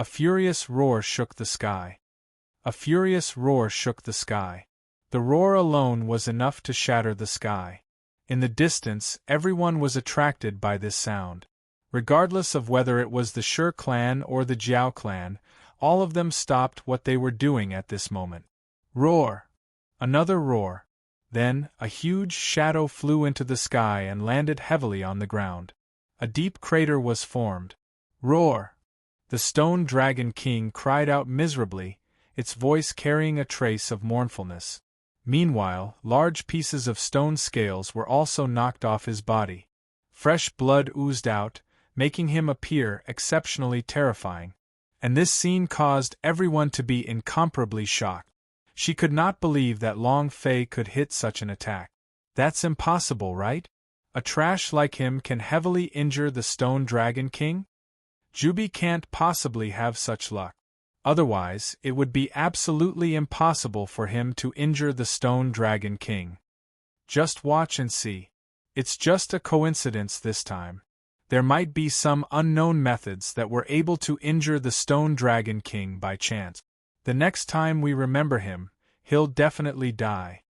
A furious roar shook the sky. A furious roar shook the sky. The roar alone was enough to shatter the sky. In the distance, everyone was attracted by this sound. Regardless of whether it was the Shi clan or the Jiao clan, all of them stopped what they were doing at this moment. Roar! Another roar. Then, a huge shadow flew into the sky and landed heavily on the ground. A deep crater was formed. Roar! The Stone Dragon King cried out miserably, its voice carrying a trace of mournfulness. Meanwhile, large pieces of stone scales were also knocked off his body. Fresh blood oozed out, making him appear exceptionally terrifying. And this scene caused everyone to be incomparably shocked. She could not believe that Long Fei could hit such an attack. That's impossible, right? A trash like him can heavily injure the Stone Dragon King? Jubi can't possibly have such luck. Otherwise, it would be absolutely impossible for him to injure the Stone Dragon King. Just watch and see. It's just a coincidence this time. There might be some unknown methods that were able to injure the Stone Dragon King by chance. The next time we remember him, he'll definitely die.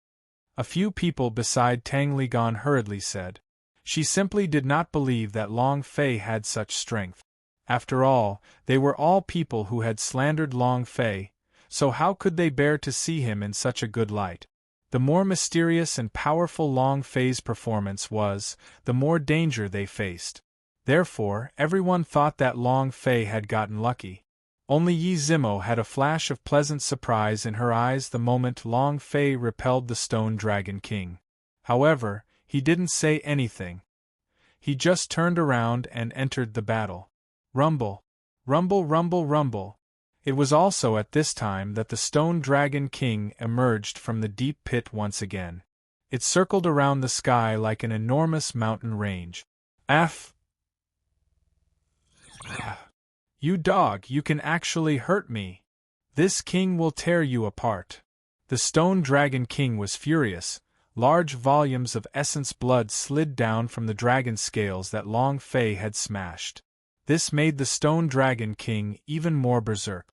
A few people beside Tang Ligan hurriedly said. She simply did not believe that Long Fei had such strength. After all, they were all people who had slandered Long Fei, so how could they bear to see him in such a good light? The more mysterious and powerful Long Fei's performance was, the more danger they faced. Therefore, everyone thought that Long Fei had gotten lucky. Only Yi Zimo had a flash of pleasant surprise in her eyes the moment Long Fei repelled the Stone Dragon King. However, he didn't say anything. He just turned around and entered the battle. Rumble! Rumble, rumble, rumble! It was also at this time that the Stone Dragon King emerged from the deep pit once again. It circled around the sky like an enormous mountain range. Aff! You dog, you can actually hurt me! This king will tear you apart. The Stone Dragon King was furious. Large volumes of essence blood slid down from the dragon scales that Long Fei had smashed. This made the Stone Dragon King even more berserk.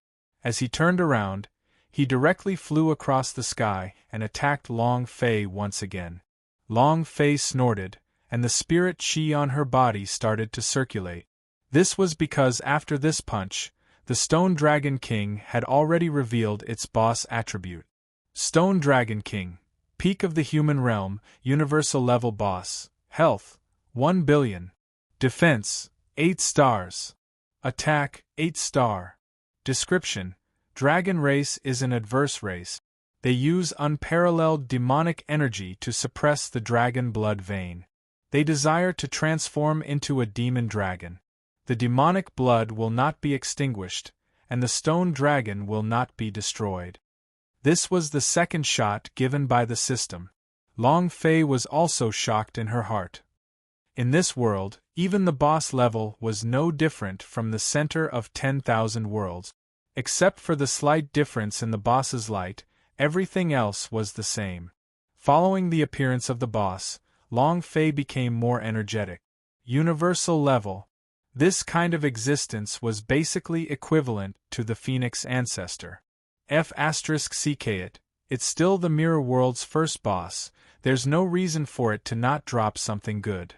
As he turned around, he directly flew across the sky and attacked Long Fei once again. Long Fei snorted, and the spirit chi on her body started to circulate. This was because after this punch, the Stone Dragon King had already revealed its boss attribute. Stone Dragon King, peak of the human realm, universal level boss, health, 1 billion. Defense, 8 stars. Attack, 8 star. Description: Dragon race is an adverse race. They use unparalleled demonic energy to suppress the dragon blood vein. They desire to transform into a demon dragon. The demonic blood will not be extinguished, and the stone dragon will not be destroyed. This was the second shot given by the system. Long Fei was also shocked in her heart. In this world, even the boss level was no different from the center of 10,000 worlds. Except for the slight difference in the boss's light, everything else was the same. Following the appearance of the boss, Long Fei became more energetic. Universal level. This kind of existence was basically equivalent to the Phoenix ancestor. F*ck it, it's still the mirror world's first boss, there's no reason for it to not drop something good.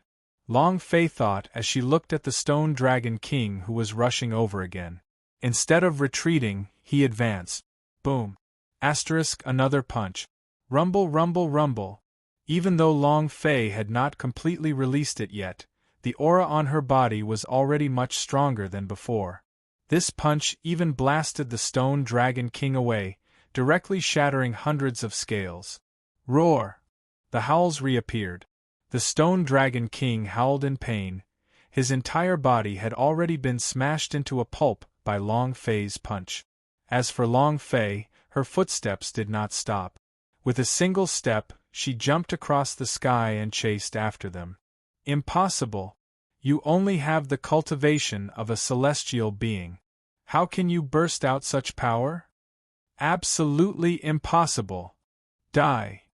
Long Fei thought as she looked at the Stone Dragon King who was rushing over again. Instead of retreating, he advanced. Boom. Another punch. Rumble, rumble, rumble. Even though Long Fei had not completely released it yet, the aura on her body was already much stronger than before. This punch even blasted the Stone Dragon King away, directly shattering hundreds of scales. Roar! The howls reappeared. The Stone Dragon King howled in pain. His entire body had already been smashed into a pulp by Long Fei's punch. As for Long Fei, her footsteps did not stop. With a single step, she jumped across the sky and chased after them. Impossible! You only have the cultivation of a celestial being. How can you burst out such power? Absolutely impossible! Die!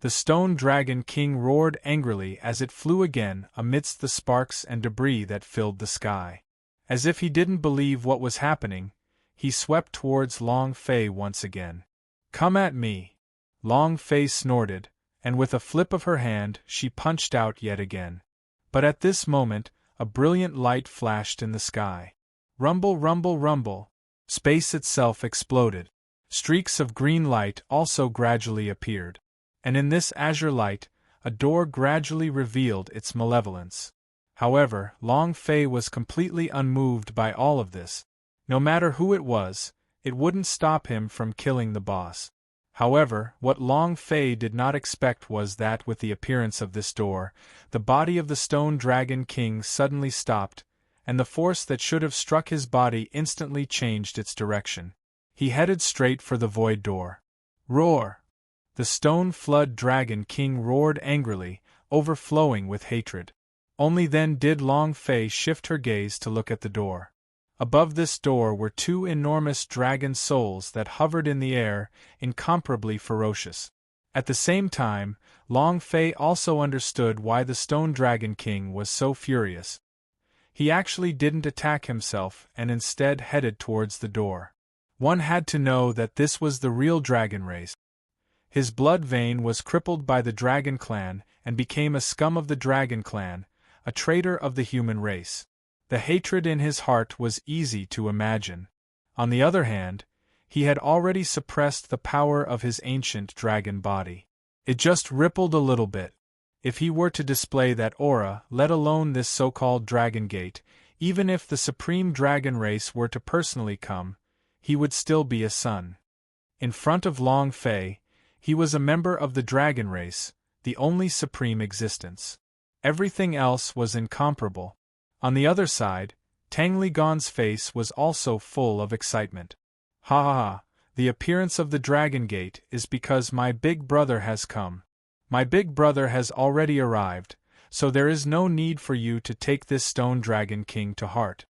The Stone Dragon King roared angrily as it flew again amidst the sparks and debris that filled the sky. As if he didn't believe what was happening, he swept towards Long Fei once again. "Come at me!" Long Fei snorted, and with a flip of her hand she punched out yet again. But at this moment, a brilliant light flashed in the sky. Rumble, rumble, rumble. Space itself exploded. Streaks of green light also gradually appeared. And in this azure light, a door gradually revealed its malevolence. However, Long Fei was completely unmoved by all of this. No matter who it was, it wouldn't stop him from killing the boss. However, what Long Fei did not expect was that with the appearance of this door, the body of the Stone Dragon King suddenly stopped, and the force that should have struck his body instantly changed its direction. He headed straight for the void door. Roar! The Stone Flood Dragon King roared angrily, overflowing with hatred. Only then did Long Fei shift her gaze to look at the door. Above this door were two enormous dragon souls that hovered in the air, incomparably ferocious. At the same time, Long Fei also understood why the Stone Dragon King was so furious. He actually didn't attack himself and instead headed towards the door. One had to know that this was the real dragon race. His blood vein was crippled by the Dragon Clan and became a scum of the Dragon Clan, a traitor of the human race. The hatred in his heart was easy to imagine. On the other hand, he had already suppressed the power of his ancient dragon body. It just rippled a little bit. If he were to display that aura, let alone this so-called Dragon Gate, even if the supreme dragon race were to personally come, he would still be a son. In front of Long Fei, he was a member of the dragon race, the only supreme existence. Everything else was incomparable. On the other side, Tang Ligan's face was also full of excitement. "Ha ha ha, the appearance of the Dragon Gate is because my big brother has come. My big brother has already arrived, so there is no need for you to take this Stone Dragon King to heart.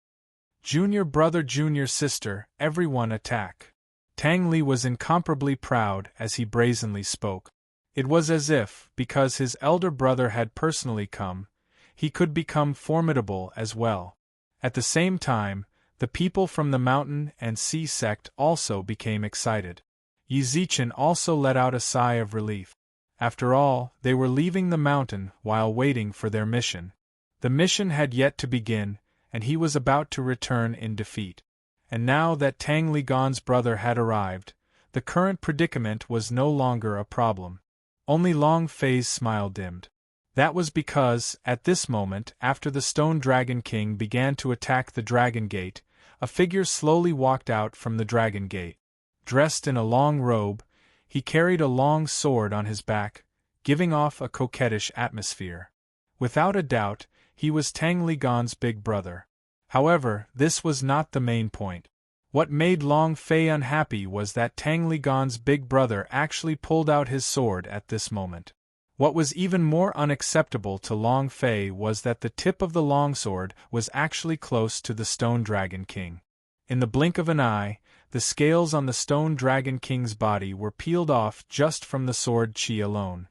Junior brother, junior sister, everyone attack." Tang Li was incomparably proud as he brazenly spoke. It was as if, because his elder brother had personally come, he could become formidable as well. At the same time, the people from the mountain and sea sect also became excited. Yi Zichen also let out a sigh of relief. After all, they were leaving the mountain while waiting for their mission. The mission had yet to begin, and he was about to return in defeat. And now that Tang Ligan's brother had arrived, the current predicament was no longer a problem. Only Long Fei's smile dimmed. That was because, at this moment, after the Stone Dragon King began to attack the Dragon Gate, a figure slowly walked out from the Dragon Gate. Dressed in a long robe, he carried a long sword on his back, giving off a coquettish atmosphere. Without a doubt, he was Tang Ligan's big brother. However, this was not the main point. What made Long Fei unhappy was that Tang Ligan's big brother actually pulled out his sword at this moment. What was even more unacceptable to Long Fei was that the tip of the longsword was actually close to the Stone Dragon King. In the blink of an eye, the scales on the Stone Dragon King's body were peeled off just from the sword chi alone.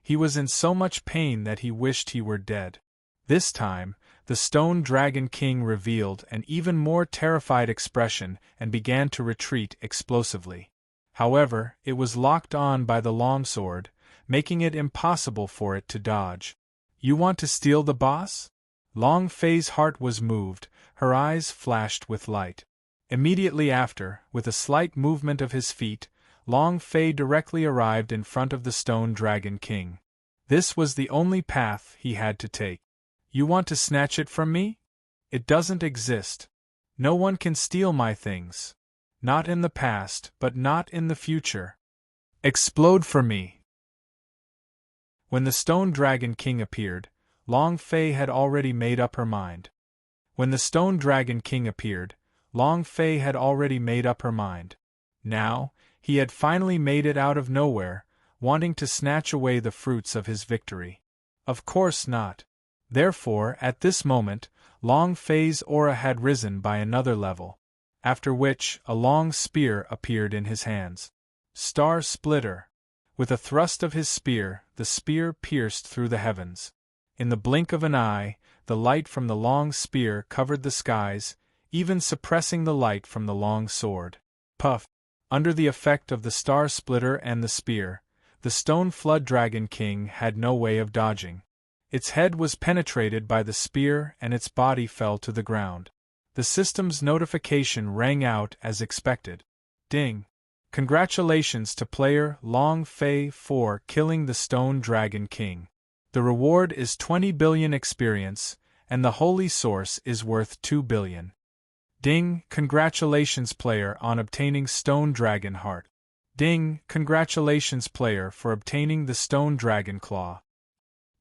He was in so much pain that he wished he were dead. This time, the Stone Dragon King revealed an even more terrified expression and began to retreat explosively. However, it was locked on by the longsword, making it impossible for it to dodge. "You want to steal the boss?" Long Fei's heart was moved, her eyes flashed with light. Immediately after, with a slight movement of his feet, Long Fei directly arrived in front of the Stone Dragon King. This was the only path he had to take. "You want to snatch it from me? It doesn't exist. No one can steal my things. Not in the past, but not in the future. Explode for me!" When the Stone Dragon King appeared, Long Fei had already made up her mind. Now, he had finally made it out of nowhere, wanting to snatch away the fruits of his victory. Of course not. Therefore, at this moment, Long Fei's aura had risen by another level. After which, a long spear appeared in his hands. Star Splitter. With a thrust of his spear, the spear pierced through the heavens. In the blink of an eye, the light from the long spear covered the skies, even suppressing the light from the long sword. Puff! Under the effect of the star splitter and the spear, the stone flood dragon king had no way of dodging. Its head was penetrated by the spear and its body fell to the ground. The system's notification rang out as expected. Ding! Congratulations to player Long Fei for killing the Stone Dragon King. The reward is 20 billion experience, and the holy source is worth 2 billion. Ding! Congratulations player on obtaining Stone Dragon Heart. Ding! Congratulations player for obtaining the Stone Dragon Claw.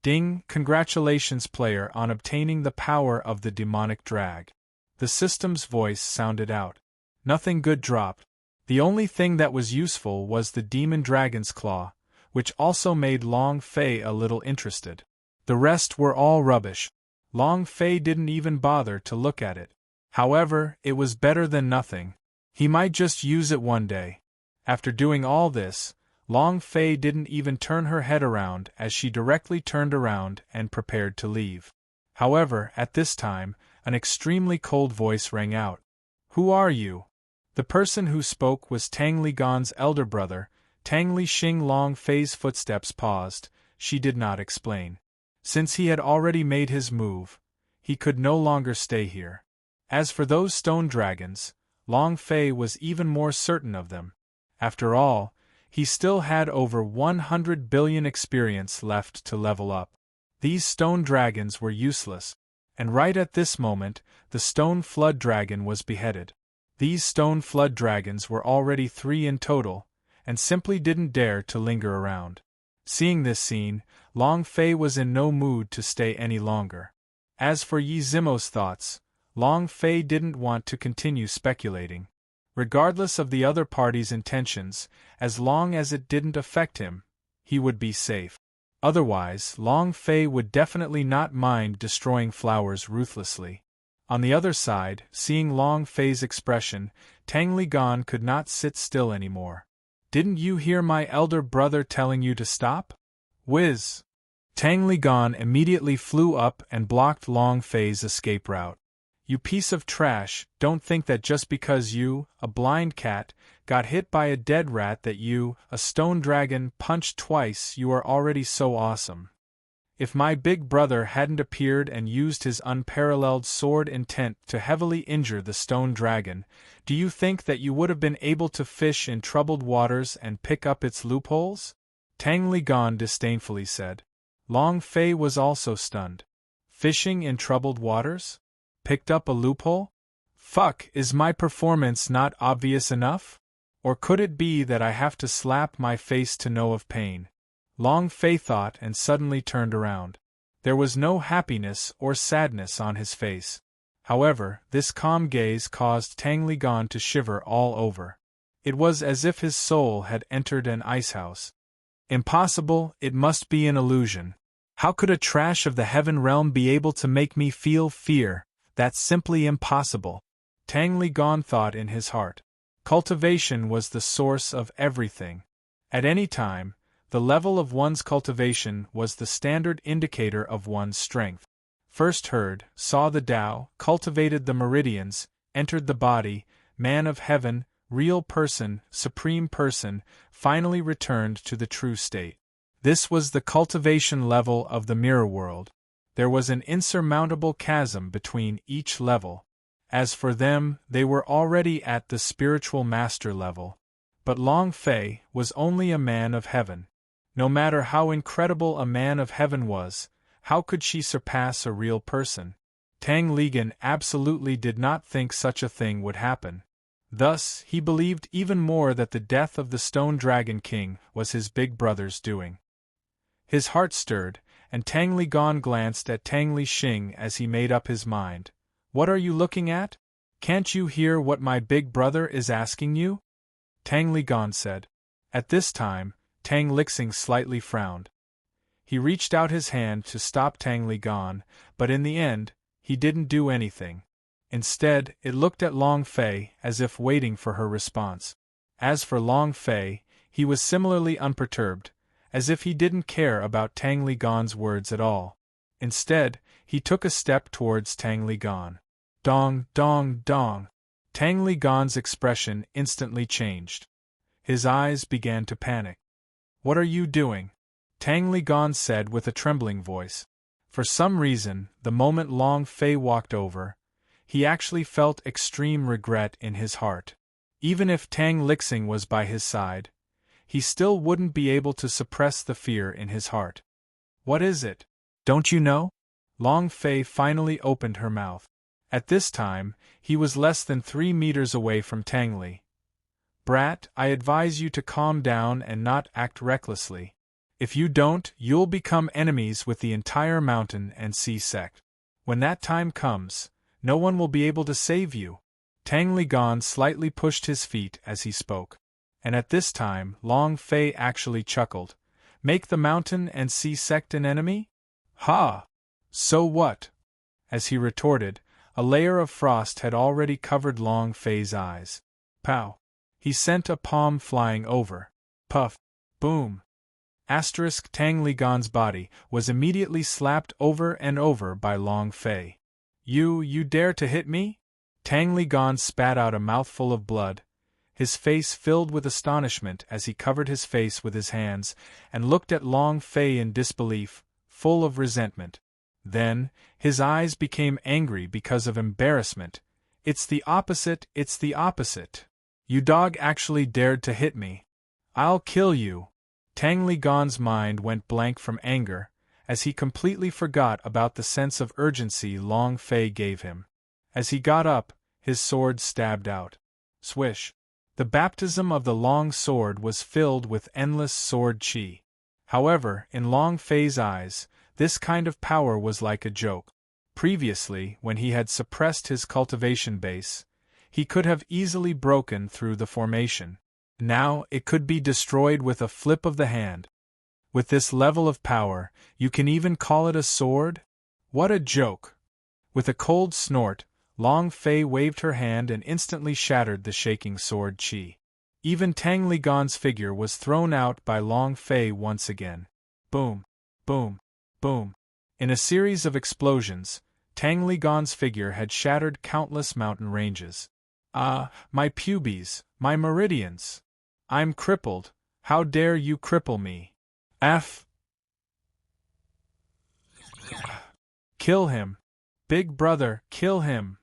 Ding! Congratulations player on obtaining the power of the demonic drag. The system's voice sounded out. Nothing good dropped. The only thing that was useful was the demon dragon's claw, which also made Long Fei a little interested. The rest were all rubbish. Long Fei didn't even bother to look at it. However, it was better than nothing. He might just use it one day. After doing all this, Long Fei didn't even turn her head around as she directly turned around and prepared to leave. However, at this time, an extremely cold voice rang out. "Who are you?" The person who spoke was Tang Ligan's elder brother. Tang Lixing. Long Fei's footsteps paused. She did not explain. Since he had already made his move, he could no longer stay here. As for those stone dragons, Long Fei was even more certain of them. After all, he still had over 100 billion experience left to level up. These stone dragons were useless, and right at this moment, the stone flood dragon was beheaded. These stone flood dragons were already 3 in total, and simply didn't dare to linger around. Seeing this scene, Long Fei was in no mood to stay any longer. As for Yi Zimo's thoughts, Long Fei didn't want to continue speculating. Regardless of the other party's intentions, as long as it didn't affect him, he would be safe. Otherwise, Long Fei would definitely not mind destroying flowers ruthlessly. On the other side, seeing Long Fei's expression, Tang Ligan could not sit still anymore. "Didn't you hear my elder brother telling you to stop?" Whiz! Tang Ligan immediately flew up and blocked Long Fei's escape route. "You piece of trash, don't think that just because you, a blind cat, got hit by a dead rat that you, a stone dragon, punched twice you are already so awesome. If my big brother hadn't appeared and used his unparalleled sword intent to heavily injure the stone dragon, do you think that you would have been able to fish in troubled waters and pick up its loopholes?" Tang Ligan disdainfully said. Long Fei was also stunned. "Fishing in troubled waters? Picked up a loophole? Fuck, is my performance not obvious enough? Or could it be that I have to slap my face to know of pain?" Long Fei thought and suddenly turned around. There was no happiness or sadness on his face. However, this calm gaze caused Tang Ligan to shiver all over. It was as if his soul had entered an icehouse. "Impossible, it must be an illusion. How could a trash of the heaven realm be able to make me feel fear? That's simply impossible." Tang Ligan thought in his heart. Cultivation was the source of everything. At any time, the level of one's cultivation was the standard indicator of one's strength. First heard, saw the Tao, cultivated the meridians, entered the body, man of heaven, real person, supreme person, finally returned to the true state. This was the cultivation level of the mirror world. There was an insurmountable chasm between each level. As for them, they were already at the spiritual master level. But Long Fei was only a man of heaven. No matter how incredible a man of heaven was, how could she surpass a real person? Tang Ligan absolutely did not think such a thing would happen. Thus, he believed even more that the death of the Stone Dragon King was his big brother's doing. His heart stirred, and Tang Ligan glanced at Tang Lixing as he made up his mind. "What are you looking at? Can't you hear what my big brother is asking you?" Tang Ligan said. At this time, Tang Lixing slightly frowned. He reached out his hand to stop Tang Ligan, but in the end, he didn't do anything. Instead, it looked at Long Fei as if waiting for her response. As for Long Fei, he was similarly unperturbed, as if he didn't care about Tang Ligan's words at all. Instead, he took a step towards Tang Ligan. Dong, dong, dong. Tang Ligan's expression instantly changed. His eyes began to panic. What are you doing? Tang Ligan said with a trembling voice. For some reason, the moment Long Fei walked over, he actually felt extreme regret in his heart. Even if Tang Lixing was by his side, he still wouldn't be able to suppress the fear in his heart. What is it? Don't you know? Long Fei finally opened her mouth. At this time, he was less than 3 meters away from Tang Li. Brat, I advise you to calm down and not act recklessly. If you don't, you'll become enemies with the entire mountain and sea sect. When that time comes, no one will be able to save you. Tang Ligan slightly pushed his feet as he spoke. And at this time, Long Fei actually chuckled. Make the mountain and sea sect an enemy? Ha! So what? As he retorted, a layer of frost had already covered Long Fei's eyes. Pow! He sent a palm flying over. Puff! Boom! Tang Ligan's body was immediately slapped over and over by Long Fei. You dare to hit me? Tang Ligan spat out a mouthful of blood, his face filled with astonishment as he covered his face with his hands and looked at Long Fei in disbelief, full of resentment. Then, his eyes became angry because of embarrassment. It's the opposite, it's the opposite. You dog actually dared to hit me. I'll kill you. Tang Ligan's mind went blank from anger, as he completely forgot about the sense of urgency Long Fei gave him. As he got up, his sword stabbed out. Swish! The baptism of the long sword was filled with endless sword qi. However, in Long Fei's eyes, this kind of power was like a joke. Previously, when he had suppressed his cultivation base, he could have easily broken through the formation. Now it could be destroyed with a flip of the hand. With this level of power, you can even call it a sword? What a joke! With a cold snort, Long Fei waved her hand and instantly shattered the shaking sword qi. Even Tang Ligan's figure was thrown out by Long Fei once again. Boom! Boom! Boom! In a series of explosions, Tang Ligan's figure had shattered countless mountain ranges. Ah, my pubes, my meridians! I'm crippled. How dare you cripple me? F. Kill him! Big brother, kill him!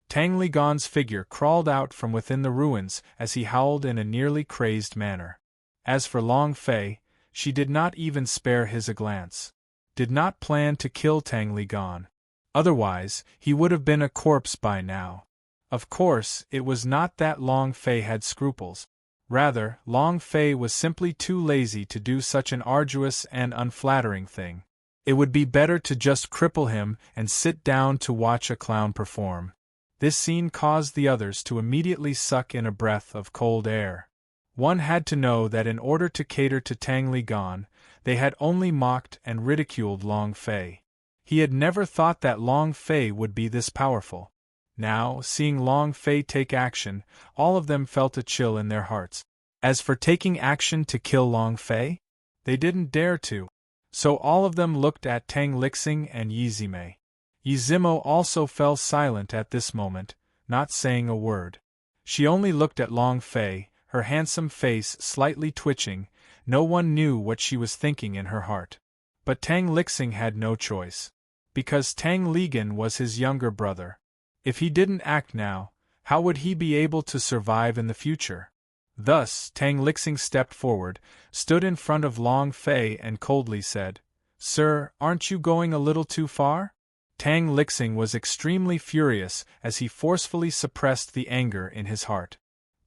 Tang Ligan's figure crawled out from within the ruins as he howled in a nearly crazed manner. As for Long Fei, she did not even spare his a glance. Did not plan to kill Tang Ligan. Otherwise, he would have been a corpse by now. Of course, it was not that Long Fei had scruples. Rather, Long Fei was simply too lazy to do such an arduous and unflattering thing. It would be better to just cripple him and sit down to watch a clown perform. This scene caused the others to immediately suck in a breath of cold air. One had to know that in order to cater to Tang Ligan, they had only mocked and ridiculed Long Fei. He had never thought that Long Fei would be this powerful. Now, seeing Long Fei take action, all of them felt a chill in their hearts. As for taking action to kill Long Fei, they didn't dare to. So all of them looked at Tang Lixing and Yizime. Yizimo also fell silent at this moment, not saying a word. She only looked at Long Fei, her handsome face slightly twitching. No one knew what she was thinking in her heart. But Tang Lixing had no choice. Because Tang Ligan was his younger brother. If he didn't act now, how would he be able to survive in the future? Thus, Tang Lixing stepped forward, stood in front of Long Fei and coldly said, "Sir, aren't you going a little too far?" Tang Lixing was extremely furious as he forcefully suppressed the anger in his heart.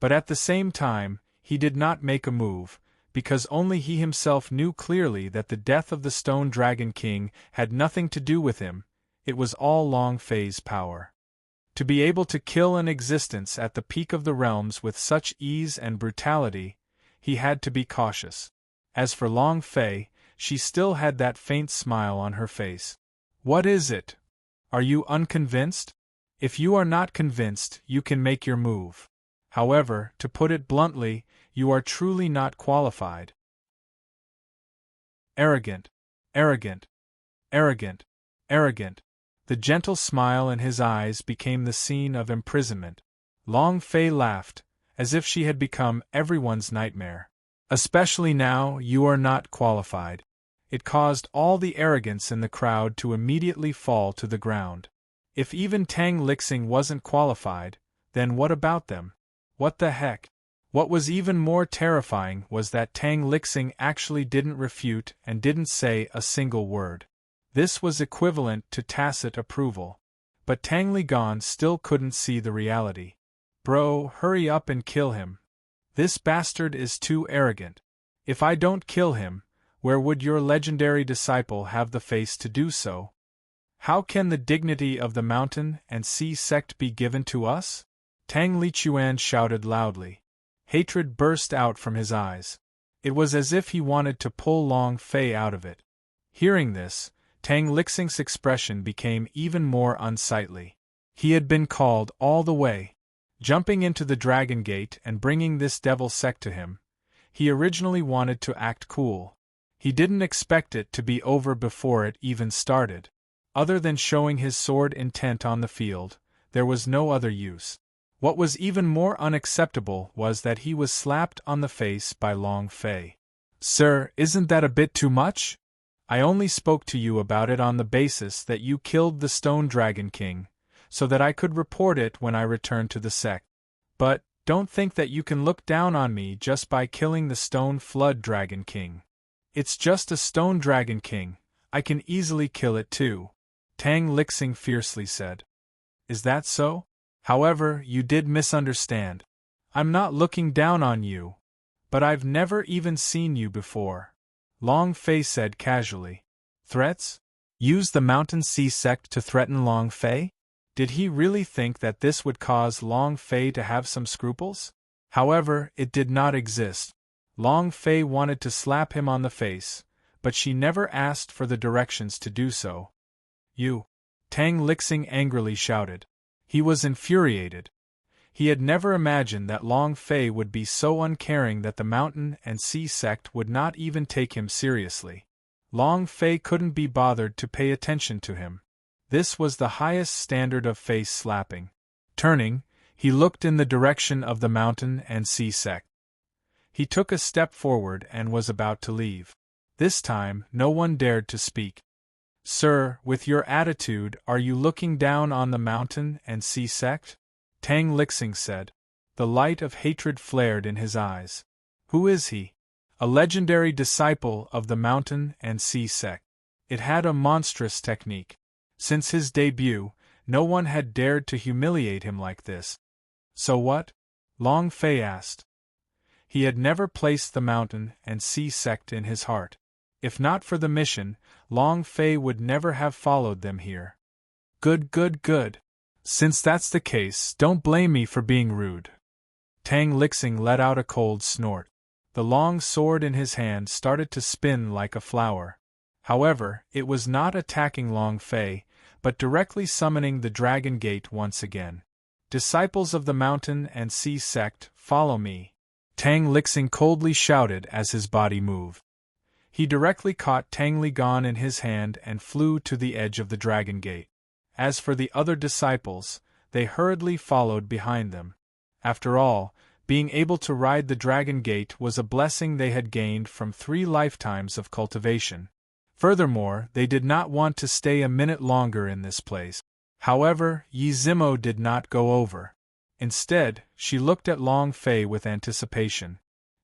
But at the same time, he did not make a move, because only he himself knew clearly that the death of the Stone Dragon King had nothing to do with him. It was all Long Fei's power. To be able to kill an existence at the peak of the realms with such ease and brutality, he had to be cautious. As for Long Fei, she still had that faint smile on her face. What is it? Are you unconvinced? If you are not convinced, you can make your move. However, to put it bluntly, you are truly not qualified. Arrogant, arrogant, arrogant, arrogant. The gentle smile in his eyes became the scene of imprisonment. Long Fei laughed, as if she had become everyone's nightmare. Especially now you are not qualified. It caused all the arrogance in the crowd to immediately fall to the ground. If even Tang Lixing wasn't qualified, then what about them? What the heck? What was even more terrifying was that Tang Lixing actually didn't refute and didn't say a single word. This was equivalent to tacit approval. But Tang Ligan still couldn't see the reality. Bro, hurry up and kill him. This bastard is too arrogant. If I don't kill him, where would your legendary disciple have the face to do so? How can the dignity of the mountain and sea sect be given to us? Tang Lichuan shouted loudly. Hatred burst out from his eyes. It was as if he wanted to pull Long Fei out of it. Hearing this, Tang Lixing's expression became even more unsightly. He had been called all the way. Jumping into the Dragon Gate and bringing this devil sect to him, he originally wanted to act cool. He didn't expect it to be over before it even started. Other than showing his sword intent on the field, there was no other use. What was even more unacceptable was that he was slapped on the face by Long Fei. Sir, isn't that a bit too much? I only spoke to you about it on the basis that you killed the Stone Dragon King, so that I could report it when I returned to the sect. But, don't think that you can look down on me just by killing the Stone Flood Dragon King. It's just a Stone Dragon King, I can easily kill it too, Tang Lixing fiercely said. Is that so? However, you did misunderstand. I'm not looking down on you. But I've never even seen you before. Long Fei said casually. Threats? Use the Mountain Sea sect to threaten Long Fei? Did he really think that this would cause Long Fei to have some scruples? However, it did not exist. Long Fei wanted to slap him on the face, but she never asked for the directions to do so. You! Tang Lixing angrily shouted. He was infuriated. He had never imagined that Long Fei would be so uncaring that the Mountain and Sea sect would not even take him seriously. Long Fei couldn't be bothered to pay attention to him. This was the highest standard of face slapping. Turning, he looked in the direction of the Mountain and Sea sect. He took a step forward and was about to leave. This time, no one dared to speak. Sir, with your attitude, are you looking down on the Mountain and Sea sect? Tang Lixing said. The light of hatred flared in his eyes. Who is he? A legendary disciple of the Mountain and Sea sect. It had a monstrous technique. Since his debut, no one had dared to humiliate him like this. So what? Long Fei asked. He had never placed the Mountain and Sea sect in his heart. If not for the mission, Long Fei would never have followed them here. Good. Since that's the case, don't blame me for being rude. Tang Lixing let out a cold snort. The long sword in his hand started to spin like a flower. However, it was not attacking Long Fei, but directly summoning the Dragon Gate once again. Disciples of the Mountain and Sea sect, follow me. Tang Lixing coldly shouted as his body moved. He directly caught Tang Ligan in his hand and flew to the edge of the Dragon Gate. As for the other disciples, they hurriedly followed behind them. After all, being able to ride the Dragon Gate was a blessing they had gained from 3 lifetimes of cultivation. Furthermore, they did not want to stay a minute longer in this place. However, Yi Zimo did not go over. Instead, she looked at Long Fei with anticipation.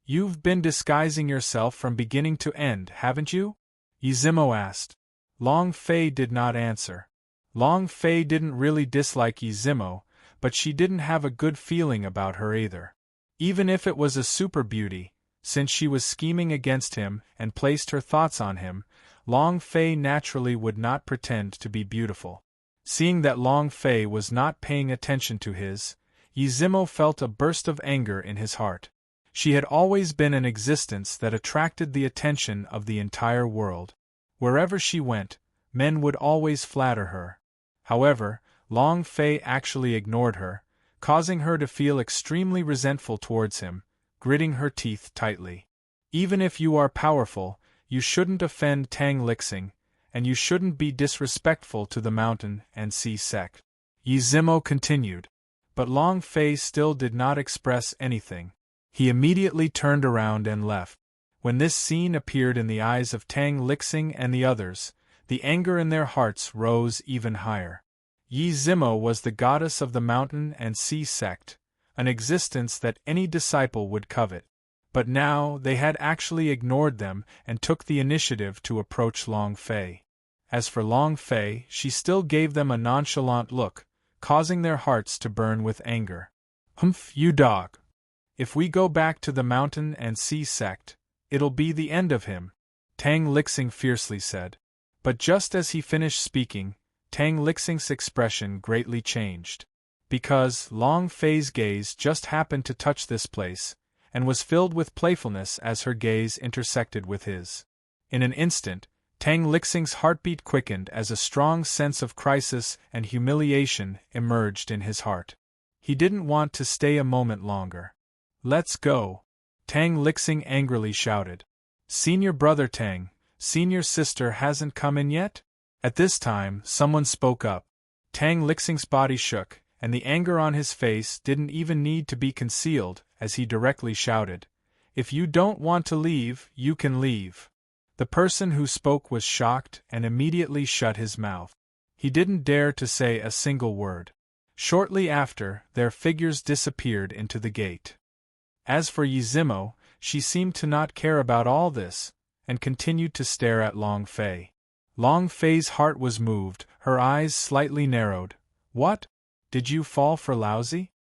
You've been disguising yourself from beginning to end, haven't you? Yi Zimo asked. Long Fei did not answer. Long Fei didn't really dislike Yi Zimo, but she didn't have a good feeling about her either. Even if it was a super beauty, since she was scheming against him and placed her thoughts on him, Long Fei naturally would not pretend to be beautiful. Seeing that Long Fei was not paying attention to his, Yi Zimo felt a burst of anger in his heart. She had always been an existence that attracted the attention of the entire world. Wherever she went, men would always flatter her. However, Long Fei actually ignored her, causing her to feel extremely resentful towards him, gritting her teeth tightly. Even if you are powerful, you shouldn't offend Tang Lixing, and you shouldn't be disrespectful to the mountain and sea sect. Yi Zimo continued. But Long Fei still did not express anything. He immediately turned around and left. When this scene appeared in the eyes of Tang Lixing and the others, the anger in their hearts rose even higher. Yi Zimo was the goddess of the mountain and sea sect, an existence that any disciple would covet. But now they had actually ignored them and took the initiative to approach Long Fei. As for Long Fei, she still gave them a nonchalant look, causing their hearts to burn with anger. "Humph, you dog! If we go back to the mountain and sea sect, it'll be the end of him," Tang Lixing fiercely said. But just as he finished speaking, Tang Lixing's expression greatly changed. Because Long Fei's gaze just happened to touch this place, and was filled with playfulness as her gaze intersected with his. In an instant, Tang Lixing's heartbeat quickened as a strong sense of crisis and humiliation emerged in his heart. He didn't want to stay a moment longer. "Let's go!" Tang Lixing angrily shouted. "Senior brother Tang, senior sister hasn't come in yet?" At this time, someone spoke up. Tang Lixing's body shook, and the anger on his face didn't even need to be concealed as he directly shouted, "If you don't want to leave, you can leave." The person who spoke was shocked and immediately shut his mouth. He didn't dare to say a single word. Shortly after, their figures disappeared into the gate. As for Yi Zimo, she seemed to not care about all this, and continued to stare at Long Fei. Long Fei's heart was moved, her eyes slightly narrowed. "What? Did you fall for lousy?"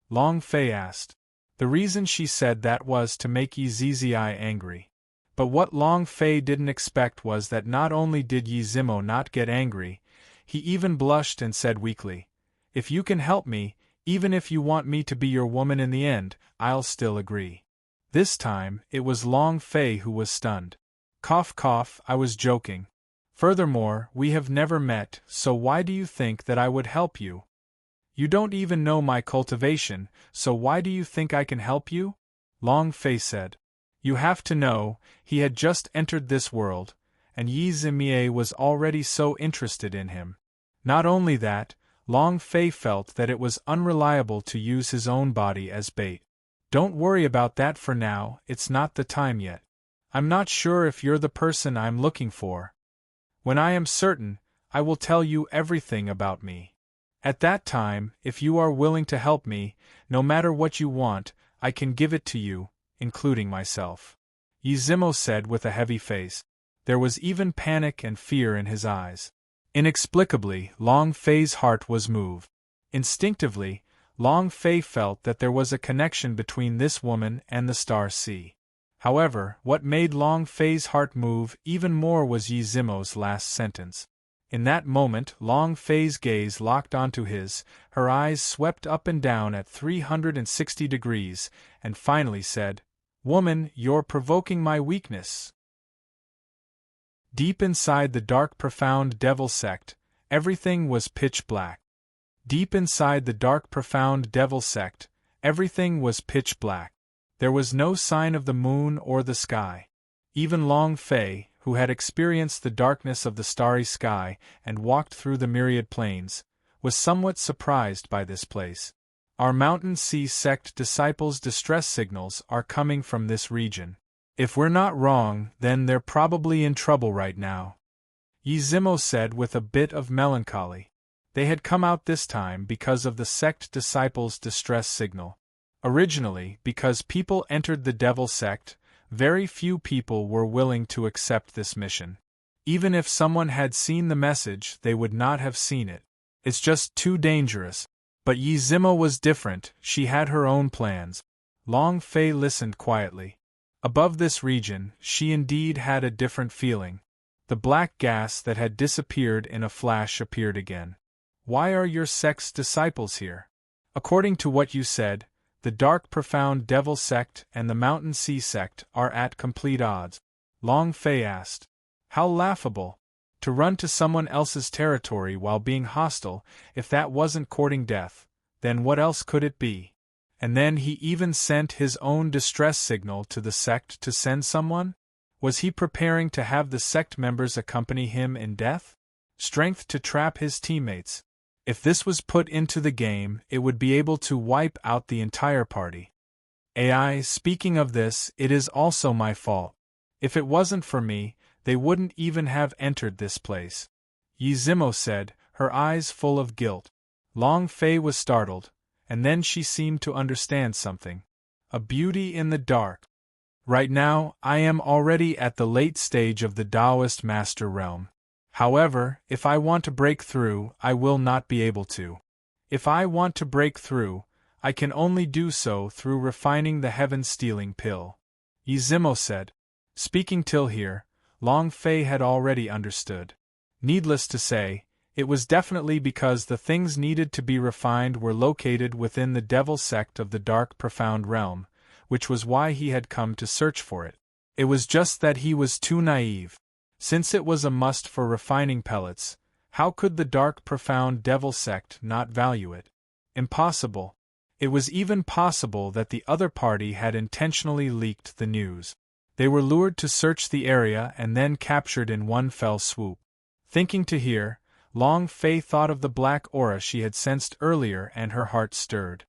Long Fei asked. The reason she said that was to make Yi Zzi angry. But what Long Fei didn't expect was that not only did Yi Zimo not get angry, he even blushed and said weakly, "If you can help me, even if you want me to be your woman in the end, I'll still agree." This time, it was Long Fei who was stunned. "Cough cough, I was joking. Furthermore, we have never met, so why do you think that I would help you? You don't even know my cultivation, so why do you think I can help you?" Long Fei said. You have to know, he had just entered this world, and Yi Zimie was already so interested in him. Not only that, Long Fei felt that it was unreliable to use his own body as bait. "Don't worry about that for now, it's not the time yet. I'm not sure if you're the person I'm looking for. When I am certain, I will tell you everything about me. At that time, if you are willing to help me, no matter what you want, I can give it to you, including myself," Yi Zimo said with a heavy face. There was even panic and fear in his eyes. Inexplicably, Long Fei's heart was moved. Instinctively, Long Fei felt that there was a connection between this woman and the Star Sea. However, what made Long Fei's heart move even more was Yi Zimo's last sentence. In that moment, Long Fei's gaze locked onto his, her eyes swept up and down at 360 degrees, and finally said, "Woman, you're provoking my weakness." Deep inside the dark profound devil sect, everything was pitch black. Deep inside the dark profound devil sect, everything was pitch black. There was no sign of the moon or the sky. Even Long Fei, who had experienced the darkness of the starry sky and walked through the myriad plains, was somewhat surprised by this place. Our mountain sea sect disciples' distress signals are coming from this region. If we're not wrong, then they're probably in trouble right now, Yi Zimo said with a bit of melancholy. They had come out this time because of the sect disciples' distress signal. Originally, because people entered the devil sect, very few people were willing to accept this mission. Even if someone had seen the message, they would not have seen it. It's just too dangerous. But Yi Zimo was different, she had her own plans. Long Fei listened quietly. Above this region, she indeed had a different feeling. The black gas that had disappeared in a flash appeared again. "Why are your sect's disciples here? According to what you said, the dark profound devil sect and the mountain sea sect are at complete odds," Long Fei asked. "How laughable! To run to someone else's territory while being hostile, if that wasn't courting death, then what else could it be? And then he even sent his own distress signal to the sect to send someone? Was he preparing to have the sect members accompany him in death? Strength to trap his teammates. If this was put into the game, it would be able to wipe out the entire party. AI, speaking of this, it is also my fault. If it wasn't for me, they wouldn't even have entered this place. Yizimo said, her eyes full of guilt. Long Fei was startled, and then she seemed to understand something. A beauty in the dark. Right now, I am already at the late stage of the Taoist Master Realm. However, if I want to break through, I will not be able to. If I want to break through, I can only do so through refining the heaven-stealing pill. Yizimo said. Speaking till here, Long Fei had already understood. Needless to say, it was definitely because the things needed to be refined were located within the devil sect of the dark profound realm, which was why he had come to search for it. It was just that he was too naive. Since it was a must for refining pellets, how could the dark profound devil sect not value it? Impossible. It was even possible that the other party had intentionally leaked the news. They were lured to search the area and then captured in one fell swoop. Thinking to hear, Long Fei thought of the black aura she had sensed earlier and her heart stirred.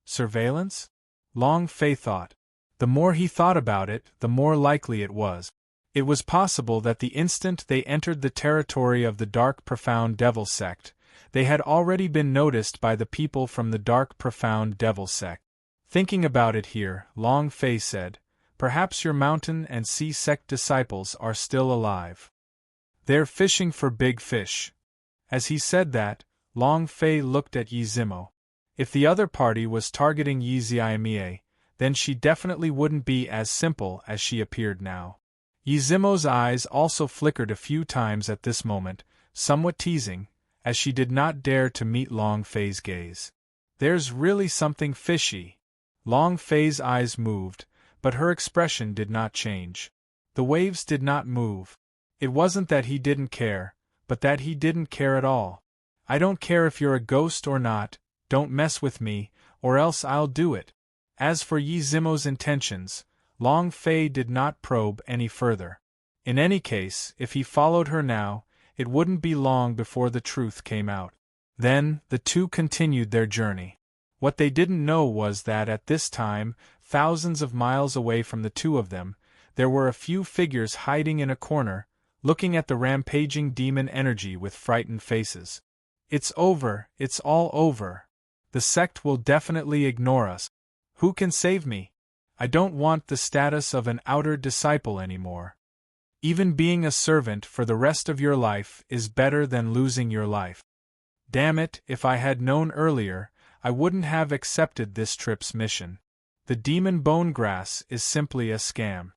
Surveillance? Long Fei thought. The more he thought about it, the more likely it was. It was possible that the instant they entered the territory of the dark profound devil sect, they had already been noticed by the people from the dark profound devil sect. Thinking about it here, Long Fei said, perhaps your mountain and sea sect disciples are still alive. They're fishing for big fish. As he said that, Long Fei looked at Yizimo. If the other party was targeting Yiziaimie, then she definitely wouldn't be as simple as she appeared now. Yizimo's eyes also flickered a few times at this moment, somewhat teasing, as she did not dare to meet Long Fei's gaze. There's really something fishy. Long Fei's eyes moved, but her expression did not change. The waves did not move. It wasn't that he didn't care, but that he didn't care at all. I don't care if you're a ghost or not, don't mess with me, or else I'll do it. As for Yizimo's intentions, Long Fei did not probe any further. In any case, if he followed her now, it wouldn't be long before the truth came out. Then, the two continued their journey. What they didn't know was that at this time, thousands of miles away from the two of them, there were a few figures hiding in a corner, looking at the rampaging demon energy with frightened faces. It's over, it's all over. The sect will definitely ignore us. Who can save me? I don't want the status of an outer disciple anymore. Even being a servant for the rest of your life is better than losing your life. Damn it, if I had known earlier, I wouldn't have accepted this trip's mission. The demon bone grass is simply a scam.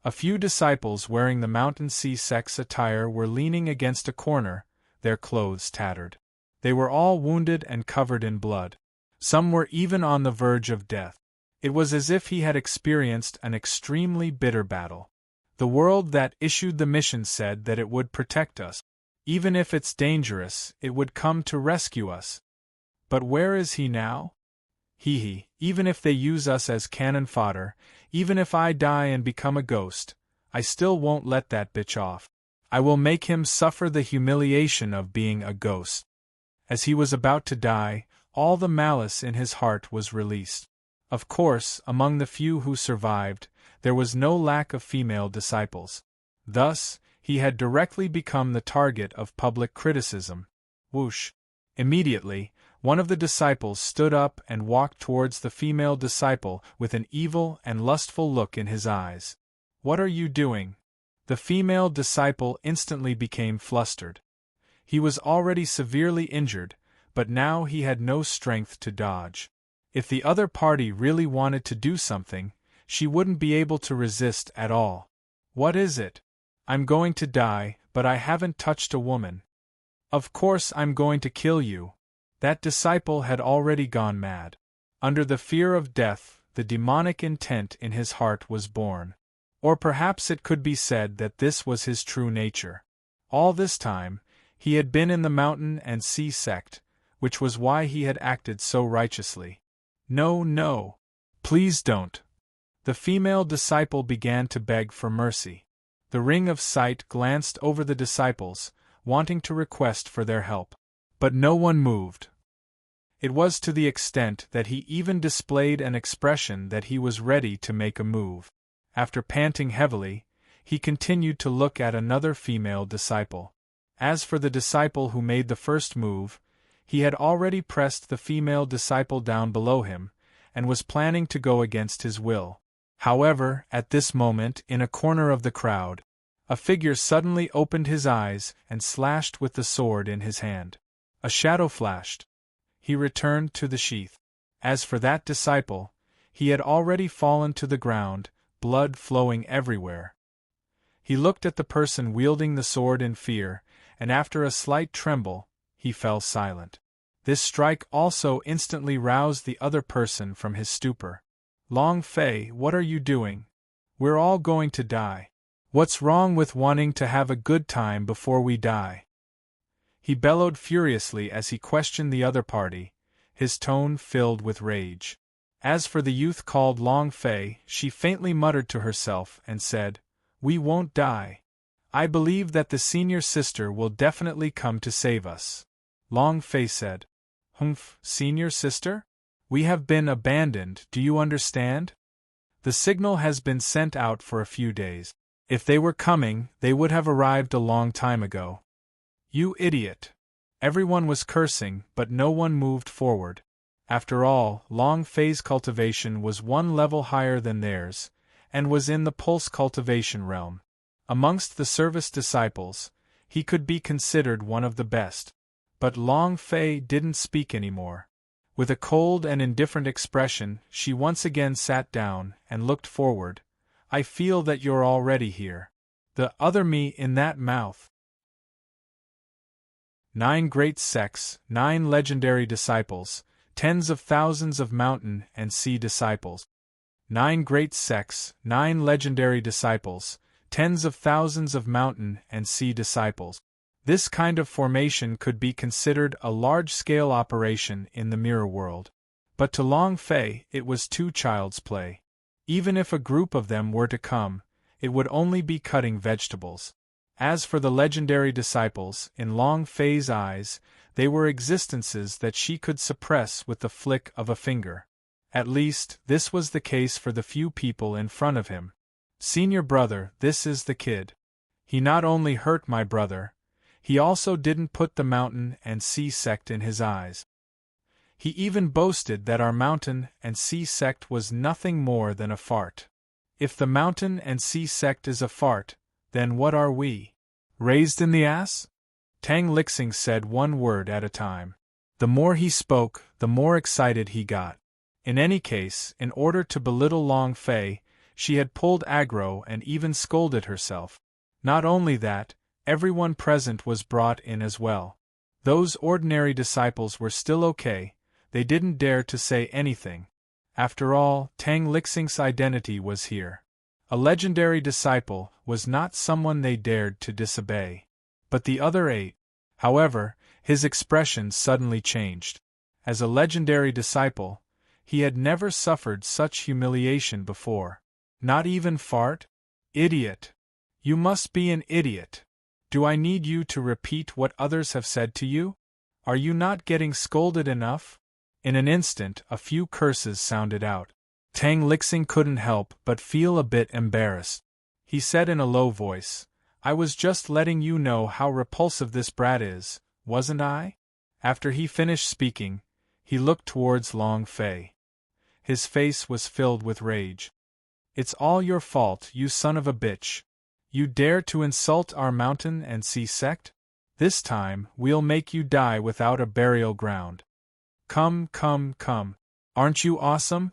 A few disciples wearing the Mountain Sea sect's attire were leaning against a corner, their clothes tattered. They were all wounded and covered in blood. Some were even on the verge of death. It was as if he had experienced an extremely bitter battle. The world that issued the mission said that it would protect us. Even if it's dangerous, it would come to rescue us. But where is he now? Even if they use us as cannon fodder, even if I die and become a ghost, I still won't let that bitch off. I will make him suffer the humiliation of being a ghost. As he was about to die, all the malice in his heart was released. Of course, among the few who survived, there was no lack of female disciples. Thus, he had directly become the target of public criticism. Whoosh! Immediately, one of the disciples stood up and walked towards the female disciple with an evil and lustful look in his eyes. What are you doing? The female disciple instantly became flustered. He was already severely injured, but now he had no strength to dodge. If the other party really wanted to do something, she wouldn't be able to resist at all. What is it? I'm going to die, but I haven't touched a woman. Of course I'm going to kill you. That disciple had already gone mad. Under the fear of death, the demonic intent in his heart was born. Or perhaps it could be said that this was his true nature. All this time, he had been in the Mountain and Sea sect, which was why he had acted so righteously. No, no. Please don't. The female disciple began to beg for mercy. The ring of sight glanced over the disciples, wanting to request for their help. But no one moved. It was to the extent that he even displayed an expression that he was ready to make a move. After panting heavily, he continued to look at another female disciple. As for the disciple who made the first move, he had already pressed the female disciple down below him, and was planning to go against his will. However, at this moment, in a corner of the crowd, a figure suddenly opened his eyes and slashed with the sword in his hand. A shadow flashed. He returned to the sheath. As for that disciple, he had already fallen to the ground, blood flowing everywhere. He looked at the person wielding the sword in fear, and after a slight tremble, he fell silent. This strike also instantly roused the other person from his stupor. Long Fei, what are you doing? We're all going to die. What's wrong with wanting to have a good time before we die? He bellowed furiously as he questioned the other party, his tone filled with rage. As for the youth called Long Fei, she faintly muttered to herself and said, "We won't die. I believe that the senior sister will definitely come to save us." Long Fei said, "Humph, senior sister? We have been abandoned, do you understand? The signal has been sent out for a few days. If they were coming, they would have arrived a long time ago." "You idiot!" Everyone was cursing, but no one moved forward. After all, Long Fei's cultivation was one level higher than theirs, and was in the pulse cultivation realm. Amongst the service disciples, he could be considered one of the best. But Long Fei didn't speak anymore. With a cold and indifferent expression, she once again sat down and looked forward. "I feel that you're already here. The other me in that mouth." 9 great sects, 9 legendary disciples, tens of thousands of mountain and sea disciples. 9 great sects, 9 legendary disciples, tens of thousands of mountain and sea disciples. This kind of formation could be considered a large-scale operation in the mirror world. But to Long Fei, it was too child's play. Even if a group of them were to come, it would only be cutting vegetables. As for the legendary disciples, in Long Fei's eyes, they were existences that she could suppress with the flick of a finger. At least, this was the case for the few people in front of him. "Senior brother, this is the kid. He not only hurt my brother, he also didn't put the mountain and sea sect in his eyes. He even boasted that our mountain and sea sect was nothing more than a fart. If the mountain and sea sect is a fart, then what are we? Raised in the ass?" Tang Lixing said one word at a time. The more he spoke, the more excited he got. In any case, in order to belittle Long Fei, she had pulled aggro and even scolded herself. Not only that, everyone present was brought in as well. Those ordinary disciples were still okay, they didn't dare to say anything. After all, Tang Lixing's identity was here. A legendary disciple was not someone they dared to disobey. But the other 8. However, his expression suddenly changed. As a legendary disciple, he had never suffered such humiliation before. Not even fart? Idiot! You must be an idiot. Do I need you to repeat what others have said to you? Are you not getting scolded enough? In an instant, a few curses sounded out. Tang Lixing couldn't help but feel a bit embarrassed. He said in a low voice, "I was just letting you know how repulsive this brat is, wasn't I?" After he finished speaking, he looked towards Long Fei. His face was filled with rage. "It's all your fault, you son of a bitch. You dare to insult our mountain and sea sect? This time, we'll make you die without a burial ground. Come, come, come. Aren't you awesome?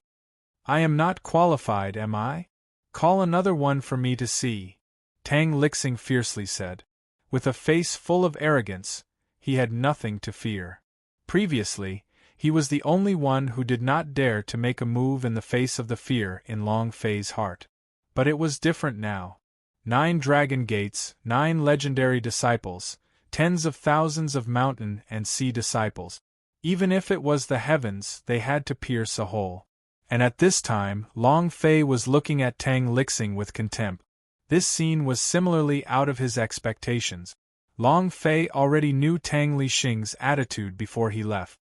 I am not qualified, am I? Call another one for me to see," Tang Lixing fiercely said. With a face full of arrogance, he had nothing to fear. Previously, he was the only one who did not dare to make a move in the face of the fear in Long Fei's heart. But it was different now. 9 dragon gates, 9 legendary disciples, tens of thousands of mountain and sea disciples. Even if it was the heavens, they had to pierce a hole. And at this time, Long Fei was looking at Tang Lixing with contempt. This scene was similarly out of his expectations. Long Fei already knew Tang Lixing's attitude before he left.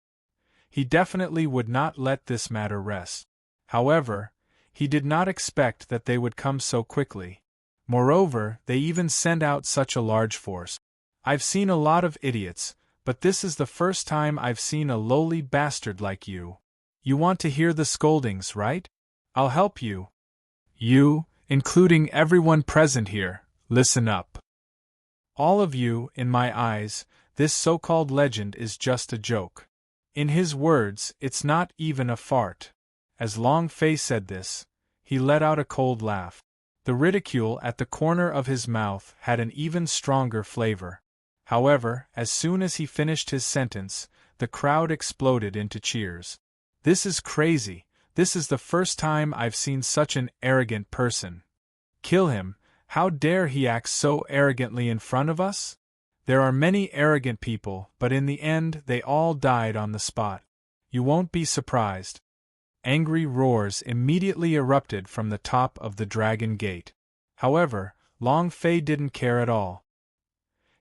He definitely would not let this matter rest. However, he did not expect that they would come so quickly. Moreover, they even sent out such a large force. I've seen a lot of idiots, but this is the first time I've seen a lowly bastard like you. You want to hear the scoldings, right? I'll help you. You, including everyone present here, listen up. All of you, in my eyes, this so-called legend is just a joke. In his words, it's not even a fart. As Long Fei said this, he let out a cold laugh. The ridicule at the corner of his mouth had an even stronger flavor. However, as soon as he finished his sentence, the crowd exploded into cheers. This is crazy. This is the first time I've seen such an arrogant person. Kill him. How dare he act so arrogantly in front of us? There are many arrogant people, but in the end they all died on the spot. You won't be surprised. Angry roars immediately erupted from the top of the Dragon Gate. However, Long Fei didn't care at all.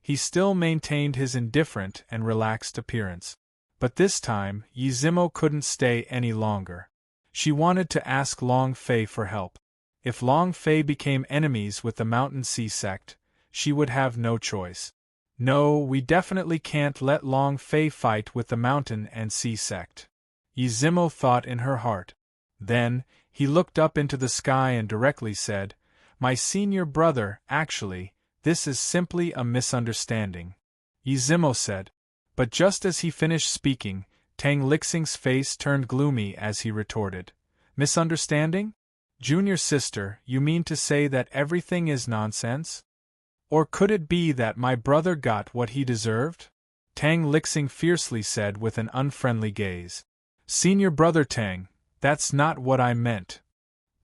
He still maintained his indifferent and relaxed appearance. But this time, Yizimo couldn't stay any longer. She wanted to ask Long Fei for help. If Long Fei became enemies with the Mountain Sea sect, she would have no choice. No, we definitely can't let Long Fei fight with the Mountain and Sea sect. Yizimo thought in her heart. Then, he looked up into the sky and directly said, "My senior brother, actually, this is simply a misunderstanding." Yizimo said. But just as he finished speaking, Tang Lixing's face turned gloomy as he retorted. Misunderstanding? Junior sister, you mean to say that everything is nonsense? Or could it be that my brother got what he deserved? Tang Lixing fiercely said with an unfriendly gaze. Senior brother Tang, that's not what I meant.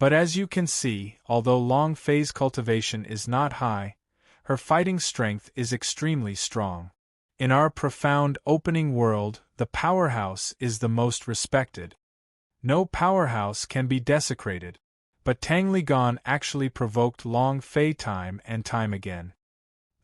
But as you can see, although Long Fei's cultivation is not high, her fighting strength is extremely strong. In our profound opening world, the powerhouse is the most respected. No powerhouse can be desecrated. But Tang Ligan actually provoked Long Fei time and time again.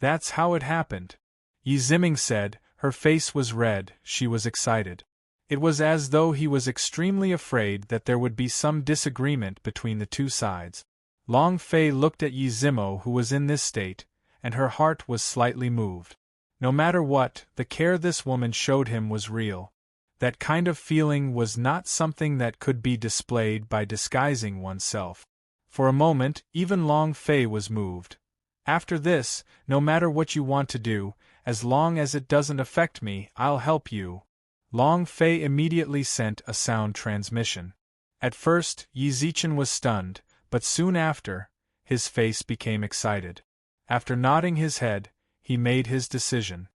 That's how it happened. Yi Ziming said, her face was red, she was excited. It was as though he was extremely afraid that there would be some disagreement between the two sides. Long Fei looked at Yi Zimo, who was in this state, and her heart was slightly moved. No matter what, the care this woman showed him was real. That kind of feeling was not something that could be displayed by disguising oneself. For a moment, even Long Fei was moved. After this, no matter what you want to do, as long as it doesn't affect me, I'll help you. Long Fei immediately sent a sound transmission. At first, Yi Zichen was stunned, but soon after, his face became excited. After nodding his head, he made his decision.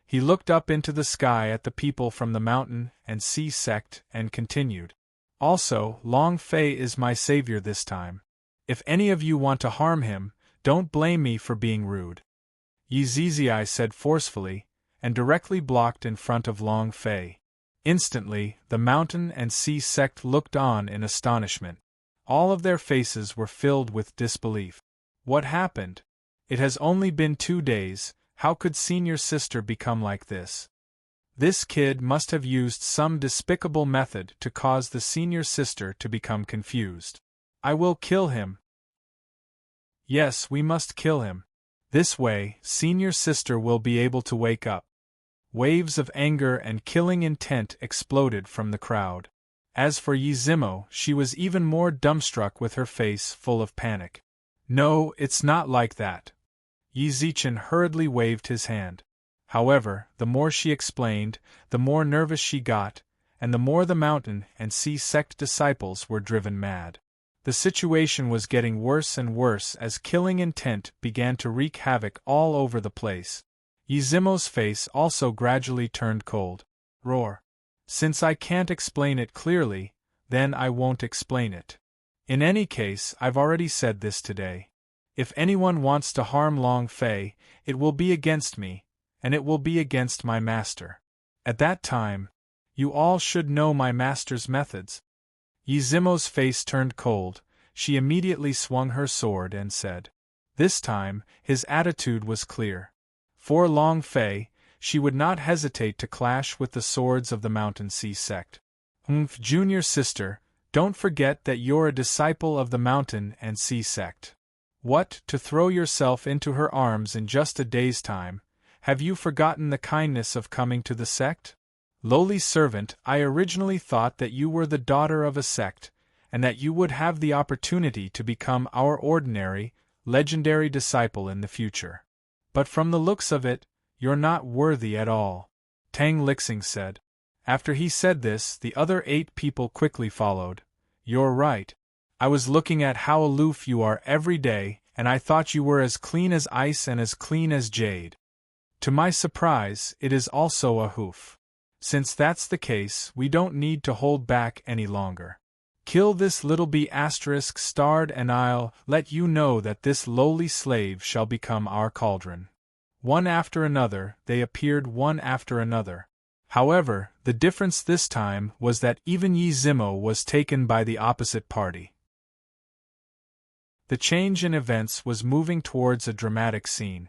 He looked up into the sky at the people from the Mountain and Sea sect and continued. Also, Long Fei is my savior this time. If any of you want to harm him, don't blame me for being rude. Yi Zizai said forcefully, and directly blocked in front of Long Fei. Instantly, the Mountain and Sea sect looked on in astonishment. All of their faces were filled with disbelief. What happened? It has only been 2 days, how could senior sister become like this? This kid must have used some despicable method to cause the senior sister to become confused. I will kill him. Yes, we must kill him. This way, senior sister will be able to wake up. Waves of anger and killing intent exploded from the crowd. As for Yi Zimo, she was even more dumbstruck with her face full of panic. No, it's not like that. Yi Zichen hurriedly waved his hand. However, the more she explained, the more nervous she got, and the more the Mountain and Sea sect disciples were driven mad. The situation was getting worse and worse as killing intent began to wreak havoc all over the place. Yi Zimo's face also gradually turned cold. Roar. Since I can't explain it clearly, then I won't explain it. In any case, I've already said this today. If anyone wants to harm Long Fei, it will be against me, and it will be against my master. At that time, you all should know my master's methods. Yi Zimo's face turned cold, she immediately swung her sword and said, This time, his attitude was clear. For Long Fei, she would not hesitate to clash with the swords of the Mountain Sea sect. Junior sister, don't forget that you're a disciple of the Mountain and Sea sect. What, to throw yourself into her arms in just a day's time? Have you forgotten the kindness of coming to the sect? Lowly servant, I originally thought that you were the daughter of a sect, and that you would have the opportunity to become our ordinary, legendary disciple in the future. But from the looks of it, you're not worthy at all, Tang Lixing said. After he said this, the other 8 people quickly followed. You're right. I was looking at how aloof you are every day, and I thought you were as clean as ice and as clean as jade. To my surprise, it is also a hoof. Since that's the case, we don't need to hold back any longer. Kill this little bee asterisk starred and I'll let you know that this lowly slave shall become our cauldron. One after another, they appeared one after another. However, the difference this time was that even Yi Zimo was taken by the opposite party. The change in events was moving towards a dramatic scene.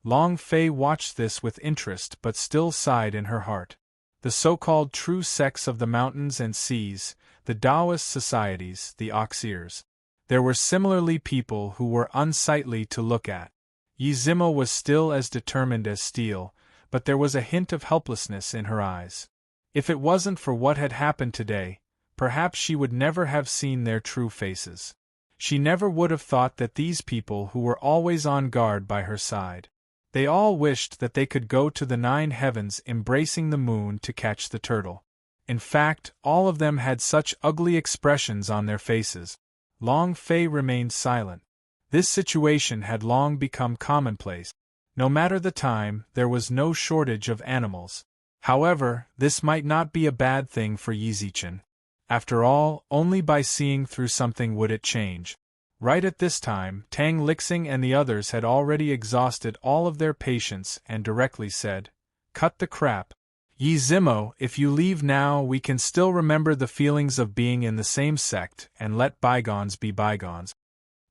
Long Fei watched this with interest but still sighed in her heart. The so-called true sects of the mountains and seas, the Taoist societies, the Oxiers. There were similarly people who were unsightly to look at. Yi Zimo was still as determined as steel, but there was a hint of helplessness in her eyes. If it wasn't for what had happened today, perhaps she would never have seen their true faces. She never would have thought that these people who were always on guard by her side. They all wished that they could go to the 9 heavens embracing the moon to catch the turtle. In fact, all of them had such ugly expressions on their faces. Long Fei remained silent. This situation had long become commonplace. No matter the time, there was no shortage of animals. However, this might not be a bad thing for Yi Zichen. After all, only by seeing through something would it change. Right at this time, Tang Lixing and the others had already exhausted all of their patience and directly said, "Cut the crap. Yi Zimo, if you leave now we can still remember the feelings of being in the same sect and let bygones be bygones.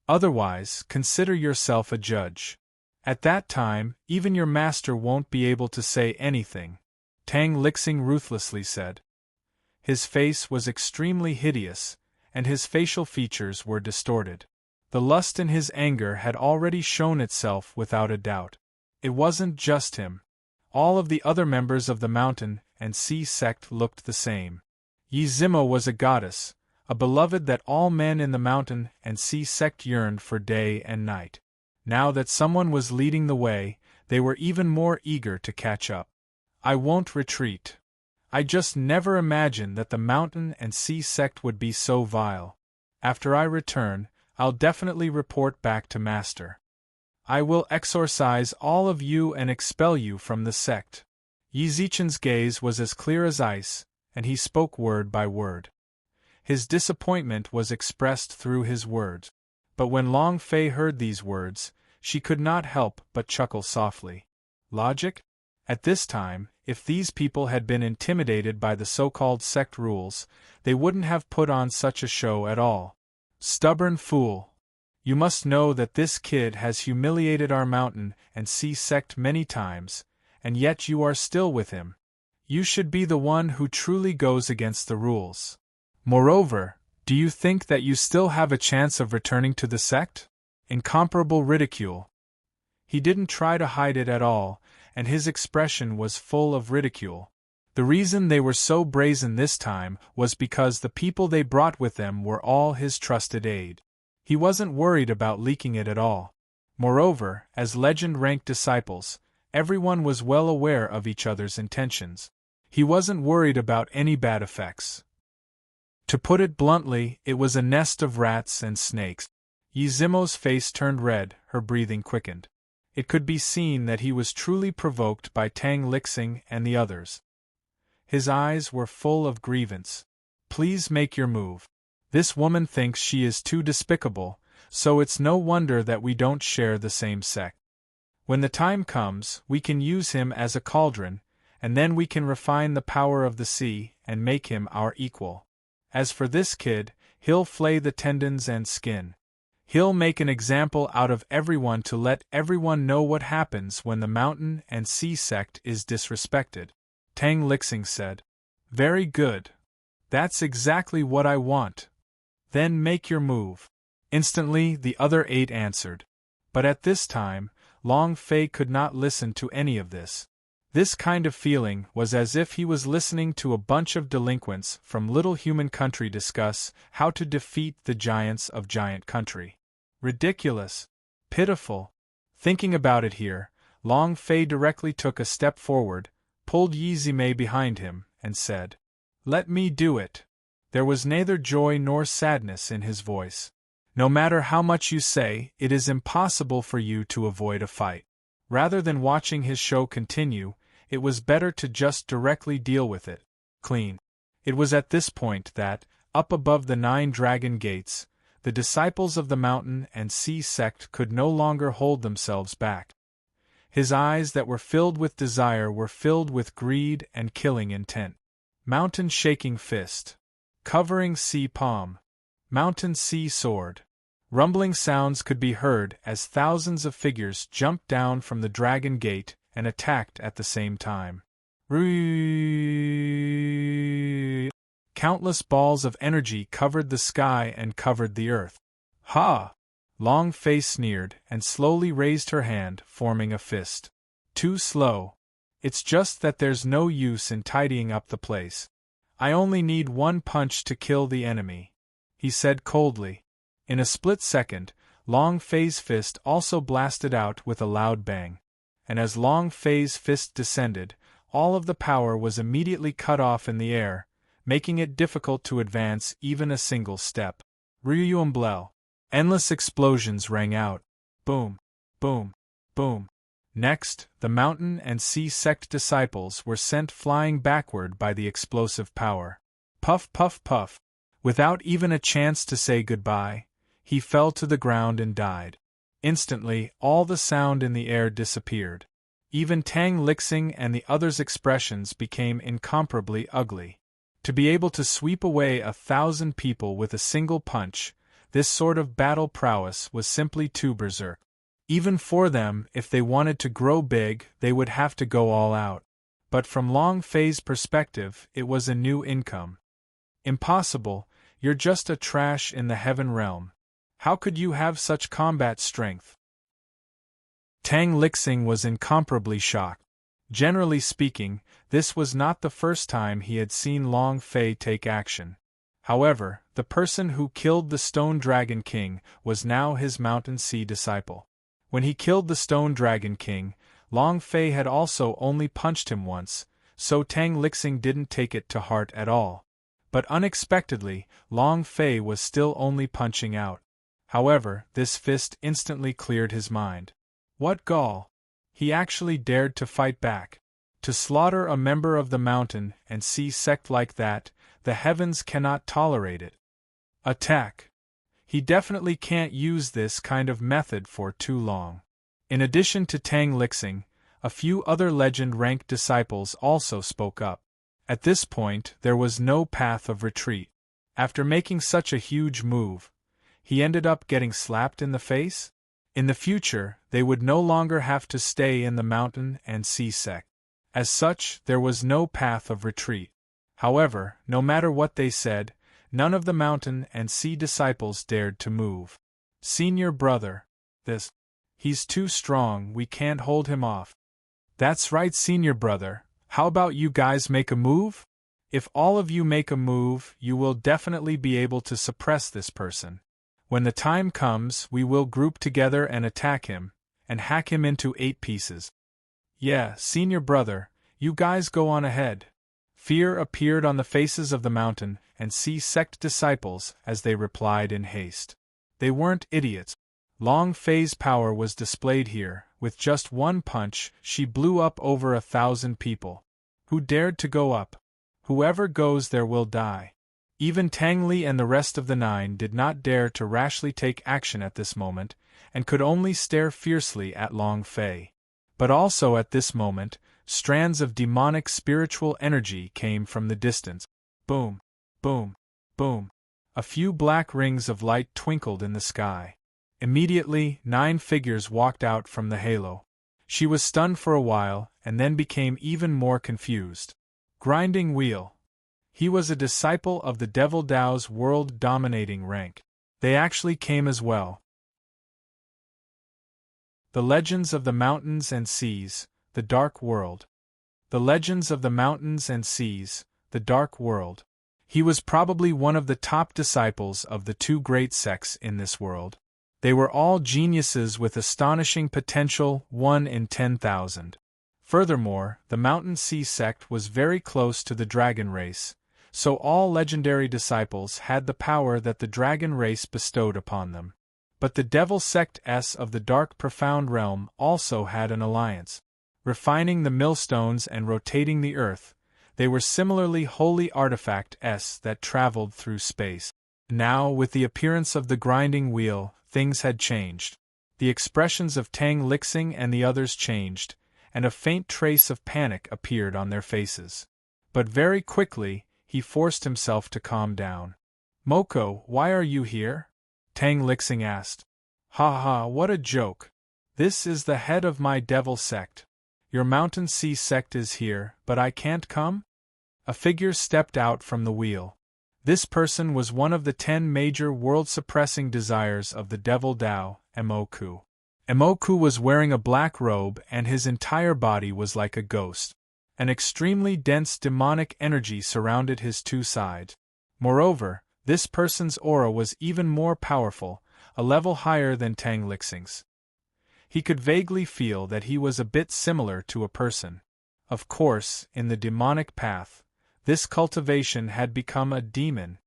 Otherwise, consider yourself a judge. At that time, even your master won't be able to say anything," Tang Lixing ruthlessly said. His face was extremely hideous, and his facial features were distorted. The lust in his anger had already shown itself without a doubt. It wasn't just him. All of the other members of the Mountain and Sea sect looked the same. Yi Zimo was a goddess, a beloved that all men in the Mountain and Sea sect yearned for day and night. Now that someone was leading the way, they were even more eager to catch up. "I won't retreat. I just never imagined that the Mountain and Sea sect would be so vile. After I return, I'll definitely report back to Master. I will exorcise all of you and expel you from the sect." Yi Zichen's gaze was as clear as ice, and he spoke word by word. His disappointment was expressed through his words. But when Long Fei heard these words, she could not help but chuckle softly. Logic? At this time, if these people had been intimidated by the so-called sect rules, they wouldn't have put on such a show at all. Stubborn fool! You must know that this kid has humiliated our Mountain and Sea sect many times, and yet you are still with him. You should be the one who truly goes against the rules. Moreover, do you think that you still have a chance of returning to the sect? Incomparable ridicule. He didn't try to hide it at all, and his expression was full of ridicule. The reason they were so brazen this time was because the people they brought with them were all his trusted aid. He wasn't worried about leaking it at all. Moreover, as legend-ranked disciples, everyone was well aware of each other's intentions. He wasn't worried about any bad effects. To put it bluntly, it was a nest of rats and snakes. Yi Zimo's face turned red, her breathing quickened. It could be seen that he was truly provoked by Tang Lixing and the others. His eyes were full of grievance. "Please make your move. This woman thinks she is too despicable, so it's no wonder that we don't share the same sect. When the time comes, we can use him as a cauldron, and then we can refine the power of the sea and make him our equal. As for this kid, he'll flay the tendons and skin. He'll make an example out of everyone to let everyone know what happens when the mountain and sea sect is disrespected. Tang Lixing said. Very good. That's exactly what I want. Then make your move. Instantly the other 8 answered. But at this time, Long Fei could not listen to any of this. This kind of feeling was as if he was listening to a bunch of delinquents from Little Human Country discuss how to defeat the giants of Giant Country. Ridiculous. Pitiful. Thinking about it here, Long Fei directly took a step forward, pulled Yi Zimei behind him, and said, Let me do it. There was neither joy nor sadness in his voice. No matter how much you say, it is impossible for you to avoid a fight. Rather than watching his show continue, it was better to just directly deal with it. Clean. It was at this point that, up above the 9 dragon gates, the disciples of the mountain and sea sect could no longer hold themselves back. His eyes that were filled with desire were filled with greed and killing intent. Mountain shaking fist. Covering sea palm. Mountain sea sword. Rumbling sounds could be heard as thousands of figures jumped down from the dragon gate and attacked at the same time. Countless balls of energy covered the sky and covered the earth. Ha! Long Fei sneered and slowly raised her hand, forming a fist. Too slow. It's just that there's no use in tidying up the place. I only need 1 punch to kill the enemy, he said coldly. In a split second, Long Fei's fist also blasted out with a loud bang. And as Long Fei's fist descended, all of the power was immediately cut off in the air, making it difficult to advance even a single step. Ryuumblel. Endless explosions rang out. Boom, boom, boom. Next, the mountain and sea sect disciples were sent flying backward by the explosive power. Puff, puff, puff. Without even a chance to say goodbye, he fell to the ground and died. Instantly, all the sound in the air disappeared. Even Tang Lixing and the others' expressions became incomparably ugly. To be able to sweep away 1,000 people with a single punch, this sort of battle prowess was simply too berserk. Even for them, if they wanted to grow big, they would have to go all out. But from Long Fei's perspective, it was a new income. Impossible, you're just a trash in the heaven realm. How could you have such combat strength? Tang Lixing was incomparably shocked. Generally speaking, this was not the first time he had seen Long Fei take action. However, the person who killed the Stone Dragon King was now his Mountain Sea disciple. When he killed the Stone Dragon King, Long Fei had also only punched him once, so Tang Lixing didn't take it to heart at all. But unexpectedly, Long Fei was still only punching out. However, this fist instantly cleared his mind. What gall! He actually dared to fight back. To slaughter a member of the mountain and sea sect like that, the heavens cannot tolerate it. Attack! He definitely can't use this kind of method for too long. In addition to Tang Lixing, a few other legend-ranked disciples also spoke up. At this point, there was no path of retreat. After making such a huge move, he ended up getting slapped in the face? In the future, they would no longer have to stay in the mountain and sea sect. As such, there was no path of retreat. However, no matter what they said, none of the mountain and sea disciples dared to move. Senior brother, he's too strong, we can't hold him off. That's right, senior brother, how about you guys make a move? If all of you make a move, you will definitely be able to suppress this person. When the time comes, we will group together and attack him, and hack him into 8 pieces. Yeah, senior brother, you guys go on ahead. Fear appeared on the faces of the mountain and sea sect disciples as they replied in haste. They weren't idiots. Long Fei's power was displayed here. With just 1 punch, she blew up over 1,000 people. Who dared to go up? Whoever goes there will die. Even Tang Li and the rest of the 9 did not dare to rashly take action at this moment, and could only stare fiercely at Long Fei. But also at this moment, strands of demonic spiritual energy came from the distance. Boom, boom, boom. A few black rings of light twinkled in the sky. Immediately, 9 figures walked out from the halo. She was stunned for a while, and then became even more confused. Grinding wheel. He was a disciple of the Devil Dao's world-dominating rank. They actually came as well. The Legends of the Mountains and Seas, the Dark World. The Legends of the Mountains and Seas, the Dark World. He was probably one of the top disciples of the 2 great sects in this world. They were all geniuses with astonishing potential, 1 in 10,000. Furthermore, the Mountain Sea sect was very close to the dragon race, so all legendary disciples had the power that the dragon race bestowed upon them. But the Devil Sect of the Dark Profound Realm also had an alliance. Refining the millstones and rotating the earth, they were similarly holy artifacts that traveled through space. Now, with the appearance of the grinding wheel, things had changed. The expressions of Tang Lixing and the others changed, and a faint trace of panic appeared on their faces. But very quickly, he forced himself to calm down. "Moko, why are you here?" Tang Lixing asked. "Ha ha, what a joke. This is the head of my devil sect. Your Mountain Sea sect is here, but I can't come?" A figure stepped out from the wheel. This person was one of the 10 major world-suppressing desires of the Devil Dao, Emoku. Emoku was wearing a black robe and his entire body was like a ghost. An extremely dense demonic energy surrounded his 2 sides. Moreover, this person's aura was even more powerful, a level higher than Tang Lixing's. He could vaguely feel that he was a bit similar to a person. Of course, in the demonic path, this cultivation had become a demon.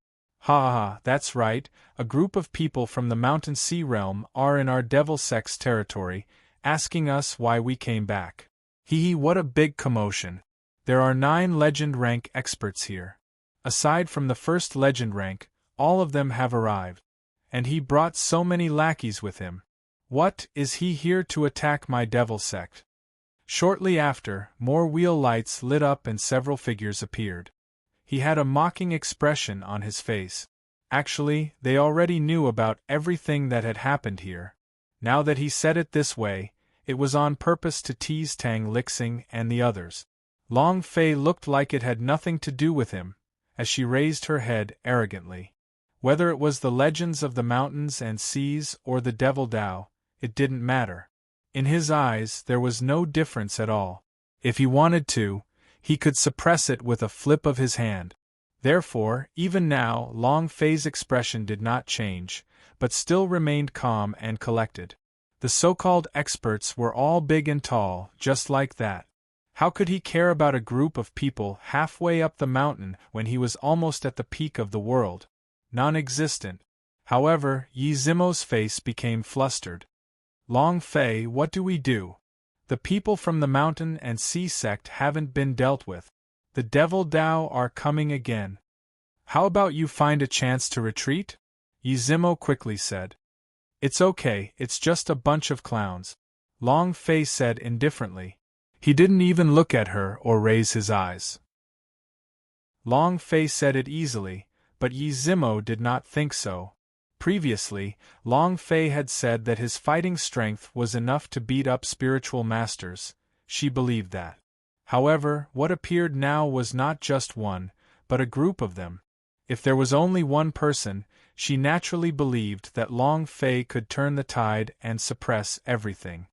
Ha ha, that's right, a group of people from the Mountain Sea realm are in our Devil Sect's territory, asking us why we came back. Hee, what a big commotion. There are 9 legend rank experts here. Aside from the first legend rank, all of them have arrived. And he brought so many lackeys with him. What, is he here to attack my devil sect? Shortly after, more wheel lights lit up and several figures appeared. He had a mocking expression on his face. Actually, they already knew about everything that had happened here. Now that he said it this way, it was on purpose to tease Tang Lixing and the others. Long Fei looked like it had nothing to do with him, as she raised her head arrogantly. Whether it was the Legends of the Mountains and Seas or the Devil Dao, it didn't matter. In his eyes there was no difference at all. If he wanted to, he could suppress it with a flip of his hand. Therefore, even now, Long Fei's expression did not change, but still remained calm and collected. The so-called experts were all big and tall, just like that. How could he care about a group of people halfway up the mountain when he was almost at the peak of the world? Non-existent. However, Yi Zimo's face became flustered. Long Fei, what do we do? The people from the Mountain and Sea sect haven't been dealt with. The Devil Dao are coming again. How about you find a chance to retreat? Yi Zimo quickly said. It's okay, it's just a bunch of clowns. Long Fei said indifferently. He didn't even look at her or raise his eyes. Long Fei said it easily, but Yi Zimo did not think so. Previously, Long Fei had said that his fighting strength was enough to beat up spiritual masters. She believed that. However, what appeared now was not just one, but a group of them. If there was only one person, she naturally believed that Long Fei could turn the tide and suppress everything.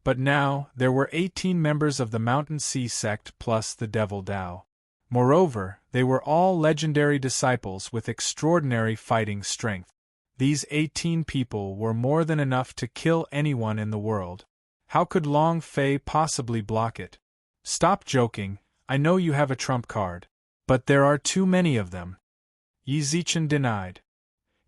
But now, there were 18 members of the Mountain Sea sect plus the Devil Dao. Moreover, they were all legendary disciples with extraordinary fighting strength. These 18 people were more than enough to kill anyone in the world. How could Long Fei possibly block it? Stop joking, I know you have a trump card. But there are too many of them. Yi Zichen denied.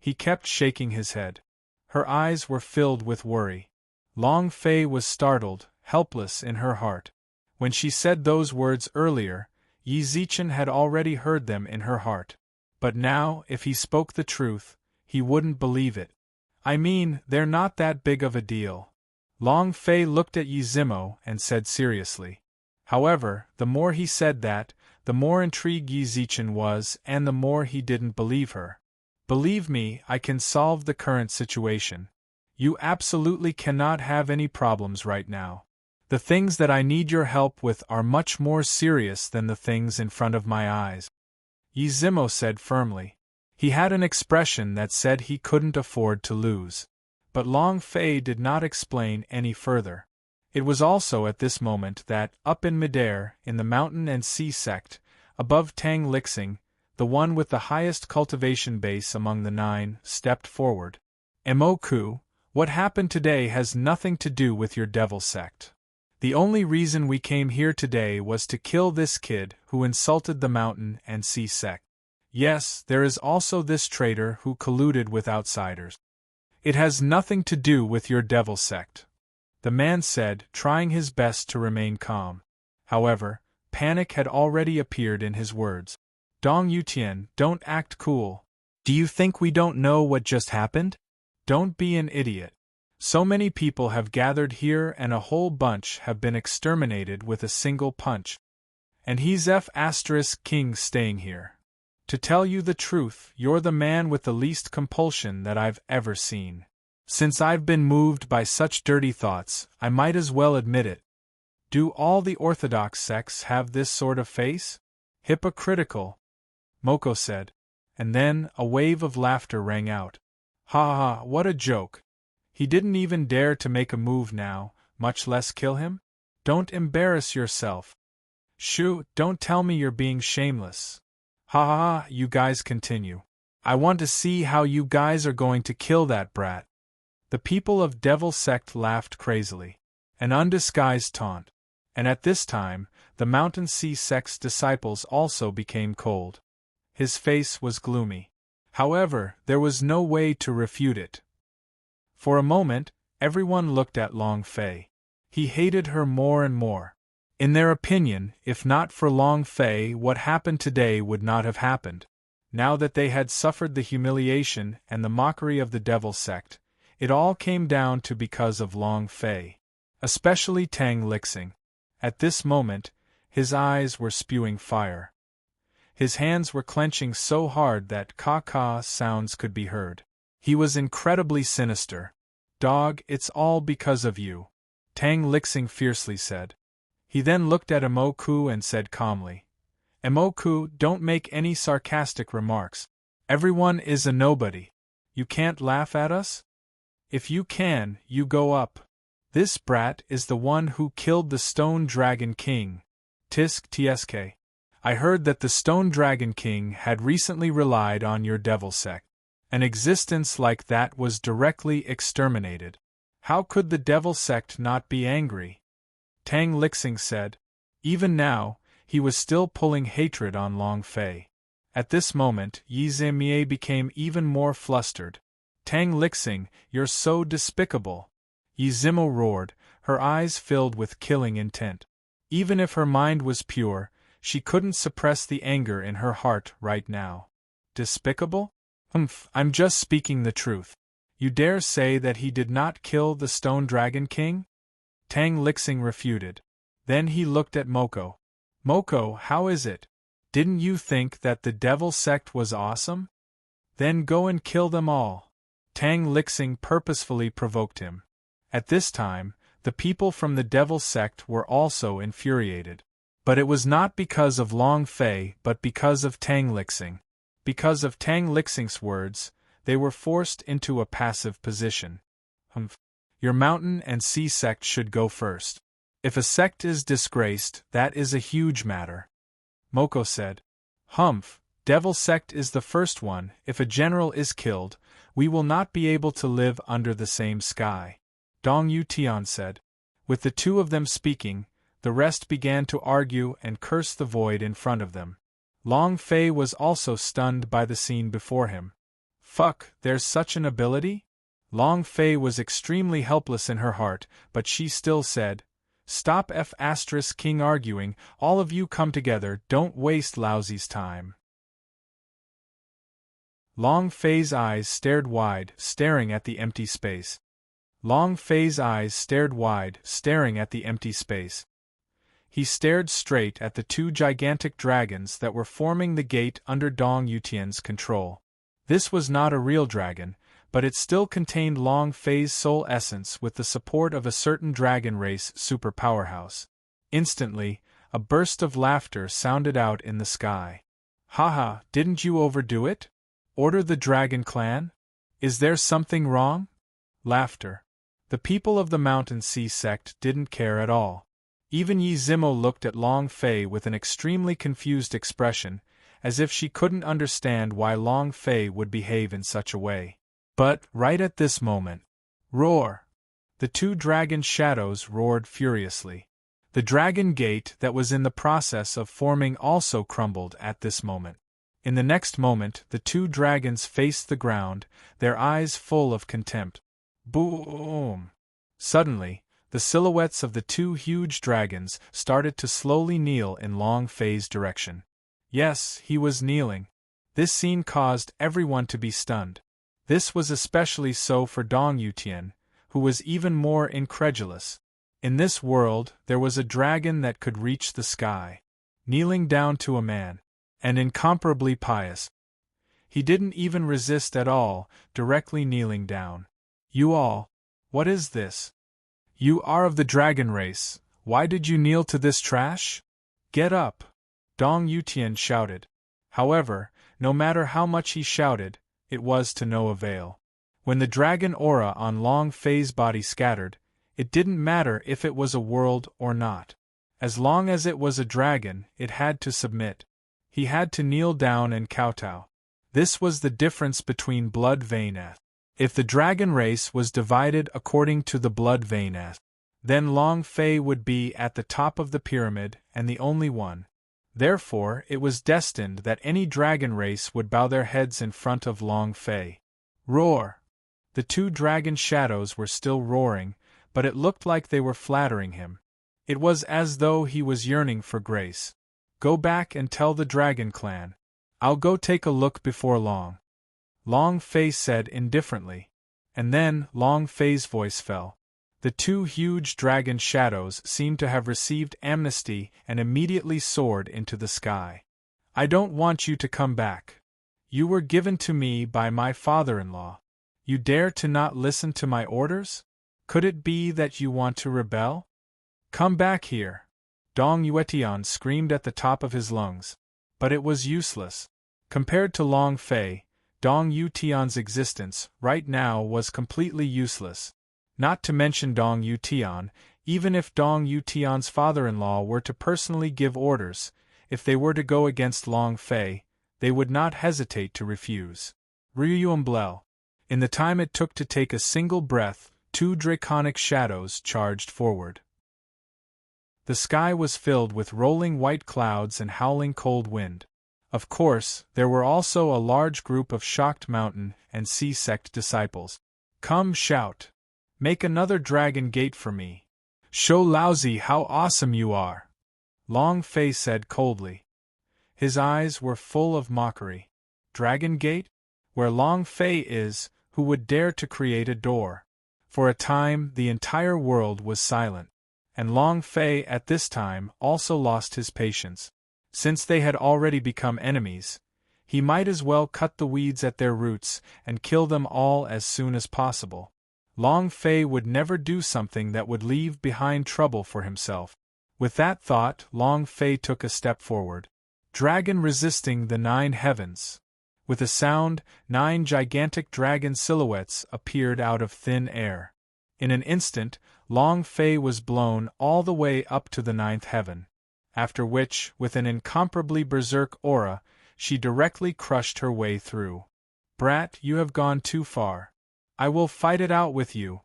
He kept shaking his head. Her eyes were filled with worry. Long Fei was startled, helpless in her heart. When she said those words earlier, Yi Zichen had already heard them in her heart. But now, if he spoke the truth, he wouldn't believe it. I mean, they're not that big of a deal. Long Fei looked at Yi Zimo and said seriously. However, the more he said that, the more intrigued Yi Zichen was and the more he didn't believe her. Believe me, I can solve the current situation. You absolutely cannot have any problems right now. The things that I need your help with are much more serious than the things in front of my eyes," Yizimo said firmly. He had an expression that said he couldn't afford to lose. But Long Fei did not explain any further. It was also at this moment that, up in midair, in the mountain and sea sect, above Tang Lixing, the one with the highest cultivation base among the 9, stepped forward. "Emoku, what happened today has nothing to do with your devil sect. The only reason we came here today was to kill this kid who insulted the mountain and sea sect. Yes, there is also this traitor who colluded with outsiders. It has nothing to do with your devil sect," the man said, trying his best to remain calm. However, panic had already appeared in his words. "Dong Yutian, don't act cool. Do you think we don't know what just happened? Don't be an idiot. So many people have gathered here and a whole bunch have been exterminated with a single punch. And he's F***king staying here. To tell you the truth, you're the man with the least compulsion that I've ever seen. Since I've been moved by such dirty thoughts, I might as well admit it. Do all the orthodox sects have this sort of face? Hypocritical," Moko said. And then a wave of laughter rang out. "Ha ha, what a joke. He didn't even dare to make a move now, much less kill him? Don't embarrass yourself. Shoo, don't tell me you're being shameless. Ha ha ha, you guys continue. I want to see how you guys are going to kill that brat." The people of Devil Sect laughed crazily. An undisguised taunt. And at this time, the Mountain Sea Sect's disciples also became cold. His face was gloomy. However, there was no way to refute it. For a moment, everyone looked at Long Fei. He hated her more and more. In their opinion, if not for Long Fei, what happened today would not have happened. Now that they had suffered the humiliation and the mockery of the Devil Sect, it all came down to because of Long Fei. Especially Tang Lixing. At this moment, his eyes were spewing fire. His hands were clenching so hard that caw-caw sounds could be heard. He was incredibly sinister. "Dog, it's all because of you," Tang Lixing fiercely said. He then looked at Emoku and said calmly, "Emoku, don't make any sarcastic remarks. Everyone is a nobody. You can't laugh at us? If you can, you go up. This brat is the one who killed the Stone Dragon King. Tisk tsk. I heard that the Stone Dragon King had recently relied on your devil sect. An existence like that was directly exterminated. How could the devil sect not be angry?" Tang Lixing said. Even now, he was still pulling hatred on Long Fei. At this moment, Yizimie became even more flustered. "Tang Lixing, you're so despicable!" Yizimo roared, her eyes filled with killing intent. Even if her mind was pure, she couldn't suppress the anger in her heart right now. Despicable? I'm just speaking the truth. You dare say that he did not kill the Stone Dragon King? Tang Lixing refuted. Then he looked at Moko. "Moko, how is it? Didn't you think that the Devil Sect was awesome? Then go and kill them all." Tang Lixing purposefully provoked him. At this time, the people from the Devil Sect were also infuriated. But it was not because of Long Fei but because of Tang Lixing. Because of Tang Lixing's words, they were forced into a passive position. Your mountain and sea sect should go first. If a sect is disgraced, that is a huge matter. Moko said. Devil Sect is the first one. If a general is killed, we will not be able to live under the same sky. Dong Yutian said. With the two of them speaking, the rest began to argue and curse the void in front of them. Long Fei was also stunned by the scene before him. Fuck, there's such an ability? Long Fei was extremely helpless in her heart, but she still said, "Stop King arguing, all of you come together, don't waste Lousy's time." Long Fei's eyes stared wide, staring at the empty space. Long Fei's eyes stared wide, staring at the empty space. He stared straight at the two gigantic dragons that were forming the gate under Dong Yutian's control. This was not a real dragon, but it still contained Long Fei's soul essence with the support of a certain dragon race super powerhouse. Instantly, a burst of laughter sounded out in the sky. Haha, didn't you overdo it? Order the dragon clan? Is there something wrong? Laughter. The people of the Mountain Sea sect didn't care at all. Even Yi Zimo looked at Long Fei with an extremely confused expression, as if she couldn't understand why Long Fei would behave in such a way. But, right at this moment, roar! The two dragon shadows roared furiously. The dragon gate that was in the process of forming also crumbled at this moment. In the next moment, the two dragons faced the ground, their eyes full of contempt. Boom! Suddenly, the silhouettes of the two huge dragons started to slowly kneel in Long Fei's direction. Yes, he was kneeling. This scene caused everyone to be stunned. This was especially so for Dong Yutian, who was even more incredulous. In this world, there was a dragon that could reach the sky, kneeling down to a man, and incomparably pious. He didn't even resist at all, directly kneeling down. You all, what is this? You are of the dragon race, why did you kneel to this trash? Get up! Dong Yutian shouted. However, no matter how much he shouted, it was to no avail. When the dragon aura on Long Fei's body scattered, it didn't matter if it was a world or not. As long as it was a dragon, it had to submit. He had to kneel down and kowtow. This was the difference between blood veineth. If the dragon race was divided according to the blood veineth, then Long Fei would be at the top of the pyramid and the only one. Therefore, it was destined that any dragon race would bow their heads in front of Long Fei. Roar! The two dragon shadows were still roaring, but it looked like they were flattering him. It was as though he was yearning for grace. Go back and tell the dragon clan. I'll go take a look before long. Long Fei said indifferently. And then, Long Fei's voice fell. The two huge dragon shadows seemed to have received amnesty and immediately soared into the sky. I don't want you to come back. You were given to me by my father-in-law. You dare to not listen to my orders? Could it be that you want to rebel? Come back here! Dong Yuetian screamed at the top of his lungs. But it was useless. Compared to Long Fei, Dong Yutian's existence right now was completely useless. Not to mention Dong Yutian, even if Dong Yutian's father-in-law were to personally give orders, if they were to go against Long Fei, they would not hesitate to refuse. Ryuumblel. In the time it took to take a single breath, two draconic shadows charged forward. The sky was filled with rolling white clouds and howling cold wind. Of course, there were also a large group of shocked mountain and sea sect disciples. Come, shout! Make another dragon gate for me. Show Laozi how awesome you are! Long Fei said coldly. His eyes were full of mockery. Dragon gate? Where Long Fei is, who would dare to create a door? For a time, the entire world was silent. And Long Fei at this time also lost his patience. Since they had already become enemies, he might as well cut the weeds at their roots and kill them all as soon as possible. Long Fei would never do something that would leave behind trouble for himself. With that thought, Long Fei took a step forward. Dragon resisting the 9 heavens. With a sound, 9 gigantic dragon silhouettes appeared out of thin air. In an instant, Long Fei was blown all the way up to the 9th heaven. After which, with an incomparably berserk aura, she directly crushed her way through. Brat, you have gone too far. I will fight it out with you.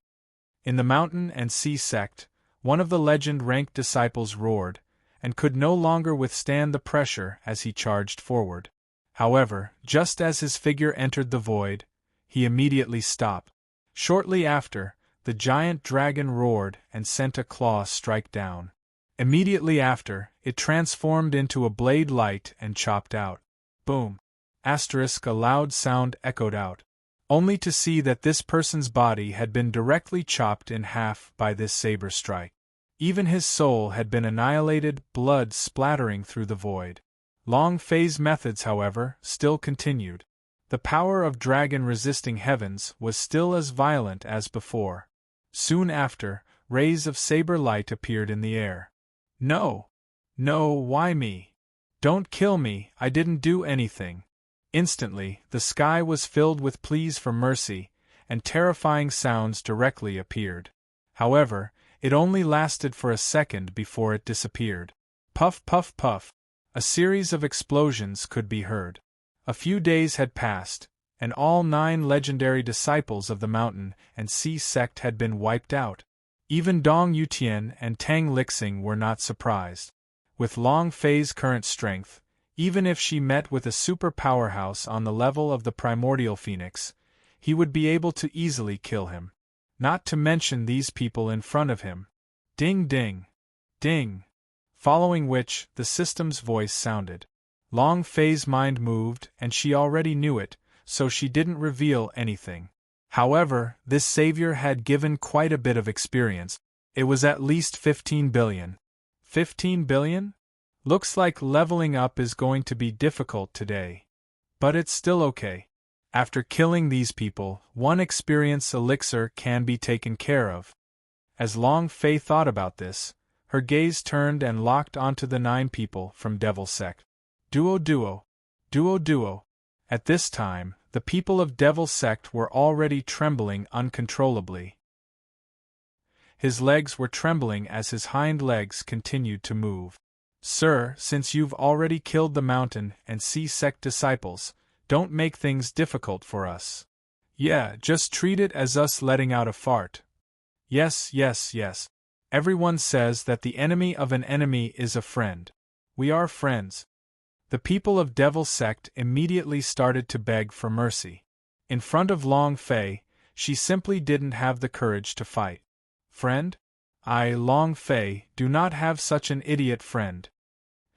In the Mountain and Sea sect, one of the legend-ranked disciples roared, and could no longer withstand the pressure as he charged forward. However, just as his figure entered the void, he immediately stopped. Shortly after, the giant dragon roared and sent a claw strike down. Immediately after, it transformed into a blade light and chopped out. Boom! A loud sound echoed out. Only to see that this person's body had been directly chopped in half by this saber strike. Even his soul had been annihilated, blood splattering through the void. Long Fei's methods, however, still continued. The power of dragon-resisting heavens was still as violent as before. Soon after, rays of saber light appeared in the air. No! No, why me? Don't kill me, I didn't do anything. Instantly, the sky was filled with pleas for mercy, and terrifying sounds directly appeared. However, it only lasted for a second before it disappeared. Puff, puff, puff. A series of explosions could be heard. A few days had passed, and all 9 legendary disciples of the mountain and sea sect had been wiped out. Even Dong Yutian and Tang Lixing were not surprised. With Long Fei's current strength, even if she met with a super powerhouse on the level of the primordial phoenix, he would be able to easily kill him. Not to mention these people in front of him. Ding ding. Ding. Following which, the system's voice sounded. Long Fei's mind moved, and she already knew it, so she didn't reveal anything. However, this savior had given quite a bit of experience. It was at least 15 billion. 15 billion? Looks like leveling up is going to be difficult today. But it's still okay. After killing these people, 1 experience elixir can be taken care of. As Long Fei thought about this, her gaze turned and locked onto the 9 people from Devil Sect. Duo duo. Duo duo. At this time, the people of Devil Sect were already trembling uncontrollably. His legs were trembling as his hind legs continued to move. Sir, since you've already killed the mountain and sea sect disciples, don't make things difficult for us. Yeah, just treat it as us letting out a fart. Yes, yes, yes. Everyone says that the enemy of an enemy is a friend. We are friends. The people of Devil Sect immediately started to beg for mercy. In front of Long Fei, she simply didn't have the courage to fight. Friend? I, Long Fei, do not have such an idiot friend.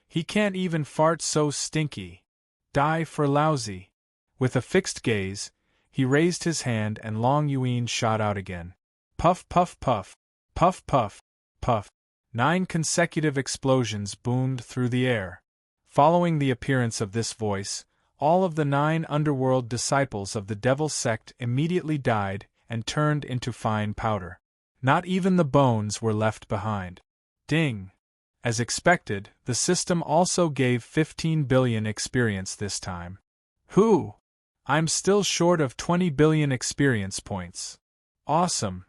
He can't even fart so stinky. Die for lousy. With a fixed gaze, he raised his hand and Long Yuan shot out again. Puff, puff, puff. Puff, puff, puff. 9 consecutive explosions boomed through the air. Following the appearance of this voice, all of the 9 underworld disciples of the Devil Sect immediately died and turned into fine powder. Not even the bones were left behind. Ding! As expected, the system also gave 15 billion experience this time. Whew! I'm still short of 20 billion experience points. Awesome!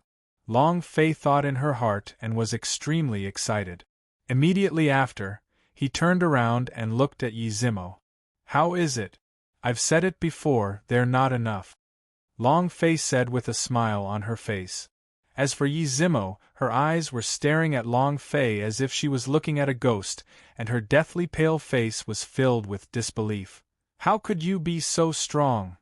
Long Fei thought in her heart and was extremely excited. Immediately after, he turned around and looked at Yi Zimo. How is it? I've said it before, they're not enough. Long Fei said with a smile on her face. As for Yi Zimo, her eyes were staring at Long Fei as if she was looking at a ghost, and her deathly pale face was filled with disbelief. How could you be so strong?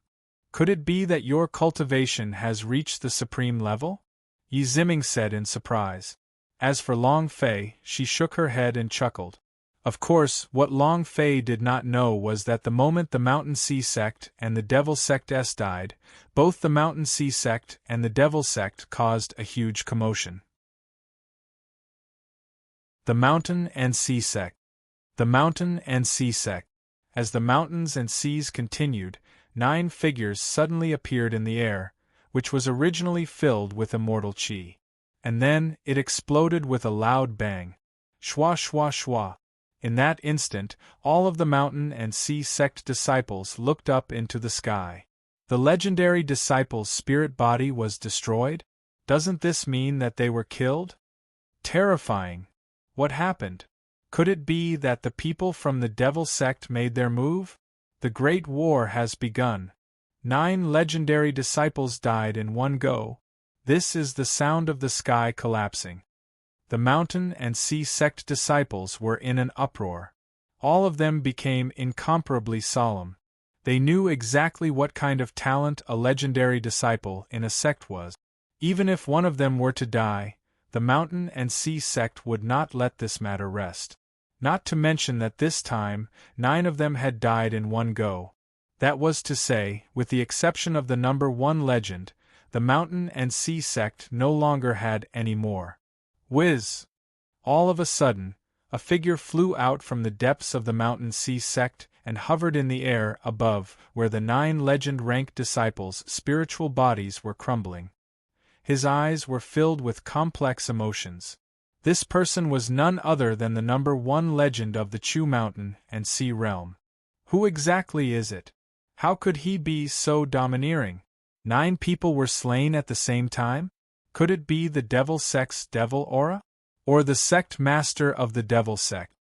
Could it be that your cultivation has reached the supreme level? Yi Ziming said in surprise. As for Long Fei, she shook her head and chuckled. Of course, what Long Fei did not know was that the moment the Mountain Sea Sect and the Devil Sect died, both the Mountain Sea Sect and the Devil Sect caused a huge commotion. The Mountain and Sea Sect. The Mountain and Sea Sect. As the mountains and seas continued, 9 figures suddenly appeared in the air, which was originally filled with immortal chi. And then, it exploded with a loud bang. Shwa shwa shwa. In that instant, all of the Mountain and Sea Sect disciples looked up into the sky. The legendary disciples' spirit body was destroyed? Doesn't this mean that they were killed? Terrifying. What happened? Could it be that the people from the Devil Sect made their move? The Great War has begun. 9 legendary disciples died in one go. This is the sound of the sky collapsing. The Mountain and Sea Sect disciples were in an uproar. All of them became incomparably solemn. They knew exactly what kind of talent a legendary disciple in a sect was. Even if one of them were to die, the Mountain and Sea Sect would not let this matter rest. Not to mention that this time, 9 of them had died in one go. That was to say, with the exception of the number 1 legend, the Mountain and Sea Sect no longer had any more. Whiz! All of a sudden, a figure flew out from the depths of the Mountain Sea Sect and hovered in the air above, where the 9 legend-rank disciples' spiritual bodies were crumbling. His eyes were filled with complex emotions. This person was none other than the number 1 legend of the Chu Mountain and Sea Realm. Who exactly is it? How could he be so domineering? 9 people were slain at the same time? Could it be the Devil Sect's Devil Aura? Or the sect master of the Devil Sect?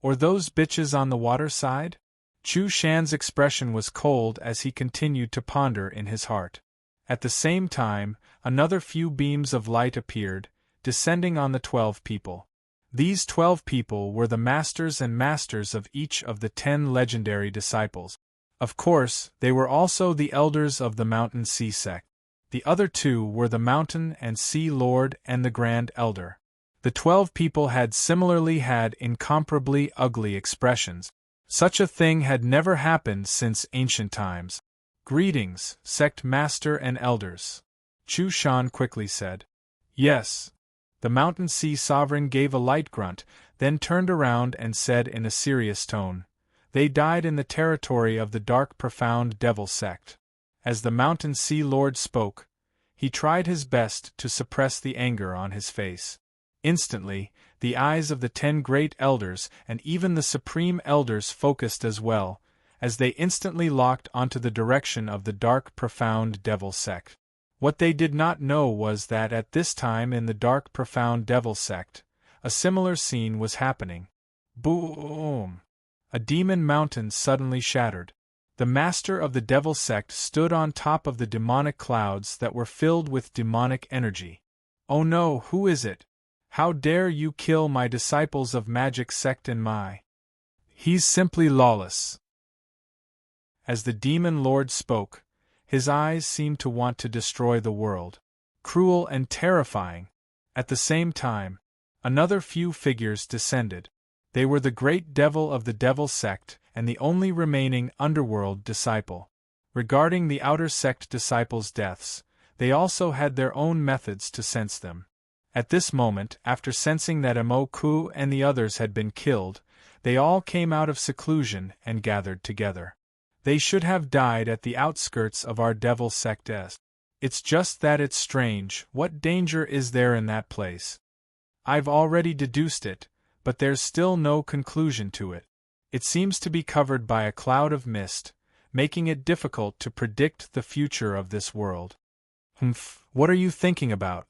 Or those bitches on the water side? Chu Shan's expression was cold as he continued to ponder in his heart. At the same time, another few beams of light appeared, descending on the 12 people. These 12 people were the masters and masters of each of the 10 legendary disciples. Of course, they were also the elders of the Mountain Sea Sect. The other 2 were the Mountain and Sea Lord and the Grand Elder. The 12 people had similarly had incomparably ugly expressions. Such a thing had never happened since ancient times. "Greetings, sect master and elders," Chu Shan quickly said. "Yes." The Mountain Sea Sovereign gave a light grunt, then turned around and said in a serious tone, "They died in the territory of the dark profound Devil Sect." As the Mountain Sea Lord spoke, he tried his best to suppress the anger on his face. Instantly, the eyes of the 10 great elders and even the supreme elders focused as well, as they instantly locked onto the direction of the dark profound Devil Sect. What they did not know was that at this time in the dark profound Devil Sect, a similar scene was happening. Boom! A demon mountain suddenly shattered. The master of the Devil Sect stood on top of the demonic clouds that were filled with demonic energy. "Oh no, who is it? How dare you kill my disciples of magic sect and my... He's simply lawless." As the demon lord spoke, his eyes seemed to want to destroy the world. Cruel and terrifying. At the same time, another few figures descended. They were the great devil of the Devil Sect and the only remaining underworld disciple. Regarding the outer sect disciples' deaths, they also had their own methods to sense them. At this moment, after sensing that Mo Ku and the others had been killed, they all came out of seclusion and gathered together. They should have died at the outskirts of our Devil Sect. It's just that it's strange. What danger is there in that place? I've already deduced it, but there's still no conclusion to it. It seems to be covered by a cloud of mist, making it difficult to predict the future of this world. What are you thinking about?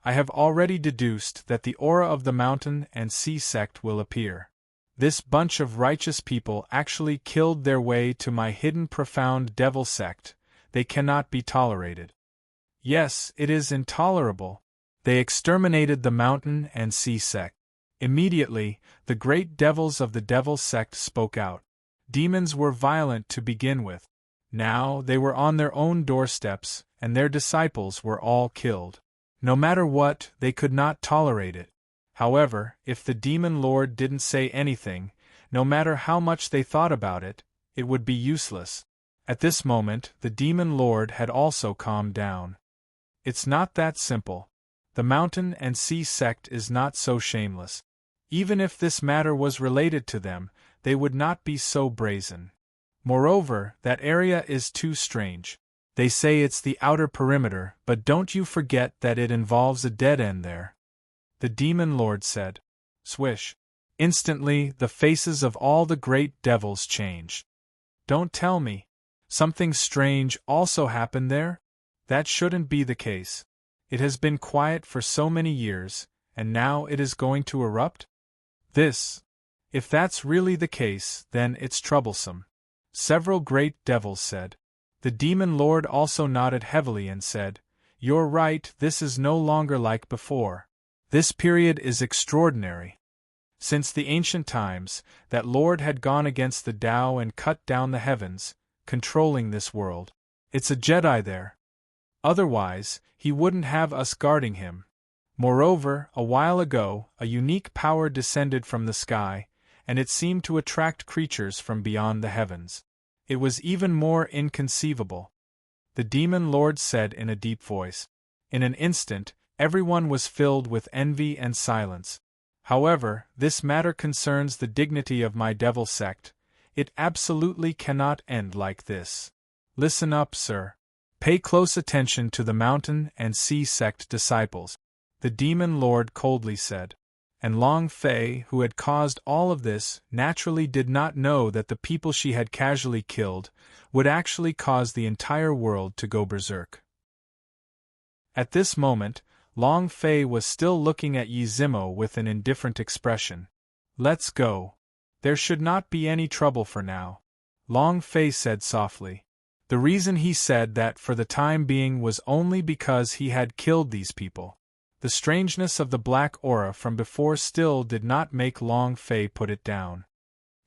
I have already deduced that the aura of the Mountain and Sea Sect will appear. This bunch of righteous people actually killed their way to my hidden profound Devil Sect. They cannot be tolerated. Yes, it is intolerable. They exterminated the Mountain and Sea Sect. Immediately, the great devils of the Devil Sect spoke out. Demons were violent to begin with. Now they were on their own doorsteps, and their disciples were all killed. No matter what, they could not tolerate it. However, if the demon lord didn't say anything, no matter how much they thought about it, it would be useless. At this moment, the demon lord had also calmed down. It's not that simple. The Mountain and Sea Sect is not so shameless. Even if this matter was related to them, they would not be so brazen. Moreover, that area is too strange. They say it's the outer perimeter, but don't you forget that it involves a dead end there. The demon lord said. Swish. Instantly, the faces of all the great devils changed. Don't tell me. Something strange also happened there? That shouldn't be the case. It has been quiet for so many years, and now it is going to erupt? If that's really the case, then it's troublesome. Several great devils said. The demon lord also nodded heavily and said, You're right, this is no longer like before. This period is extraordinary. Since the ancient times, that lord had gone against the Tao and cut down the heavens, controlling this world. It's a Jedi there. Otherwise, he wouldn't have us guarding him. Moreover, a while ago, a unique power descended from the sky, and it seemed to attract creatures from beyond the heavens. It was even more inconceivable. The demon lord said in a deep voice. In an instant, everyone was filled with envy and silence. However, this matter concerns the dignity of my devil sect. It absolutely cannot end like this. Listen up, sir. Pay close attention to the mountain and sea sect disciples, the demon lord coldly said. And Long Fei, who had caused all of this, naturally did not know that the people she had casually killed would actually cause the entire world to go berserk. At this moment, Long Fei was still looking at Yi Zimo with an indifferent expression. Let's go. There should not be any trouble for now, Long Fei said softly. The reason he said that for the time being was only because he had killed these people. The strangeness of the black aura from before still did not make Long Fei put it down.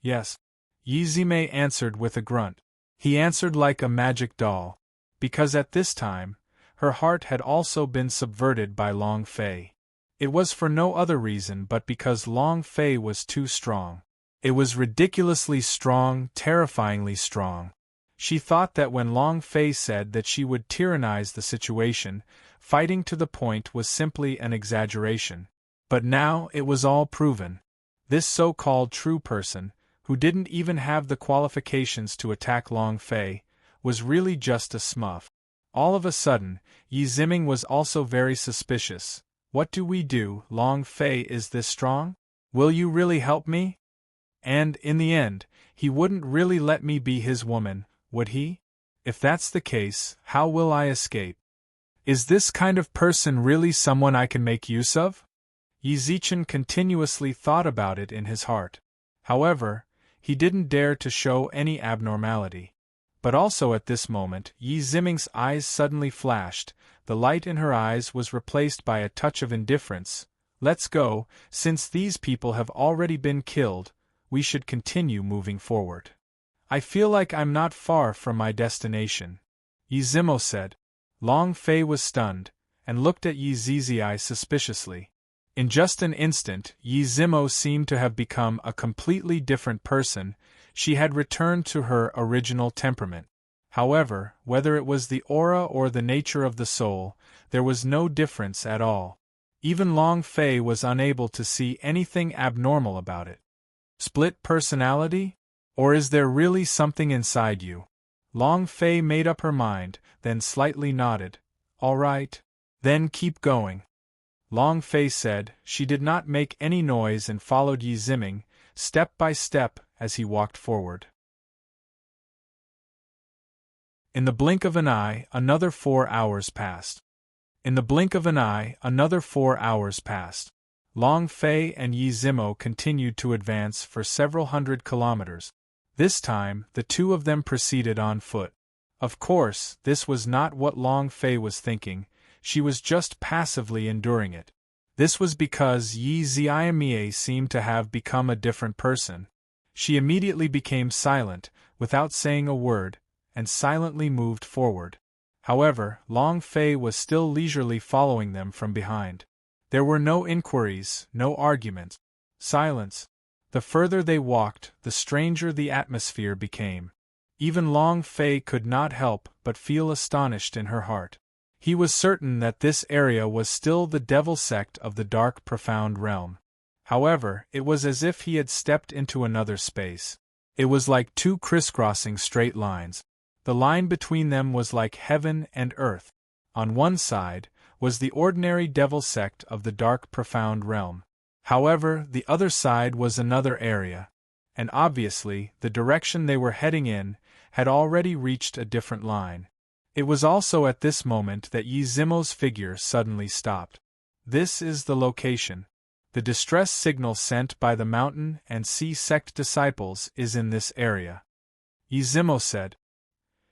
Yes, Yi Zime answered with a grunt. He answered like a magic doll, because at this time, her heart had also been subverted by Long Fei. It was for no other reason but because Long Fei was too strong. It was ridiculously strong, terrifyingly strong. She thought that when Long Fei said that she would tyrannize the situation, fighting to the point was simply an exaggeration. But now it was all proven. This so-called true person, who didn't even have the qualifications to attack Long Fei, was really just a smurf. All of a sudden, Yi Ziming was also very suspicious. What do we do? Long Fei is this strong? Will you really help me? And, in the end, he wouldn't really let me be his woman, would he? If that's the case, how will I escape? Is this kind of person really someone I can make use of? Yi Zichen continuously thought about it in his heart. However, he didn't dare to show any abnormality. But also at this moment, Yi Ziming's eyes suddenly flashed. The light in her eyes was replaced by a touch of indifference. Let's go, since these people have already been killed, we should continue moving forward. I feel like I'm not far from my destination, Yi Zimo said. Long Fei was stunned, and looked at Yi Zizai suspiciously. In just an instant, Yi Zimo seemed to have become a completely different person. She had returned to her original temperament. However, whether it was the aura or the nature of the soul, there was no difference at all. Even Long Fei was unable to see anything abnormal about it. Split personality? Or is there really something inside you? Long Fei made up her mind, then slightly nodded. All right. Then keep going. Long Fei said. She did not make any noise and followed Yi Ziming, step by step, as he walked forward. In the blink of an eye, another 4 hours passed. In the blink of an eye, another 4 hours passed. Long Fei and Yi Zimo continued to advance for several hundred kilometers. This time, the two of them proceeded on foot. Of course, this was not what Long Fei was thinking. She was just passively enduring it. This was because Yi Ziaimie seemed to have become a different person. She immediately became silent, without saying a word, and silently moved forward. However, Long Fei was still leisurely following them from behind. There were no inquiries, no arguments. Silence. The further they walked, the stranger the atmosphere became. Even Long Fei could not help but feel astonished in her heart. He was certain that this area was still the devil sect of the dark profound realm. However, it was as if he had stepped into another space. It was like two crisscrossing straight lines. The line between them was like heaven and earth. On one side was the ordinary devil sect of the dark profound realm. However, the other side was another area, and obviously, the direction they were heading in had already reached a different line. It was also at this moment that Yi Zimo's figure suddenly stopped. This is the location. The distress signal sent by the mountain and sea sect disciples is in this area, Yi Zimo said.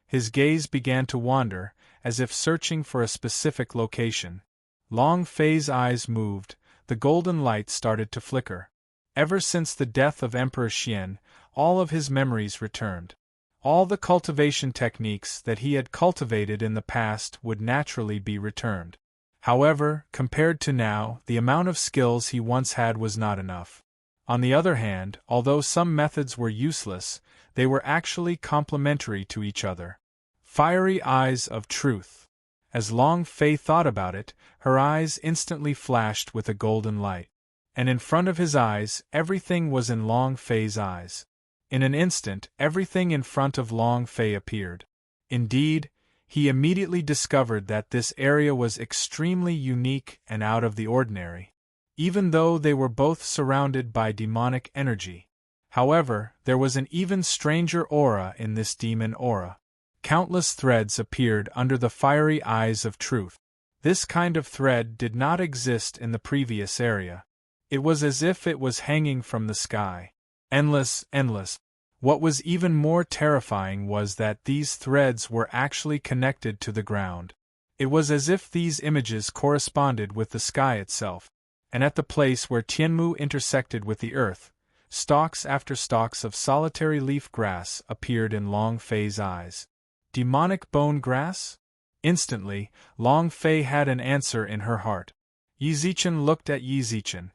His gaze began to wander, as if searching for a specific location. Long Fei's eyes moved. The golden light started to flicker. Ever since the death of Emperor Xian, all of his memories returned. All the cultivation techniques that he had cultivated in the past would naturally be returned. However, compared to now, the amount of skills he once had was not enough. On the other hand, although some methods were useless, they were actually complementary to each other. Fiery eyes of truth. As Long Fei thought about it, her eyes instantly flashed with a golden light. And in front of his eyes, everything was in Long Fei's eyes. In an instant, everything in front of Long Fei appeared. Indeed, he immediately discovered that this area was extremely unique and out of the ordinary, even though they were both surrounded by demonic energy. However, there was an even stranger aura in this demon aura. Countless threads appeared under the fiery eyes of truth. This kind of thread did not exist in the previous area. It was as if it was hanging from the sky. Endless, endless. What was even more terrifying was that these threads were actually connected to the ground. It was as if these images corresponded with the sky itself, and at the place where Tianmu intersected with the earth, stalks after stalks of solitary leaf grass appeared in Long Fei's eyes. Demonic bone grass? Instantly, Long Fei had an answer in her heart. Yi Zichen looked at Yi Zichen.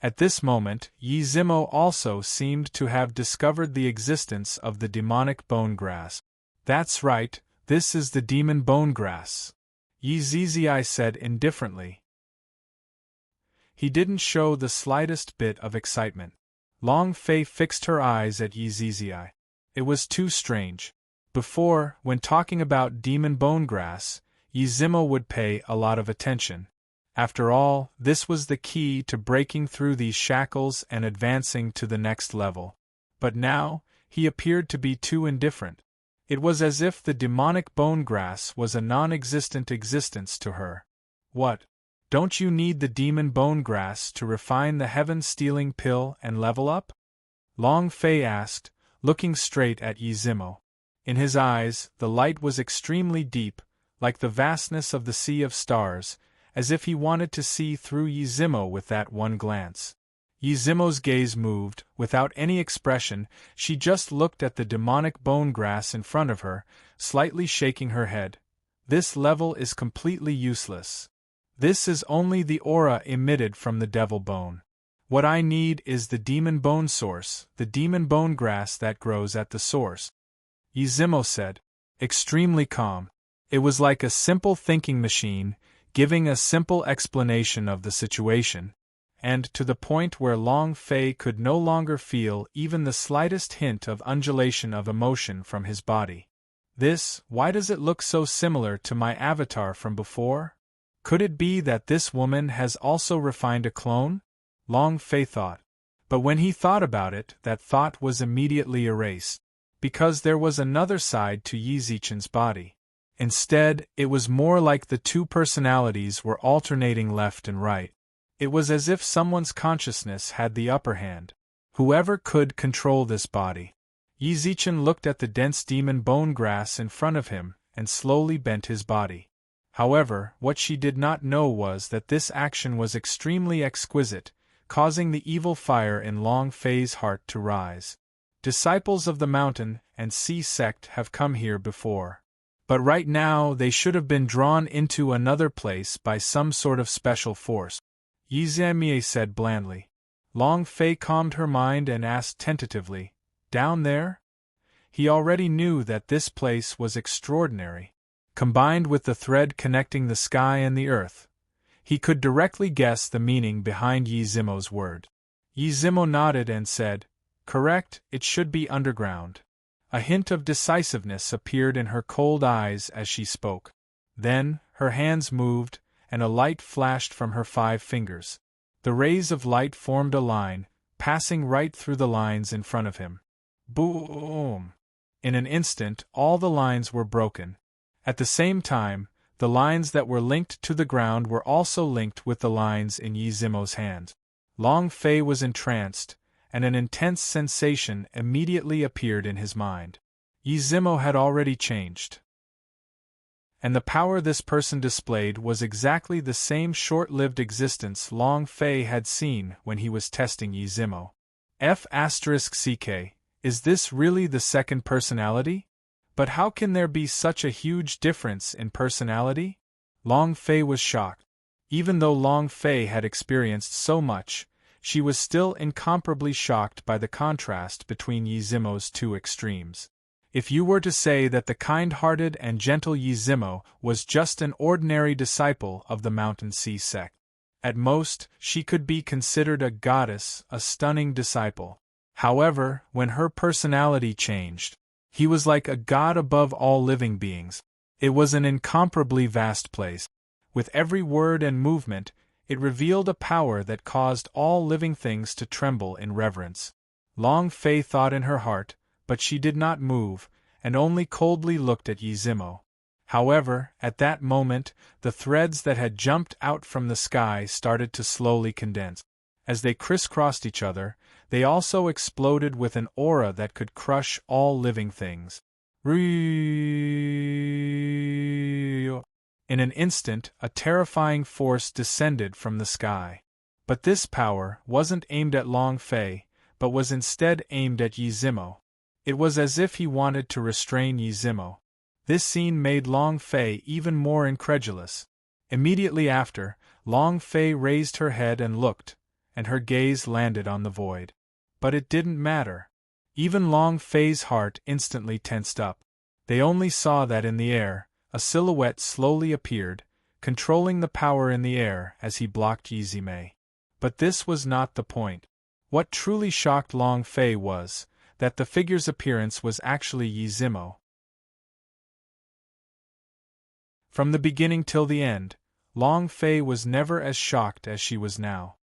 At this moment, Yi Zimo also seemed to have discovered the existence of the demonic bone grass. That's right, this is the demon bone grass, Yi Zizai said indifferently. He didn't show the slightest bit of excitement. Long Fei fixed her eyes at Yi Zizai. It was too strange. Before, when talking about demon bone grass, Yi Zimo would pay a lot of attention. After all, this was the key to breaking through these shackles and advancing to the next level. But now, he appeared to be too indifferent. It was as if the demonic bone grass was a non-existent existence to her. What? Don't you need the demon bone grass to refine the heaven-stealing pill and level up? Long Fei asked, looking straight at Yi Zimo. In his eyes, the light was extremely deep, like the vastness of the sea of stars, as if he wanted to see through Yi Zimo with that one glance. Yi Zimo's gaze moved, without any expression. She just looked at the demonic bone grass in front of her, slightly shaking her head. This level is completely useless. This is only the aura emitted from the devil bone. What I need is the demon bone source, the demon bone grass that grows at the source. Yi Zimo said, extremely calm. It was like a simple thinking machine, giving a simple explanation of the situation, and to the point where Long Fei could no longer feel even the slightest hint of undulation of emotion from his body. Why does it look so similar to my avatar from before? Could it be that this woman has also refined a clone? Long Fei thought. But when he thought about it, that thought was immediately erased, because there was another side to Yi Zichen's body. Instead, it was more like the two personalities were alternating left and right. It was as if someone's consciousness had the upper hand. Whoever could control this body. Yi Zichen looked at the dense demon bone grass in front of him, and slowly bent his body. However, what she did not know was that this action was extremely exquisite, causing the evil fire in Long Fei's heart to rise. Disciples of the mountain and sea sect have come here before. But right now they should have been drawn into another place by some sort of special force, Yi Zimei said blandly. Long Fei calmed her mind and asked tentatively, down there? He already knew that this place was extraordinary. Combined with the thread connecting the sky and the earth, he could directly guess the meaning behind Yi Zimo's word. Yi Zimo nodded and said, correct, it should be underground. A hint of decisiveness appeared in her cold eyes as she spoke. Then, her hands moved, and a light flashed from her 5 fingers. The rays of light formed a line, passing right through the lines in front of him. Boom! In an instant, all the lines were broken. At the same time, the lines that were linked to the ground were also linked with the lines in Yi Zimo's hand. Long Fei was entranced, and an intense sensation immediately appeared in his mind. Yi Zimo had already changed. And the power this person displayed was exactly the same short-lived existence Long Fei had seen when he was testing Yi Zimo. F***ck, is this really the second personality? But how can there be such a huge difference in personality? Long Fei was shocked. Even though Long Fei had experienced so much, she was still incomparably shocked by the contrast between Yi Zimo's two extremes. If you were to say that the kind-hearted and gentle Yi Zimo was just an ordinary disciple of the Mountain Sea sect, at most, she could be considered a goddess, a stunning disciple. However, when her personality changed, he was like a god above all living beings. It was an incomparably vast place. With every word and movement, it revealed a power that caused all living things to tremble in reverence. Long Fei thought in her heart, but she did not move, and only coldly looked at Yizimo. However, at that moment, the threads that had jumped out from the sky started to slowly condense. As they crisscrossed each other, they also exploded with an aura that could crush all living things. In an instant, a terrifying force descended from the sky. But this power wasn't aimed at Long Fei, but was instead aimed at Yizimo. It was as if he wanted to restrain Yizimo. This scene made Long Fei even more incredulous. Immediately after, Long Fei raised her head and looked, and her gaze landed on the void. But it didn't matter. Even Long Fei's heart instantly tensed up. They only saw that in the air, a silhouette slowly appeared, controlling the power in the air as he blocked Yizime. But this was not the point. What truly shocked Long Fei was that the figure's appearance was actually Yizimo. From the beginning till the end, Long Fei was never as shocked as she was now.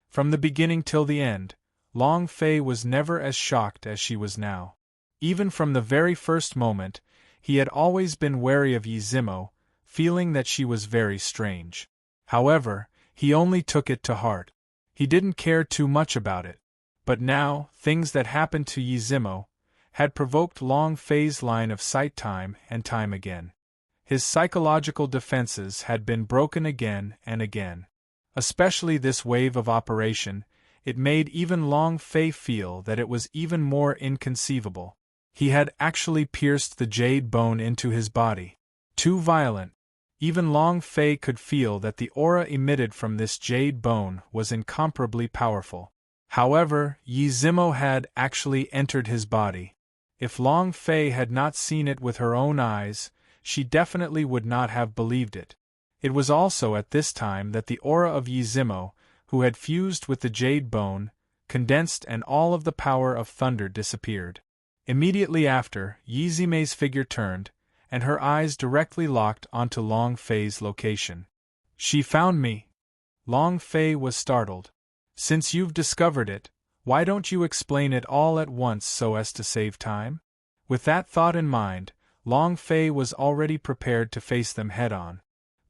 From the beginning till the end, Long Fei was never as shocked as she was now. Even from the very first moment, he had always been wary of Yizimo, feeling that she was very strange. However, he only took it to heart. He didn't care too much about it. But now, things that happened to Yizimo had provoked Long Fei's line of sight time and time again. His psychological defenses had been broken again and again. Especially this wave of operation, it made even Long Fei feel that it was even more inconceivable. He had actually pierced the jade bone into his body. Too violent. Even Long Fei could feel that the aura emitted from this jade bone was incomparably powerful. However, Yizimo had actually entered his body. If Long Fei had not seen it with her own eyes, she definitely would not have believed it. It was also at this time that the aura of Yizimo, who had fused with the jade bone, condensed and all of the power of thunder disappeared. Immediately after, Yizime's figure turned, and her eyes directly locked onto Long Fei's location. She found me. Long Fei was startled. Since you've discovered it, why don't you explain it all at once so as to save time? With that thought in mind, Long Fei was already prepared to face them head-on.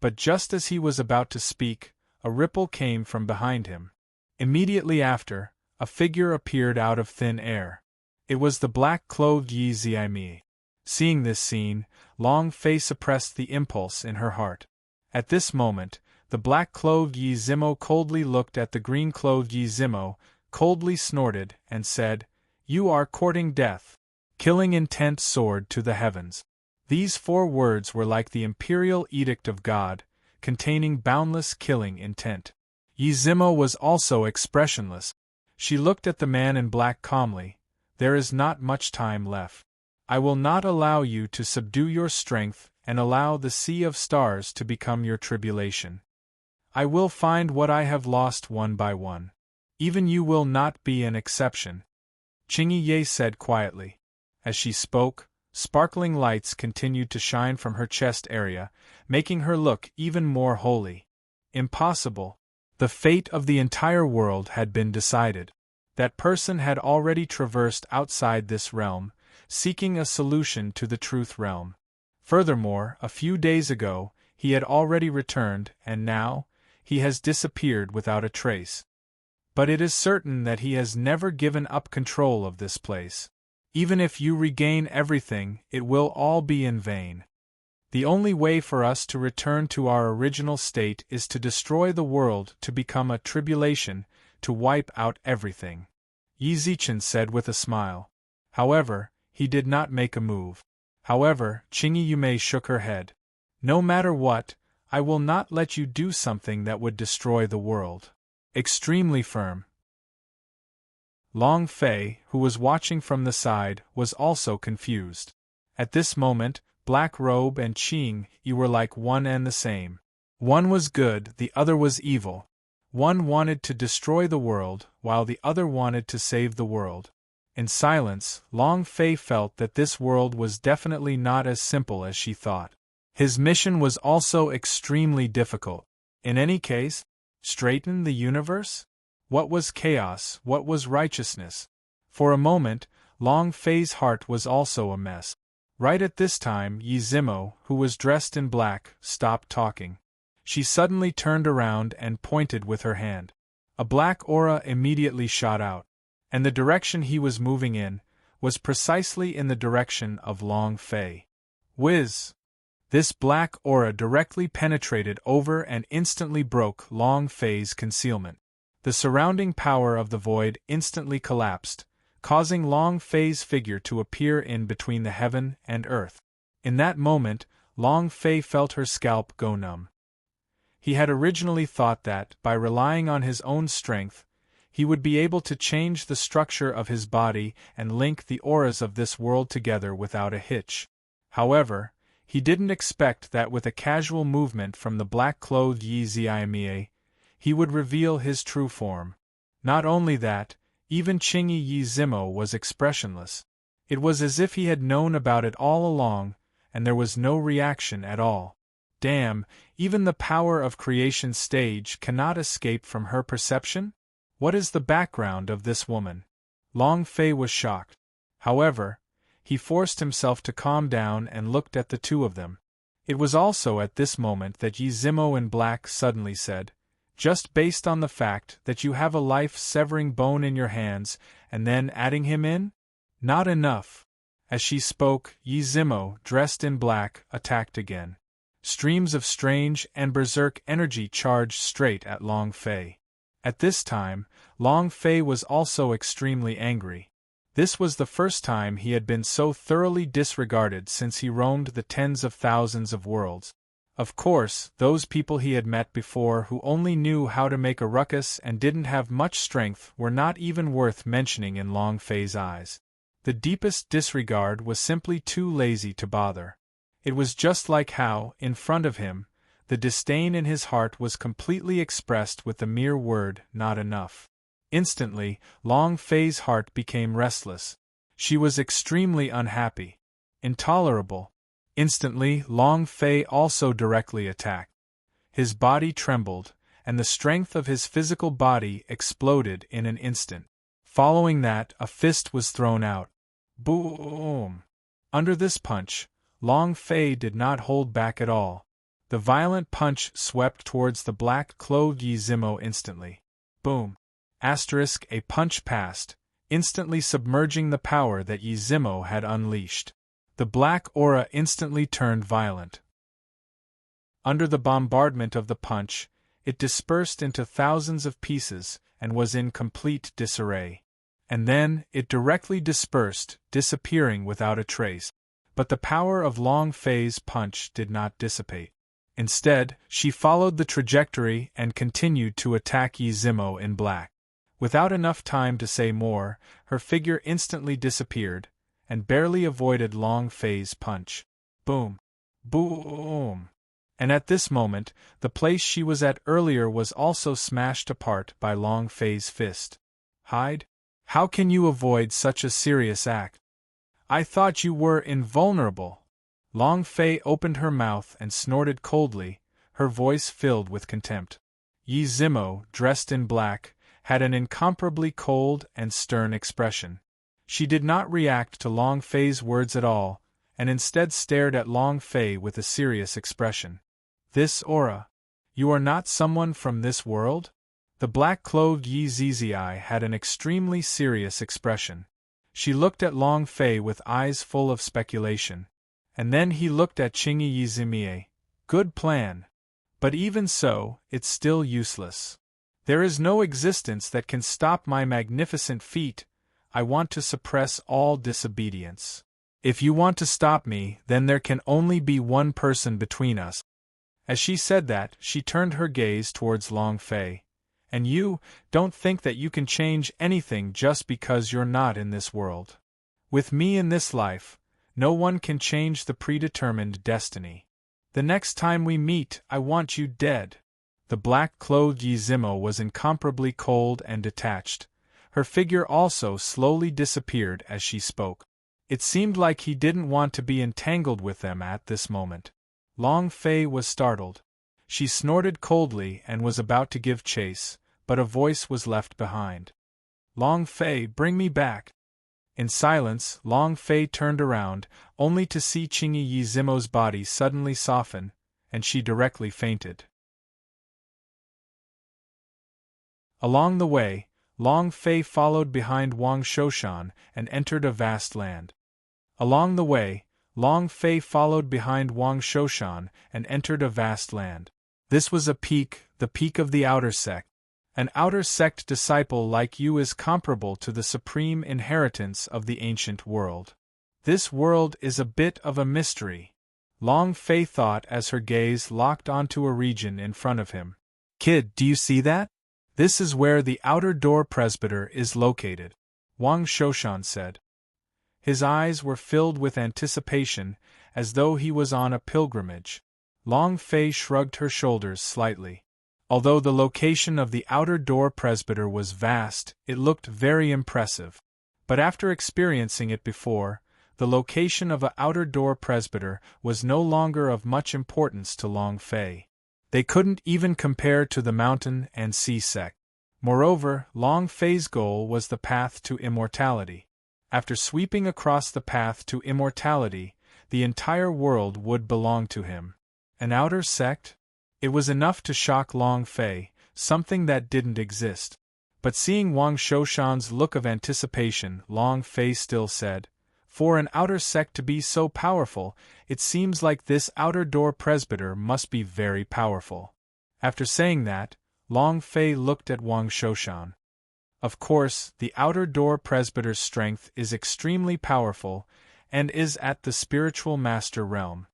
But just as he was about to speak, a ripple came from behind him. Immediately after, a figure appeared out of thin air. It was the black-clothed Yizime. Seeing this scene, Long Fei suppressed the impulse in her heart. At this moment, the black-clothed Yizimo coldly looked at the green-clothed Yizimo, coldly snorted, and said, "You are courting death." Killing intent soared to the heavens. These 4 words were like the imperial edict of God, containing boundless killing intent. Yizimo was also expressionless. She looked at the man in black calmly. "There is not much time left. I will not allow you to subdue your strength and allow the sea of stars to become your tribulation. I will find what I have lost one by one. Even you will not be an exception." Qingyi Ye said quietly. As she spoke, sparkling lights continued to shine from her chest area, making her look even more holy. Impossible. The fate of the entire world had been decided. That person had already traversed outside this realm, seeking a solution to the truth realm. Furthermore, a few days ago, he had already returned, and now, he has disappeared without a trace. But it is certain that he has never given up control of this place. Even if you regain everything, it will all be in vain. The only way for us to return to our original state is to destroy the world, to become a tribulation, to wipe out everything. Yi Zichen said with a smile. However, he did not make a move. However, Qingyi Yume shook her head. "No matter what, I will not let you do something that would destroy the world." Extremely firm. Long Fei, who was watching from the side, was also confused. At this moment, Black Robe and Qing Yi were like one and the same. One was good, the other was evil. One wanted to destroy the world, while the other wanted to save the world. In silence, Long Fei felt that this world was definitely not as simple as she thought. His mission was also extremely difficult. In any case, straighten the universe? What was chaos, what was righteousness? For a moment, Long Fei's heart was also a mess. Right at this time, Yi Zimo, who was dressed in black, stopped talking. She suddenly turned around and pointed with her hand. A black aura immediately shot out, and the direction he was moving in was precisely in the direction of Long Fei. Whiz! This black aura directly penetrated over and instantly broke Long Fei's concealment. The surrounding power of the void instantly collapsed, causing Long Fei's figure to appear in between the heaven and earth. In that moment, Long Fei felt her scalp go numb. He had originally thought that, by relying on his own strength, he would be able to change the structure of his body and link the auras of this world together without a hitch. However, he didn't expect that with a casual movement from the black-clothed Yi Zimie, he would reveal his true form. Not only that, even Qingyi Yi Zimo was expressionless. It was as if he had known about it all along, and there was no reaction at all. Damn, even the power of creation stage cannot escape from her perception? What is the background of this woman? Long Fei was shocked. However, he forced himself to calm down and looked at the two of them. It was also at this moment that Yi Zimo in black suddenly said, "Just based on the fact that you have a life-severing bone in your hands, and then adding him in? Not enough." As she spoke, Yi Zimo, dressed in black, attacked again. Streams of strange and berserk energy charged straight at Long Fei. At this time, Long Fei was also extremely angry. This was the first time he had been so thoroughly disregarded since he roamed the tens of thousands of worlds. Of course, those people he had met before who only knew how to make a ruckus and didn't have much strength were not even worth mentioning in Long Fei's eyes. The deepest disregard was simply too lazy to bother. It was just like how, in front of him, the disdain in his heart was completely expressed with the mere word, "not enough." Instantly, Long Fei's heart became restless. She was extremely unhappy. Intolerable. Instantly, Long Fei also directly attacked. His body trembled, and the strength of his physical body exploded in an instant. Following that, a fist was thrown out. Boom! Under this punch, Long Fei did not hold back at all. The violent punch swept towards the black-clothed Yi Zimo instantly. Boom! A punch passed, instantly submerging the power that Yi Zimo had unleashed. The black aura instantly turned violent. Under the bombardment of the punch, it dispersed into thousands of pieces and was in complete disarray. And then, it directly dispersed, disappearing without a trace. But the power of Long Fei's punch did not dissipate. Instead, she followed the trajectory and continued to attack Yi Zimo in black. Without enough time to say more, her figure instantly disappeared, and barely avoided Long Fei's punch. Boom! Boom! And at this moment, the place she was at earlier was also smashed apart by Long Fei's fist. Hide? How can you avoid such a serious act? I thought you were invulnerable. Long Fei opened her mouth and snorted coldly, her voice filled with contempt. Yi Zimo, dressed in black, had an incomparably cold and stern expression. She did not react to Long Fei's words at all, and instead stared at Long Fei with a serious expression. This aura? You are not someone from this world? The black-clothed Yi Zizii had an extremely serious expression. She looked at Long Fei with eyes full of speculation. And then he looked at Qingyi Yi Zimie. Good plan. But even so, it's still useless. There is no existence that can stop my magnificent feat. I want to suppress all disobedience. If you want to stop me, then there can only be one person between us. As she said that, she turned her gaze towards Long Fei. And you don't think that you can change anything just because you're not in this world. With me in this life, no one can change the predetermined destiny. The next time we meet, I want you dead. The black-clothed Yi Zimo was incomparably cold and detached. Her figure also slowly disappeared as she spoke. It seemed like he didn't want to be entangled with them at this moment. Long Fei was startled. She snorted coldly and was about to give chase, but a voice was left behind. Long Fei, bring me back. In silence, Long Fei turned around, only to see Qingyi Yizimo's body suddenly soften, and she directly fainted. Along the way, Long Fei followed behind Wang Shoshan and entered a vast land. Along the way, Long Fei followed behind Wang Shoshan and entered a vast land. This was a peak, the peak of the outer sect. An outer sect disciple like you is comparable to the supreme inheritance of the ancient world. This world is a bit of a mystery. Long Fei thought as her gaze locked onto a region in front of him. Kid, do you see that? This is where the outer door presbyter is located, Wang Shoshan said. His eyes were filled with anticipation, as though he was on a pilgrimage. Long Fei shrugged her shoulders slightly. Although the location of the outer door presbyter was vast, it looked very impressive. But after experiencing it before, the location of an outer door presbyter was no longer of much importance to Long Fei. They couldn't even compare to the mountain and sea sect. Moreover, Long Fei's goal was the path to immortality. After sweeping across the path to immortality, the entire world would belong to him. An outer sect? It was enough to shock Long Fei, something that didn't exist. But seeing Wang Shoshan's look of anticipation, Long Fei still said, "For an outer sect to be so powerful, it seems like this outer door presbyter must be very powerful." After saying that, Long Fei looked at Wang Shoshan. Of course, the outer door presbyter's strength is extremely powerful, and is at the spiritual master realm.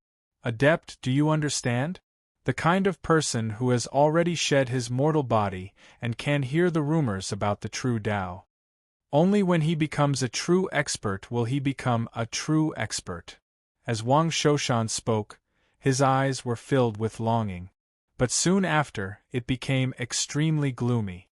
Adept, do you understand? The kind of person who has already shed his mortal body and can hear the rumors about the true Tao. Only when he becomes a true expert will he become a true expert. As Wang Shoshan spoke, his eyes were filled with longing. But soon after, it became extremely gloomy.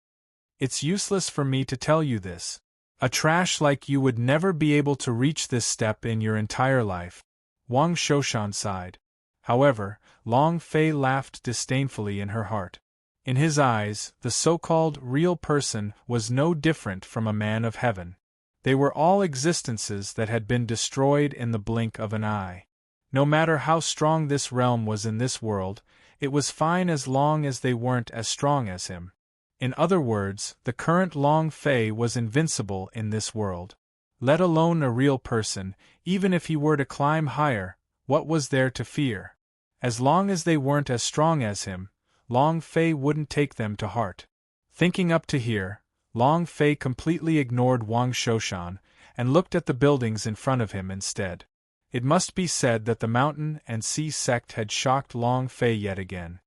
It's useless for me to tell you this. A trash like you would never be able to reach this step in your entire life. Wang Shoshan sighed. However, Long Fei laughed disdainfully in her heart. In his eyes, the so-called real person was no different from a man of heaven. They were all existences that had been destroyed in the blink of an eye. No matter how strong this realm was in this world, it was fine as long as they weren't as strong as him. In other words, the current Long Fei was invincible in this world. Let alone a real person, even if he were to climb higher, what was there to fear? As long as they weren't as strong as him, Long Fei wouldn't take them to heart. Thinking up to here, Long Fei completely ignored Wang Shoshan, and looked at the buildings in front of him instead. It must be said that the mountain and sea sect had shocked Long Fei yet again.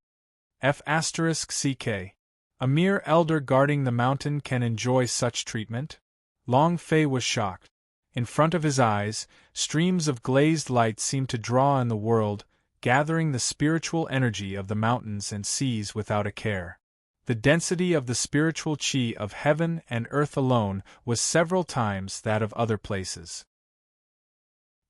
F***ck. A mere elder guarding the mountain can enjoy such treatment? Long Fei was shocked. In front of his eyes, streams of glazed light seemed to draw in the world, gathering the spiritual energy of the mountains and seas without a care. The density of the spiritual qi of heaven and earth alone was several times that of other places.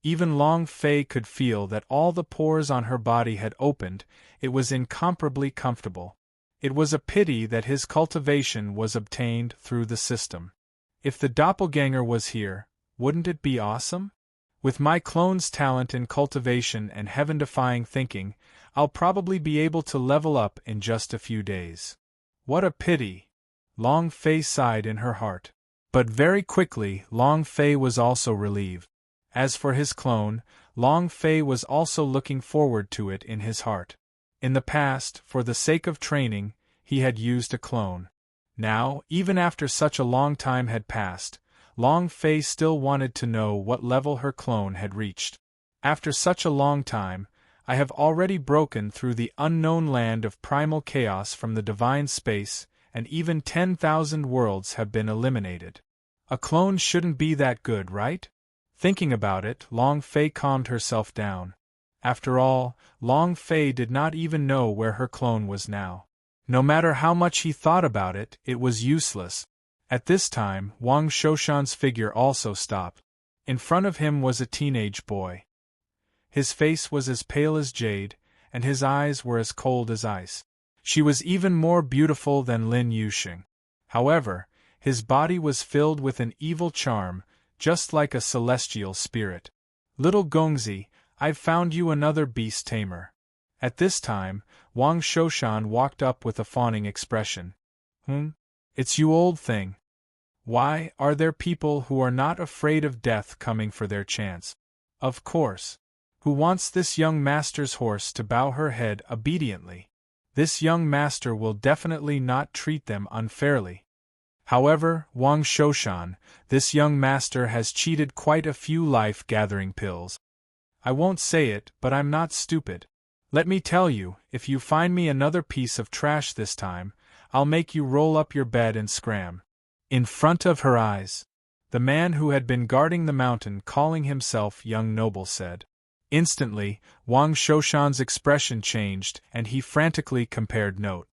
Even Long Fei could feel that all the pores on her body had opened. It was incomparably comfortable. It was a pity that his cultivation was obtained through the system. If the doppelganger was here, wouldn't it be awesome? With my clone's talent in cultivation and heaven-defying thinking, I'll probably be able to level up in just a few days. What a pity! Long Fei sighed in her heart. But very quickly, Long Fei was also relieved. As for his clone, Long Fei was also looking forward to it in his heart. In the past, for the sake of training, he had used a clone. Now, even after such a long time had passed, Long Fei still wanted to know what level her clone had reached. After such a long time, I have already broken through the unknown land of primal chaos from the divine space, and even 10,000 worlds have been eliminated. A clone shouldn't be that good, right? Thinking about it, Long Fei calmed herself down. After all, Long Fei did not even know where her clone was now. No matter how much he thought about it, it was useless. At this time, Wang Shoshan's figure also stopped. In front of him was a teenage boy. His face was as pale as jade, and his eyes were as cold as ice. She was even more beautiful than Lin Yuxing. However, his body was filled with an evil charm, just like a celestial spirit. Little Gongzi, I've found you another beast tamer. At this time, Wang Shoshan walked up with a fawning expression. It's you, old thing. Why, are there people who are not afraid of death coming for their chance? Of course. Who wants this young master's horse to bow her head obediently? This young master will definitely not treat them unfairly. However, Wang Shoshan, this young master has cheated quite a few life-gathering pills. I won't say it, but I'm not stupid. Let me tell you, if you find me another piece of trash this time, I'll make you roll up your bed and scram. In front of her eyes, the man who had been guarding the mountain, calling himself young noble, said. Instantly, Wang Shoshan's expression changed and he frantically compared notes.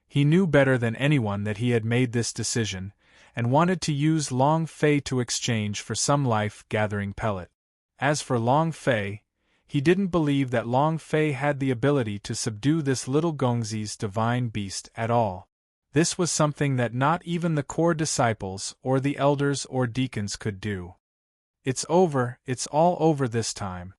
He knew better than anyone that he had made this decision, and wanted to use Long Fei to exchange for some life-gathering pellet. As for Long Fei, he didn't believe that Long Fei had the ability to subdue this little Gongzi's divine beast at all. This was something that not even the core disciples or the elders or deacons could do. It's over, it's all over this time.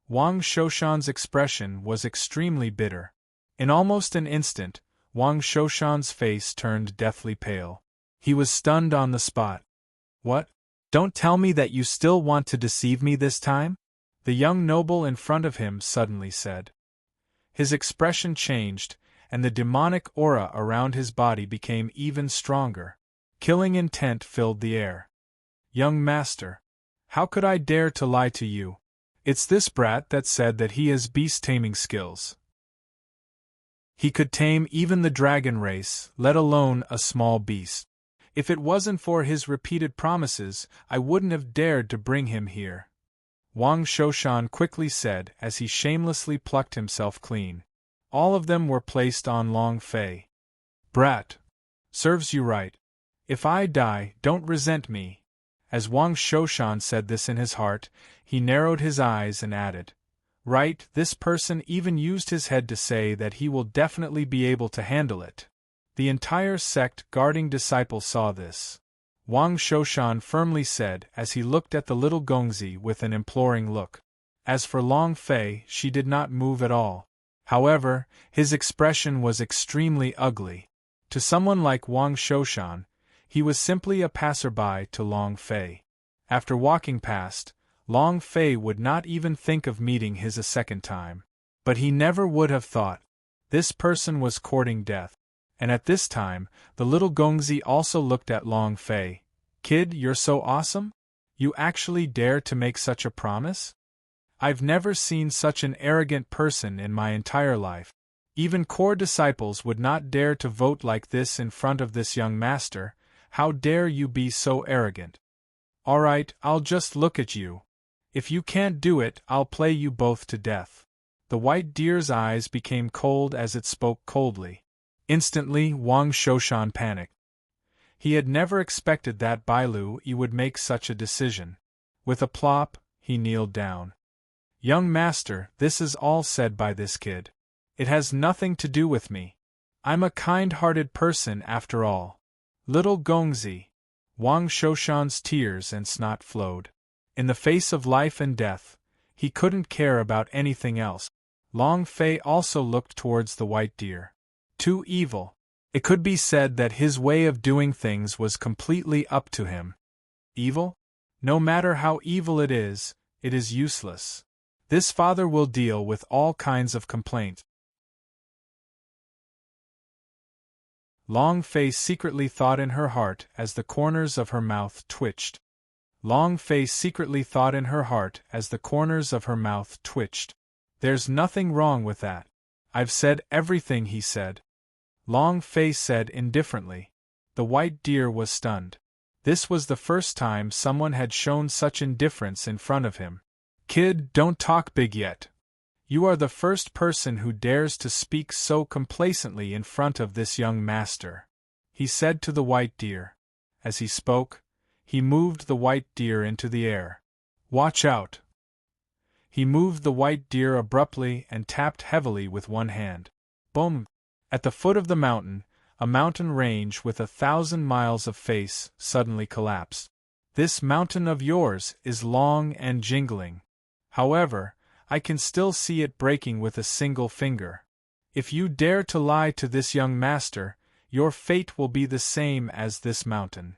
Wang Shoshan's expression was extremely bitter. In almost an instant, Wang Shoshan's face turned deathly pale. He was stunned on the spot. What? Don't tell me that you still want to deceive me this time? The young noble in front of him suddenly said. His expression changed, and the demonic aura around his body became even stronger. Killing intent filled the air. Young master, how could I dare to lie to you? It's this brat that said that he has beast-taming skills. He could tame even the dragon race, let alone a small beast. If it wasn't for his repeated promises, I wouldn't have dared to bring him here. Wang Shoshan quickly said as he shamelessly plucked himself clean. All of them were placed on Long Fei. Brat. Serves you right. If I die, don't resent me. As Wang Shoshan said this in his heart, he narrowed his eyes and added, Right, this person even used his head to say that he will definitely be able to handle it. The entire sect guarding disciple saw this. Wang Shoshan firmly said as he looked at the little Gongzi with an imploring look. As for Long Fei, she did not move at all. However, his expression was extremely ugly. To someone like Wang Shoshan, he was simply a passerby to Long Fei. After walking past, Long Fei would not even think of meeting his a second time. But he never would have thought. This person was courting death. And at this time, the little Gongzi also looked at Long Fei. Kid, you're so awesome? You actually dare to make such a promise? I've never seen such an arrogant person in my entire life. Even core disciples would not dare to vote like this in front of this young master. How dare you be so arrogant? All right, I'll just look at you. If you can't do it, I'll play you both to death. The white deer's eyes became cold as it spoke coldly. Instantly, Wang Shoshan panicked. He had never expected that Bailu would make such a decision. With a plop, he kneeled down. Young master, this is all said by this kid. It has nothing to do with me. I'm a kind-hearted person after all. Little Gongzi. Wang Shoshan's tears and snot flowed. In the face of life and death, he couldn't care about anything else. Long Fei also looked towards the white deer. Too evil. It could be said that his way of doing things was completely up to him. Evil? No matter how evil it is useless. This father will deal with all kinds of complaints. Long Fei secretly thought in her heart as the corners of her mouth twitched. Long Fei secretly thought in her heart as the corners of her mouth twitched. There's nothing wrong with that. I've said everything he said. Long Fei said indifferently. The white deer was stunned. This was the first time someone had shown such indifference in front of him. Kid, don't talk big yet. You are the first person who dares to speak so complacently in front of this young master, he said to the white deer. As he spoke, he moved the white deer into the air. Watch out! He moved the white deer abruptly and tapped heavily with one hand. Boom! At the foot of the mountain, a mountain range with 1,000 miles of face suddenly collapsed. This mountain of yours is long and jingling. However, I can still see it breaking with a single finger. If you dare to lie to this young master, your fate will be the same as this mountain.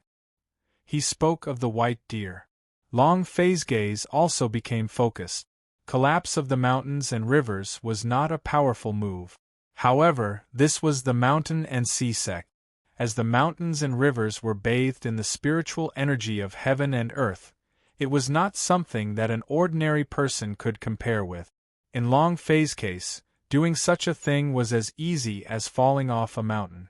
He spoke of the white deer. Long Fei's gaze also became focused. Collapse of the mountains and rivers was not a powerful move. However, this was the mountain and sea sect. As the mountains and rivers were bathed in the spiritual energy of heaven and earth, it was not something that an ordinary person could compare with. In Long Fei's case, doing such a thing was as easy as falling off a mountain.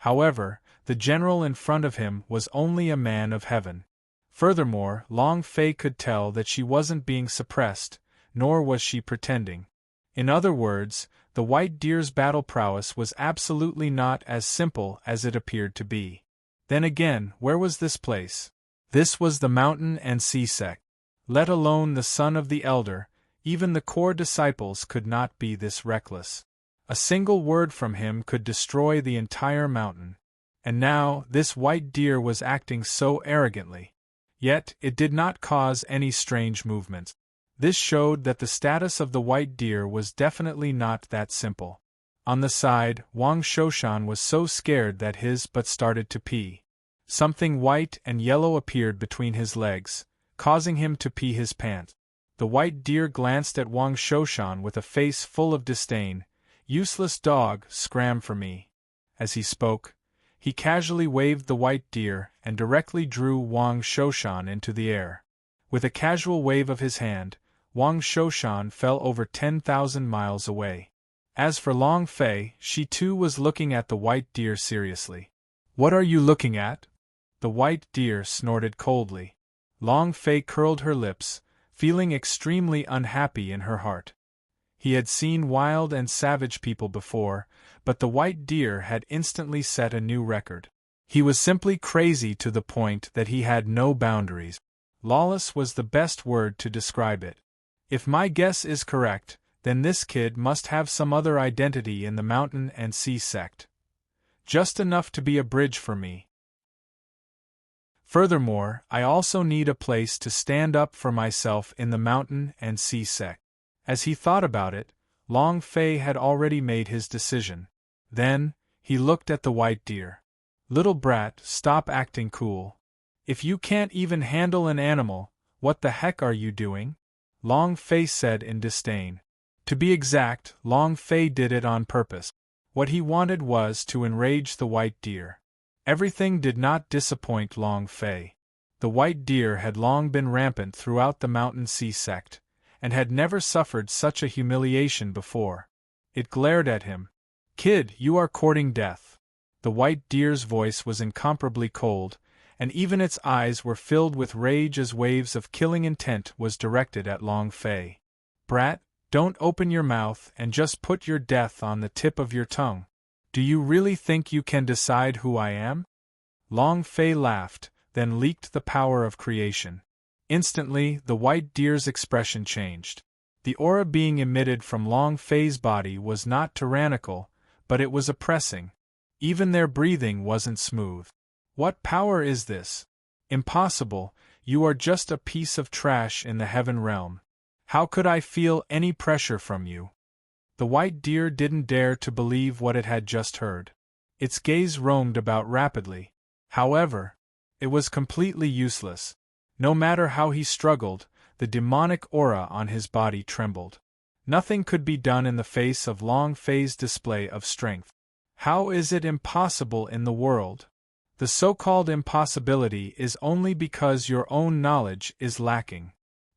However, the general in front of him was only a man of heaven. Furthermore, Long Fei could tell that she wasn't being suppressed, nor was she pretending. In other words, the white deer's battle prowess was absolutely not as simple as it appeared to be. Then again, where was this place? This was the mountain and sea sect. Let alone the son of the elder, even the core disciples could not be this reckless. A single word from him could destroy the entire mountain. And now, this white deer was acting so arrogantly. Yet, it did not cause any strange movements. This showed that the status of the white deer was definitely not that simple. On the side, Wang Shoshan was so scared that his butt started to pee. Something white and yellow appeared between his legs, causing him to pee his pants. The white deer glanced at Wang Shoshan with a face full of disdain. "Useless dog, scram for me." As he spoke, he casually waved the white deer and directly drew Wang Shoshan into the air. With a casual wave of his hand, Wang Shoshan fell over 10,000 miles away. As for Long Fei, she too was looking at the white deer seriously. "What are you looking at?" The white deer snorted coldly. Long Fei curled her lips, feeling extremely unhappy in her heart. He had seen wild and savage people before, but the white deer had instantly set a new record. He was simply crazy to the point that he had no boundaries. Lawless was the best word to describe it. If my guess is correct, then this kid must have some other identity in the mountain and sea sect. Just enough to be a bridge for me. Furthermore, I also need a place to stand up for myself in the mountain and sea sect. As he thought about it, Long Fei had already made his decision. Then, he looked at the white deer. "Little brat, stop acting cool. If you can't even handle an animal, what the heck are you doing?" Long Fei said in disdain. To be exact, Long Fei did it on purpose. What he wanted was to enrage the white deer. Everything did not disappoint Long Fei. The white deer had long been rampant throughout the mountain sea sect, and had never suffered such a humiliation before. It glared at him. "Kid, you are courting death." The white deer's voice was incomparably cold, and even its eyes were filled with rage as waves of killing intent was directed at Long Fei. "Brat, don't open your mouth and just put your death on the tip of your tongue. Do you really think you can decide who I am?" Long Fei laughed, then leaked the power of creation. Instantly, the white deer's expression changed. The aura being emitted from Long Fei's body was not tyrannical, but it was oppressing. Even their breathing wasn't smooth. "What power is this?" "Impossible, you are just a piece of trash in the heaven realm. How could I feel any pressure from you?" The white deer didn't dare to believe what it had just heard. Its gaze roamed about rapidly. However, it was completely useless. No matter how he struggled, the demonic aura on his body trembled. Nothing could be done in the face of Long Fei's display of strength. How is it impossible in the world? The so-called impossibility is only because your own knowledge is lacking.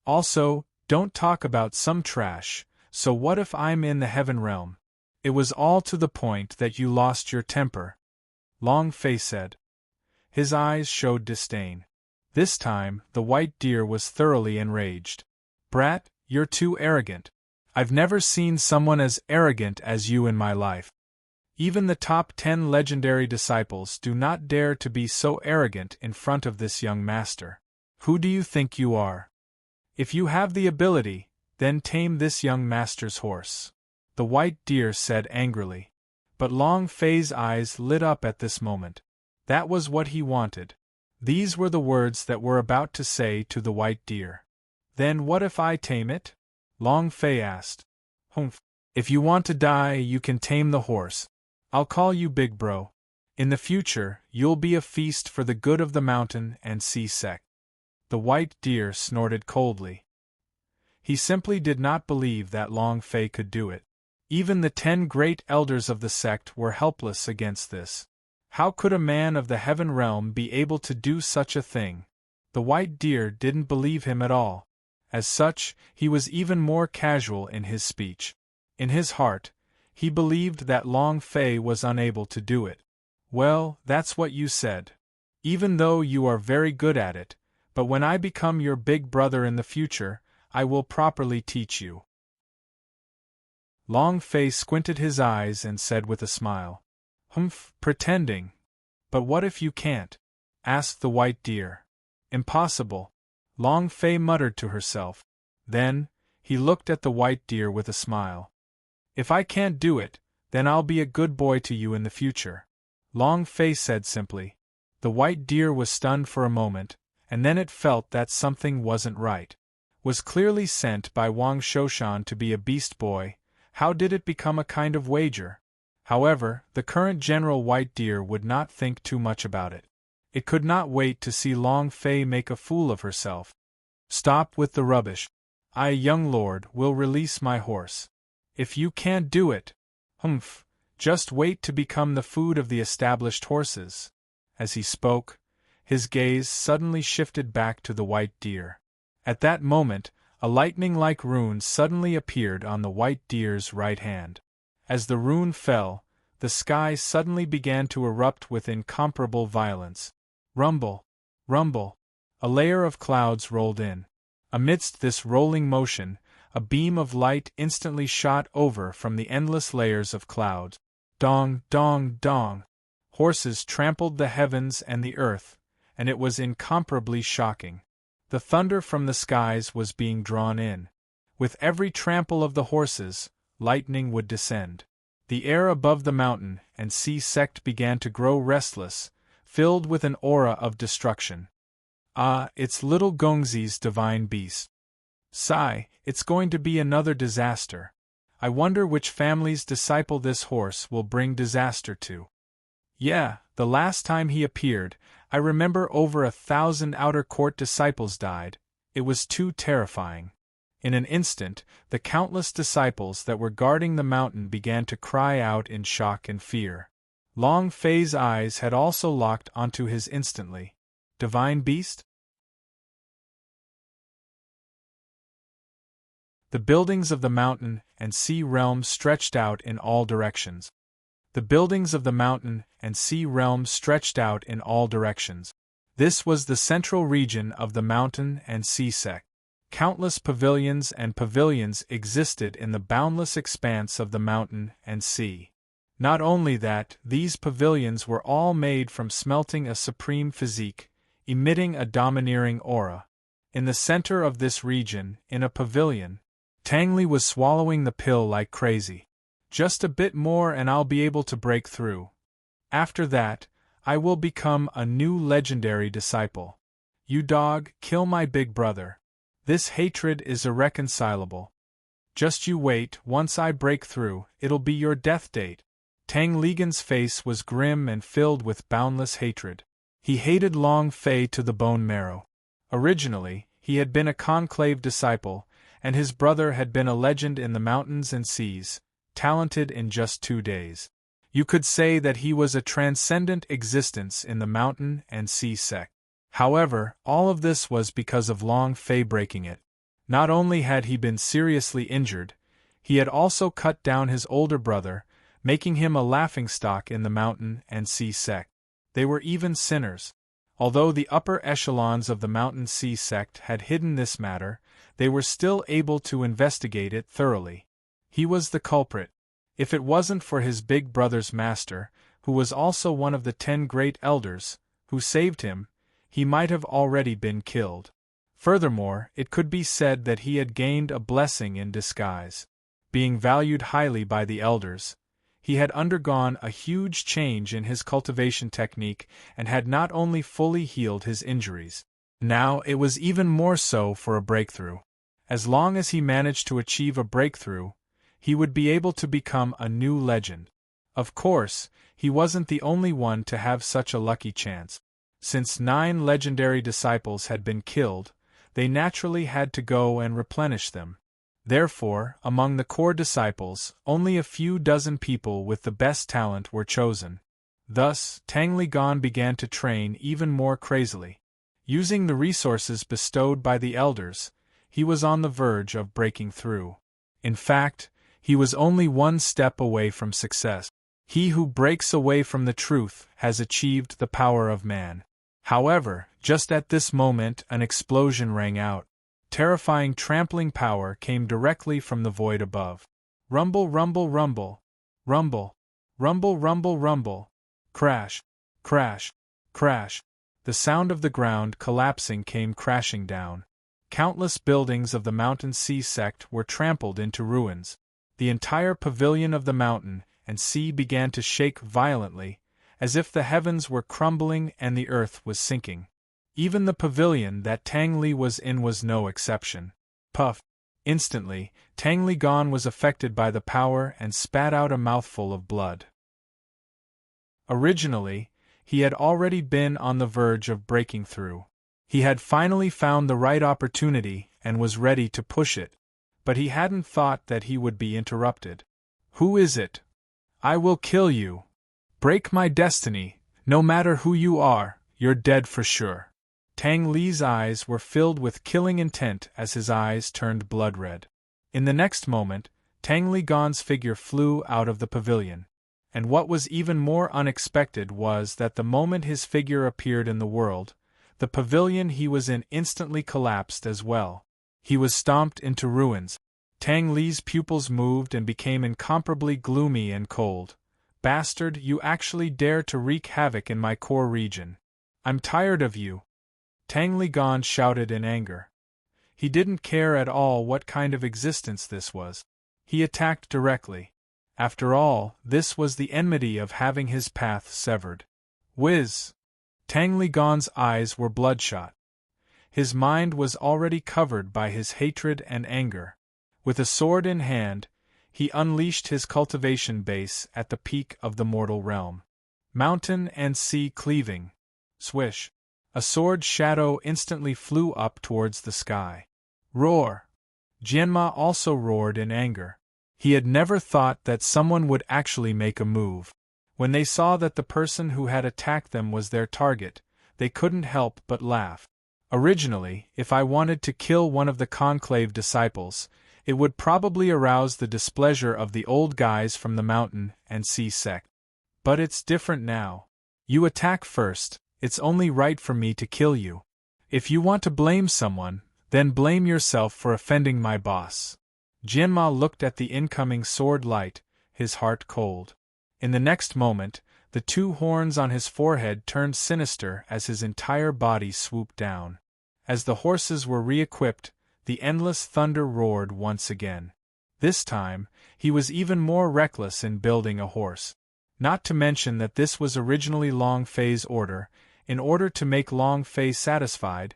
Also, don't talk about some trash. So what if I'm in the heaven realm? It was all to the point that you lost your temper. Long Fei said. His eyes showed disdain. This time, the white deer was thoroughly enraged. "Brat, you're too arrogant. I've never seen someone as arrogant as you in my life." Even the top 10 legendary disciples do not dare to be so arrogant in front of this young master. Who do you think you are? If you have the ability, then tame this young master's horse," the white deer said angrily. But Long Fei's eyes lit up at this moment. That was what he wanted. These were the words that were about to say to the white deer. "Then what if I tame it?" Long Fei asked. "Humph. If you want to die, you can tame the horse. I'll call you Big Bro. In the future, you'll be a feast for the good of the mountain and sea sect." The white deer snorted coldly. He simply did not believe that Long Fei could do it. Even the 10 great elders of the sect were helpless against this. How could a man of the heaven realm be able to do such a thing? The white deer didn't believe him at all. As such, he was even more casual in his speech. In his heart, he believed that Long Fei was unable to do it. "Well, that's what you said. Even though you are very good at it, but when I become your big brother in the future, I will properly teach you." Long Fei squinted his eyes and said with a smile, "Humph, pretending. But what if you can't?" asked the white deer. "Impossible," Long Fei muttered to herself. Then, he looked at the white deer with a smile. "If I can't do it, then I'll be a good boy to you in the future," Long Fei said simply. The white deer was stunned for a moment, and then it felt that something wasn't right. Was clearly sent by Wang Shoshan to be a beast boy. How did it become a kind of wager? However, the current General White Deer would not think too much about it. It could not wait to see Long Fei make a fool of herself. "Stop with the rubbish. I, young lord, will release my horse. If you can't do it, humph, just wait to become the food of the established horses." As he spoke, his gaze suddenly shifted back to the white deer. At that moment, a lightning-like rune suddenly appeared on the white deer's right hand. As the rune fell, the sky suddenly began to erupt with incomparable violence. Rumble! Rumble! A layer of clouds rolled in. Amidst this rolling motion, a beam of light instantly shot over from the endless layers of clouds. Dong, dong, dong! Horses trampled the heavens and the earth, and it was incomparably shocking. The thunder from the skies was being drawn in. With every trample of the horses, lightning would descend. The air above the mountain and sea sect began to grow restless, filled with an aura of destruction. "Ah, it's little Gongzi's divine beast. Sigh, it's going to be another disaster. I wonder which family's disciple this horse will bring disaster to." Yeah, the last time he appeared, I remember over 1,000 outer court disciples died. It was too terrifying. In an instant, the countless disciples that were guarding the mountain began to cry out in shock and fear. Long Fei's eyes had also locked onto his instantly. Divine beast? The buildings of the mountain and sea realm stretched out in all directions. The buildings of the mountain and sea realm stretched out in all directions. This was the central region of the mountain and sea sect. Countless pavilions and pavilions existed in the boundless expanse of the mountain and sea. Not only that, these pavilions were all made from smelting a supreme physique, emitting a domineering aura. In the center of this region, in a pavilion, Tangli was swallowing the pill like crazy. "Just a bit more and I'll be able to break through. After that, I will become a new legendary disciple. You dog, kill my big brother. This hatred is irreconcilable. Just you wait, once I break through, it'll be your death date." Tang Ligan's face was grim and filled with boundless hatred. He hated Long Fei to the bone marrow. Originally, he had been a conclave disciple, and his brother had been a legend in the mountains and seas, talented in just 2 days. You could say that he was a transcendent existence in the mountain and sea sect. However, all of this was because of Long Fei breaking it. Not only had he been seriously injured, he had also cut down his older brother, making him a laughingstock in the mountain and sea sect. They were even sinners. Although the upper echelons of the mountain sea sect had hidden this matter, they were still able to investigate it thoroughly. He was the culprit. If it wasn't for his big brother's master, who was also one of the 10 great elders, who saved him, he might have already been killed. Furthermore, it could be said that he had gained a blessing in disguise. Being valued highly by the elders, he had undergone a huge change in his cultivation technique and had not only fully healed his injuries. Now it was even more so for a breakthrough. As long as he managed to achieve a breakthrough, he would be able to become a new legend. Of course, he wasn't the only one to have such a lucky chance. Since 9 legendary disciples had been killed, they naturally had to go and replenish them. Therefore, among the core disciples, only a few dozen people with the best talent were chosen. Thus, Tang Ligan began to train even more crazily. Using the resources bestowed by the elders, he was on the verge of breaking through. In fact, he was only one step away from success. He who breaks away from the truth has achieved the power of man. However, just at this moment an explosion rang out. Terrifying trampling power came directly from the void above. Rumble, rumble, rumble. Rumble. Rumble, rumble, rumble. Crash. Crash. Crash. The sound of the ground collapsing came crashing down. Countless buildings of the Mountain Sea sect were trampled into ruins. The entire pavilion of the mountain and sea began to shake violently, as if the heavens were crumbling and the earth was sinking. Even the pavilion that Tang Li was in was no exception. Puff! Instantly, Tang Ligan was affected by the power and spat out a mouthful of blood. Originally, he had already been on the verge of breaking through. He had finally found the right opportunity and was ready to push it, but he hadn't thought that he would be interrupted. "Who is it? I will kill you. Break my destiny, no matter who you are, you're dead for sure." Tang Li's eyes were filled with killing intent as his eyes turned blood-red. In the next moment, Tang Ligan's figure flew out of the pavilion. And what was even more unexpected was that the moment his figure appeared in the world, the pavilion he was in instantly collapsed as well. He was stomped into ruins. Tang Li's pupils moved and became incomparably gloomy and cold. "Bastard, you actually dare to wreak havoc in my core region. I'm tired of you." Tang Ligan shouted in anger. He didn't care at all what kind of existence this was. He attacked directly. After all, this was the enmity of having his path severed. Whiz! Tang Ligan's eyes were bloodshot. His mind was already covered by his hatred and anger. With a sword in hand, he unleashed his cultivation base at the peak of the mortal realm. Mountain and sea cleaving. Swish! A sword shadow instantly flew up towards the sky. Roar! Jianma also roared in anger. He had never thought that someone would actually make a move. When they saw that the person who had attacked them was their target, they couldn't help but laugh. Originally, if I wanted to kill one of the conclave disciples, it would probably arouse the displeasure of the old guys from the Mountain and Sea sect. But it's different now. You attack first, it's only right for me to kill you. If you want to blame someone, then blame yourself for offending my boss. Jianma looked at the incoming sword light, his heart cold. In the next moment, the 2 horns on his forehead turned sinister as his entire body swooped down. As the horses were re-equipped, the endless thunder roared once again. This time, he was even more reckless in building a horse. Not to mention that this was originally Long Fei's order. In order to make Long Fei satisfied,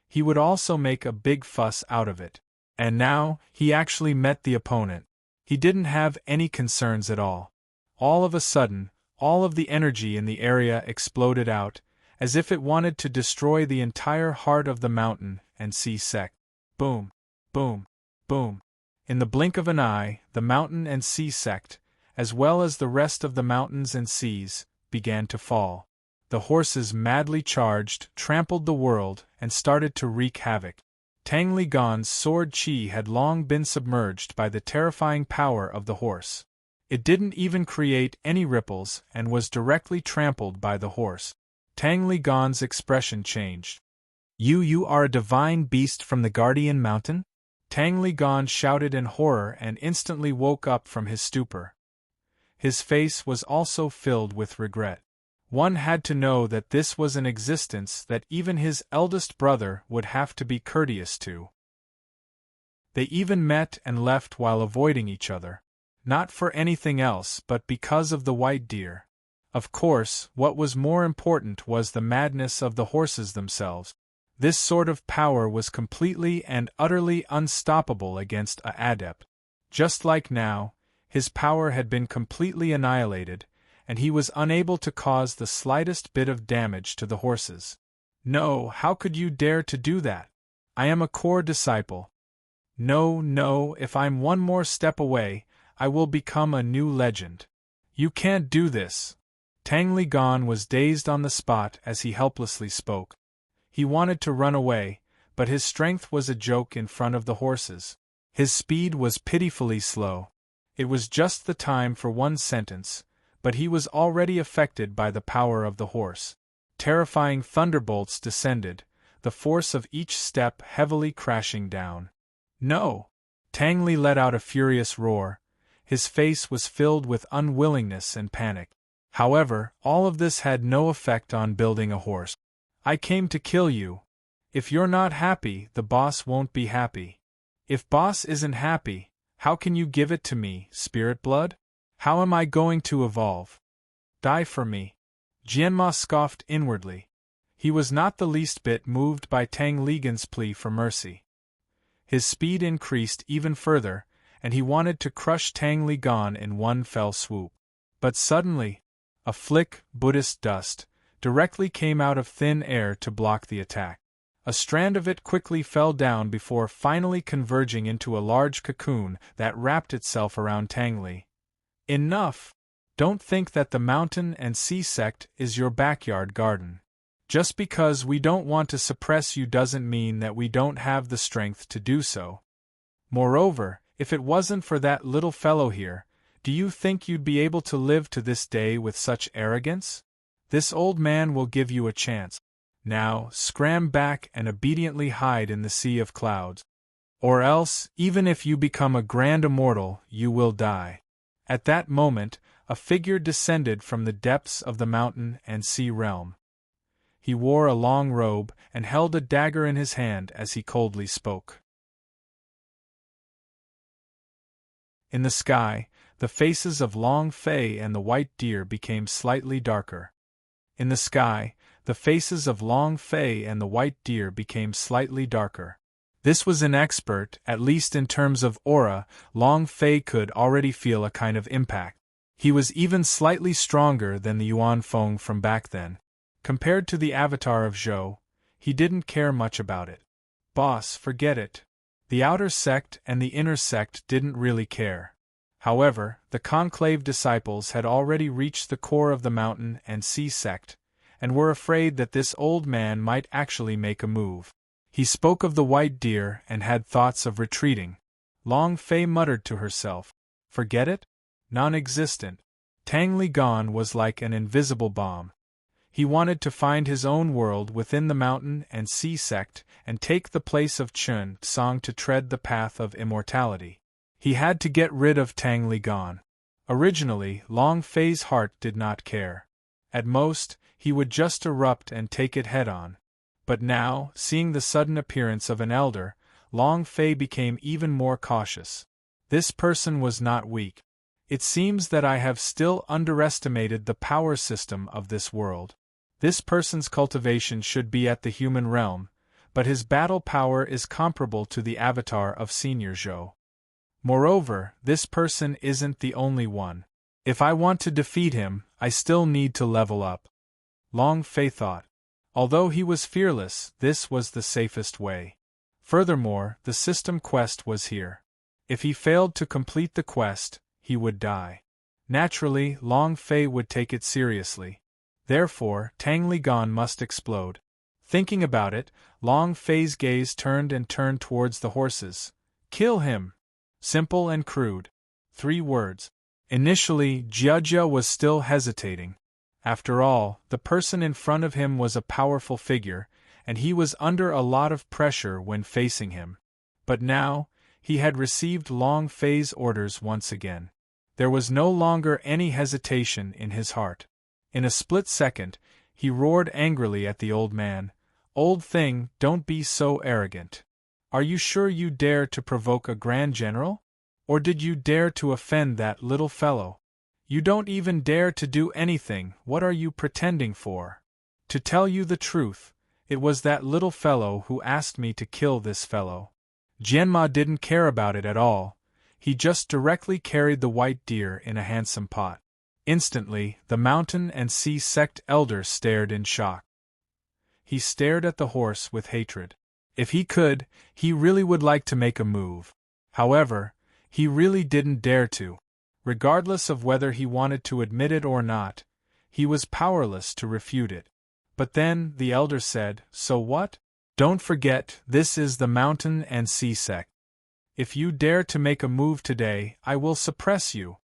he would also make a big fuss out of it. And now, he actually met the opponent. He didn't have any concerns at all. All of a sudden, all of the energy in the area exploded out, as if it wanted to destroy the entire heart of the Mountain and Sea sect. Boom! Boom! Boom! In the blink of an eye, the Mountain and Sea sect, as well as the rest of the mountains and seas, began to fall. The horses madly charged, trampled the world, and started to wreak havoc. Tang Ligan's sword chi had long been submerged by the terrifying power of the horse. It didn't even create any ripples and was directly trampled by the horse. Tang Ligan's expression changed. You are a divine beast from the Guardian Mountain?" Tang Ligan shouted in horror and instantly woke up from his stupor. His face was also filled with regret. One had to know that this was an existence that even his eldest brother would have to be courteous to. They even met and left while avoiding each other. Not for anything else but because of the white deer. Of course, what was more important was the madness of the horses themselves. This sort of power was completely and utterly unstoppable against an adept. Just like now, his power had been completely annihilated, and he was unable to cause the slightest bit of damage to the horses. No, how could you dare to do that? I am a core disciple. No, if I'm one more step away, I will become a new legend. You can't do this. Tang Li Gan was dazed on the spot as he helplessly spoke. He wanted to run away, but his strength was a joke in front of the horses. His speed was pitifully slow. It was just the time for one sentence, but he was already affected by the power of the horse. Terrifying thunderbolts descended, the force of each step heavily crashing down. No! Tang Li let out a furious roar. His face was filled with unwillingness and panic. However, all of this had no effect on building a horse. I came to kill you. If you're not happy, the boss won't be happy. If boss isn't happy, how can you give it to me, spirit blood? How am I going to evolve? Die for me. Jianma scoffed inwardly. He was not the least bit moved by Tang Li Gan's plea for mercy. His speed increased even further, and he wanted to crush Tang Li Gan in one fell swoop. But suddenly, a flick, Buddhist dust, directly came out of thin air to block the attack. A strand of it quickly fell down before finally converging into a large cocoon that wrapped itself around Tang Li. Enough! Don't think that the mountain and sea sect is your backyard garden. Just because we don't want to suppress you doesn't mean that we don't have the strength to do so. Moreover, if it wasn't for that little fellow here, do you think you'd be able to live to this day with such arrogance? This old man will give you a chance. Now, scram back and obediently hide in the sea of clouds. Or else, even if you become a grand immortal, you will die. At that moment, a figure descended from the depths of the mountain and sea realm. He wore a long robe and held a dagger in his hand as he coldly spoke. In the sky, the faces of Long Fei and the white deer became slightly darker. In the sky, the faces of Long Fei and the white deer became slightly darker. This was an expert, at least in terms of aura. Long Fei could already feel a kind of impact. He was even slightly stronger than the Yuan Feng from back then. Compared to the avatar of Zhou, he didn't care much about it. Boss, forget it. The outer sect and the inner sect didn't really care. However, the conclave disciples had already reached the core of the mountain and sea sect, and were afraid that this old man might actually make a move. He spoke of the white deer and had thoughts of retreating. Long Fei muttered to herself, "Forget it? Non-existent." Tang Li Gan was like an invisible bomb. He wanted to find his own world within the mountain and sea sect and take the place of Chun Song to tread the path of immortality. He had to get rid of Tang Li Gan. Originally, Long Fei's heart did not care. At most, he would just erupt and take it head-on. But now, seeing the sudden appearance of an elder, Long Fei became even more cautious. This person was not weak. It seems that I have still underestimated the power system of this world. This person's cultivation should be at the human realm, but his battle power is comparable to the avatar of Senior Zhou. Moreover, this person isn't the only one. If I want to defeat him, I still need to level up. Long Fei thought. Although he was fearless, this was the safest way. Furthermore, the system quest was here. If he failed to complete the quest, he would die. Naturally, Long Fei would take it seriously. Therefore, Tang Li Gan must explode. Thinking about it, Long Fei's gaze turned towards the horses. Kill him! Simple and crude. 3 words. Initially, Jiajia was still hesitating. After all, the person in front of him was a powerful figure, and he was under a lot of pressure when facing him. But now, he had received Long Fei's orders once again. There was no longer any hesitation in his heart. In a split second, he roared angrily at the old man, "Old thing, don't be so arrogant. Are you sure you dare to provoke a grand general? Or did you dare to offend that little fellow? You don't even dare to do anything. What are you pretending for? To tell you the truth, it was that little fellow who asked me to kill this fellow. Jianma didn't care about it at all. He just directly carried the white deer in a handsome pot." Instantly, the mountain and sea sect elder stared in shock. He stared at the horse with hatred. If he could, he really would like to make a move. However, he really didn't dare to. Regardless of whether he wanted to admit it or not, he was powerless to refute it. But then, the elder said, "So what? Don't forget, this is the mountain and sea sect. If you dare to make a move today, I will suppress you."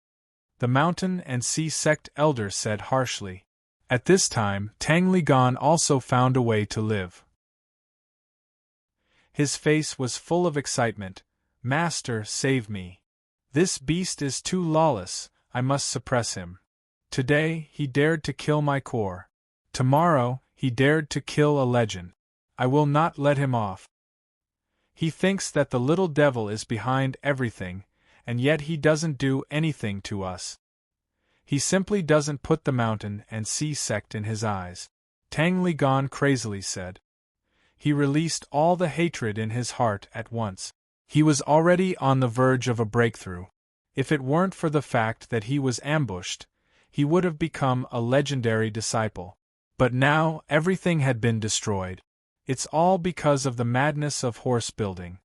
The mountain and sea sect elder said harshly. At this time, Tang Ligan also found a way to live. His face was full of excitement. "Master, save me. This beast is too lawless, I must suppress him. Today, he dared to kill my core. Tomorrow, he dared to kill a legend. I will not let him off. He thinks that the little devil is behind everything, and yet he doesn't do anything to us. He simply doesn't put the mountain and sea sect in his eyes," Tang Ligan crazily said. He released all the hatred in his heart at once. He was already on the verge of a breakthrough. If it weren't for the fact that he was ambushed, he would have become a legendary disciple. But now, everything had been destroyed. It's all because of the madness of horse building.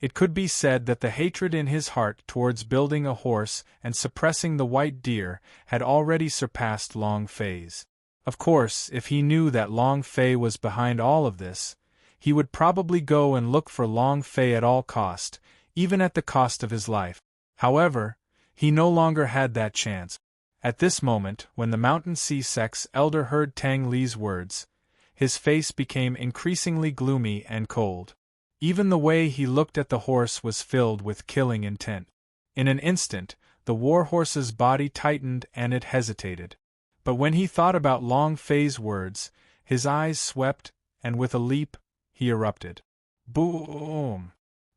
It could be said that the hatred in his heart towards building a horse and suppressing the white deer had already surpassed Long Fei's. Of course, if he knew that Long Fei was behind all of this, he would probably go and look for Long Fei at all cost, even at the cost of his life. However, he no longer had that chance. At this moment, when the Mountain Sea Sect's elder heard Tang Li's words, his face became increasingly gloomy and cold. Even the way he looked at the horse was filled with killing intent. In an instant, the war horse's body tightened and it hesitated. But when he thought about Long Fei's words, his eyes swept, and with a leap, he erupted. Boom!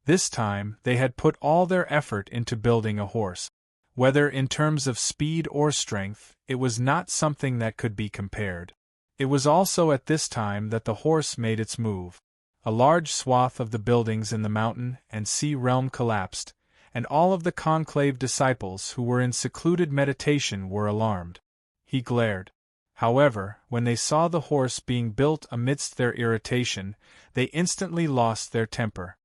This time, they had put all their effort into building a horse. Whether in terms of speed or strength, it was not something that could be compared. It was also at this time that the horse made its move. A large swath of the buildings in the mountain and sea realm collapsed, and all of the conclave disciples who were in secluded meditation were alarmed. He glared. However, when they saw the horse being built amidst their irritation, they instantly lost their temper.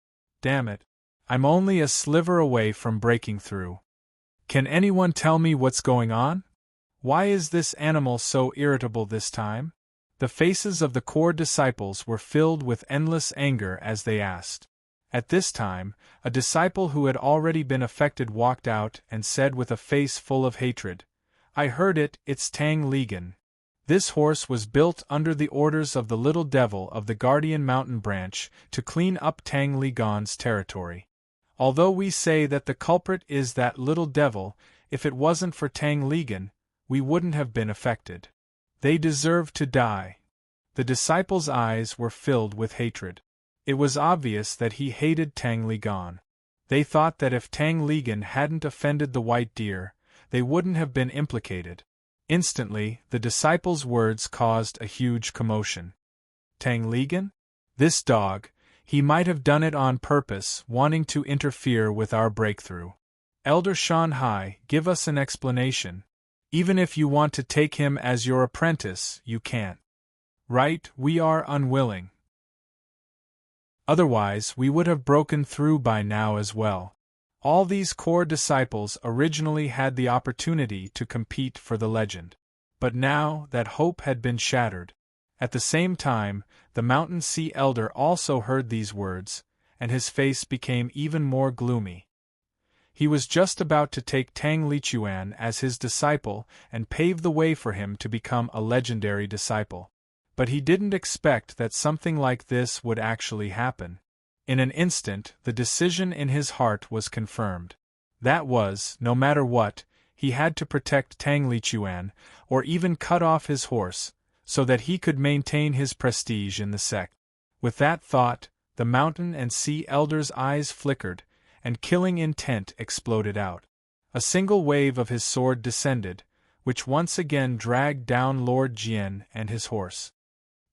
"Damn it! I'm only a sliver away from breaking through. Can anyone tell me what's going on? Why is this animal so irritable this time?" The faces of the core disciples were filled with endless anger as they asked. At this time, a disciple who had already been affected walked out and said with a face full of hatred, "I heard it, it's Tang Ligan. This horse was built under the orders of the little devil of the Guardian Mountain Branch to clean up Tang Ligan's territory. Although we say that the culprit is that little devil, if it wasn't for Tang Ligan, we wouldn't have been affected. They deserve to die." The disciples' eyes were filled with hatred. It was obvious that he hated Tang Ligan. They thought that if Tang Ligan hadn't offended the white deer, they wouldn't have been implicated. Instantly, the disciples' words caused a huge commotion. Tang Ligan? This dog, he might have done it on purpose, wanting to interfere with our breakthrough. Elder Shanhai, give us an explanation. Even if you want to take him as your apprentice, you can't. Right, we are unwilling. Otherwise, we would have broken through by now as well. All these core disciples originally had the opportunity to compete for the legend. But now, that hope had been shattered. At the same time, the Mountain Sea Elder also heard these words, and his face became even more gloomy. He was just about to take Tang Lichuan as his disciple and pave the way for him to become a legendary disciple. But he didn't expect that something like this would actually happen. In an instant, the decision in his heart was confirmed. That was, no matter what, he had to protect Tang Lichuan, or even cut off his horse, so that he could maintain his prestige in the sect. With that thought, the mountain and sea elder's eyes flickered, and killing intent exploded out. A single wave of his sword descended, which once again dragged down Lord Jian and his horse.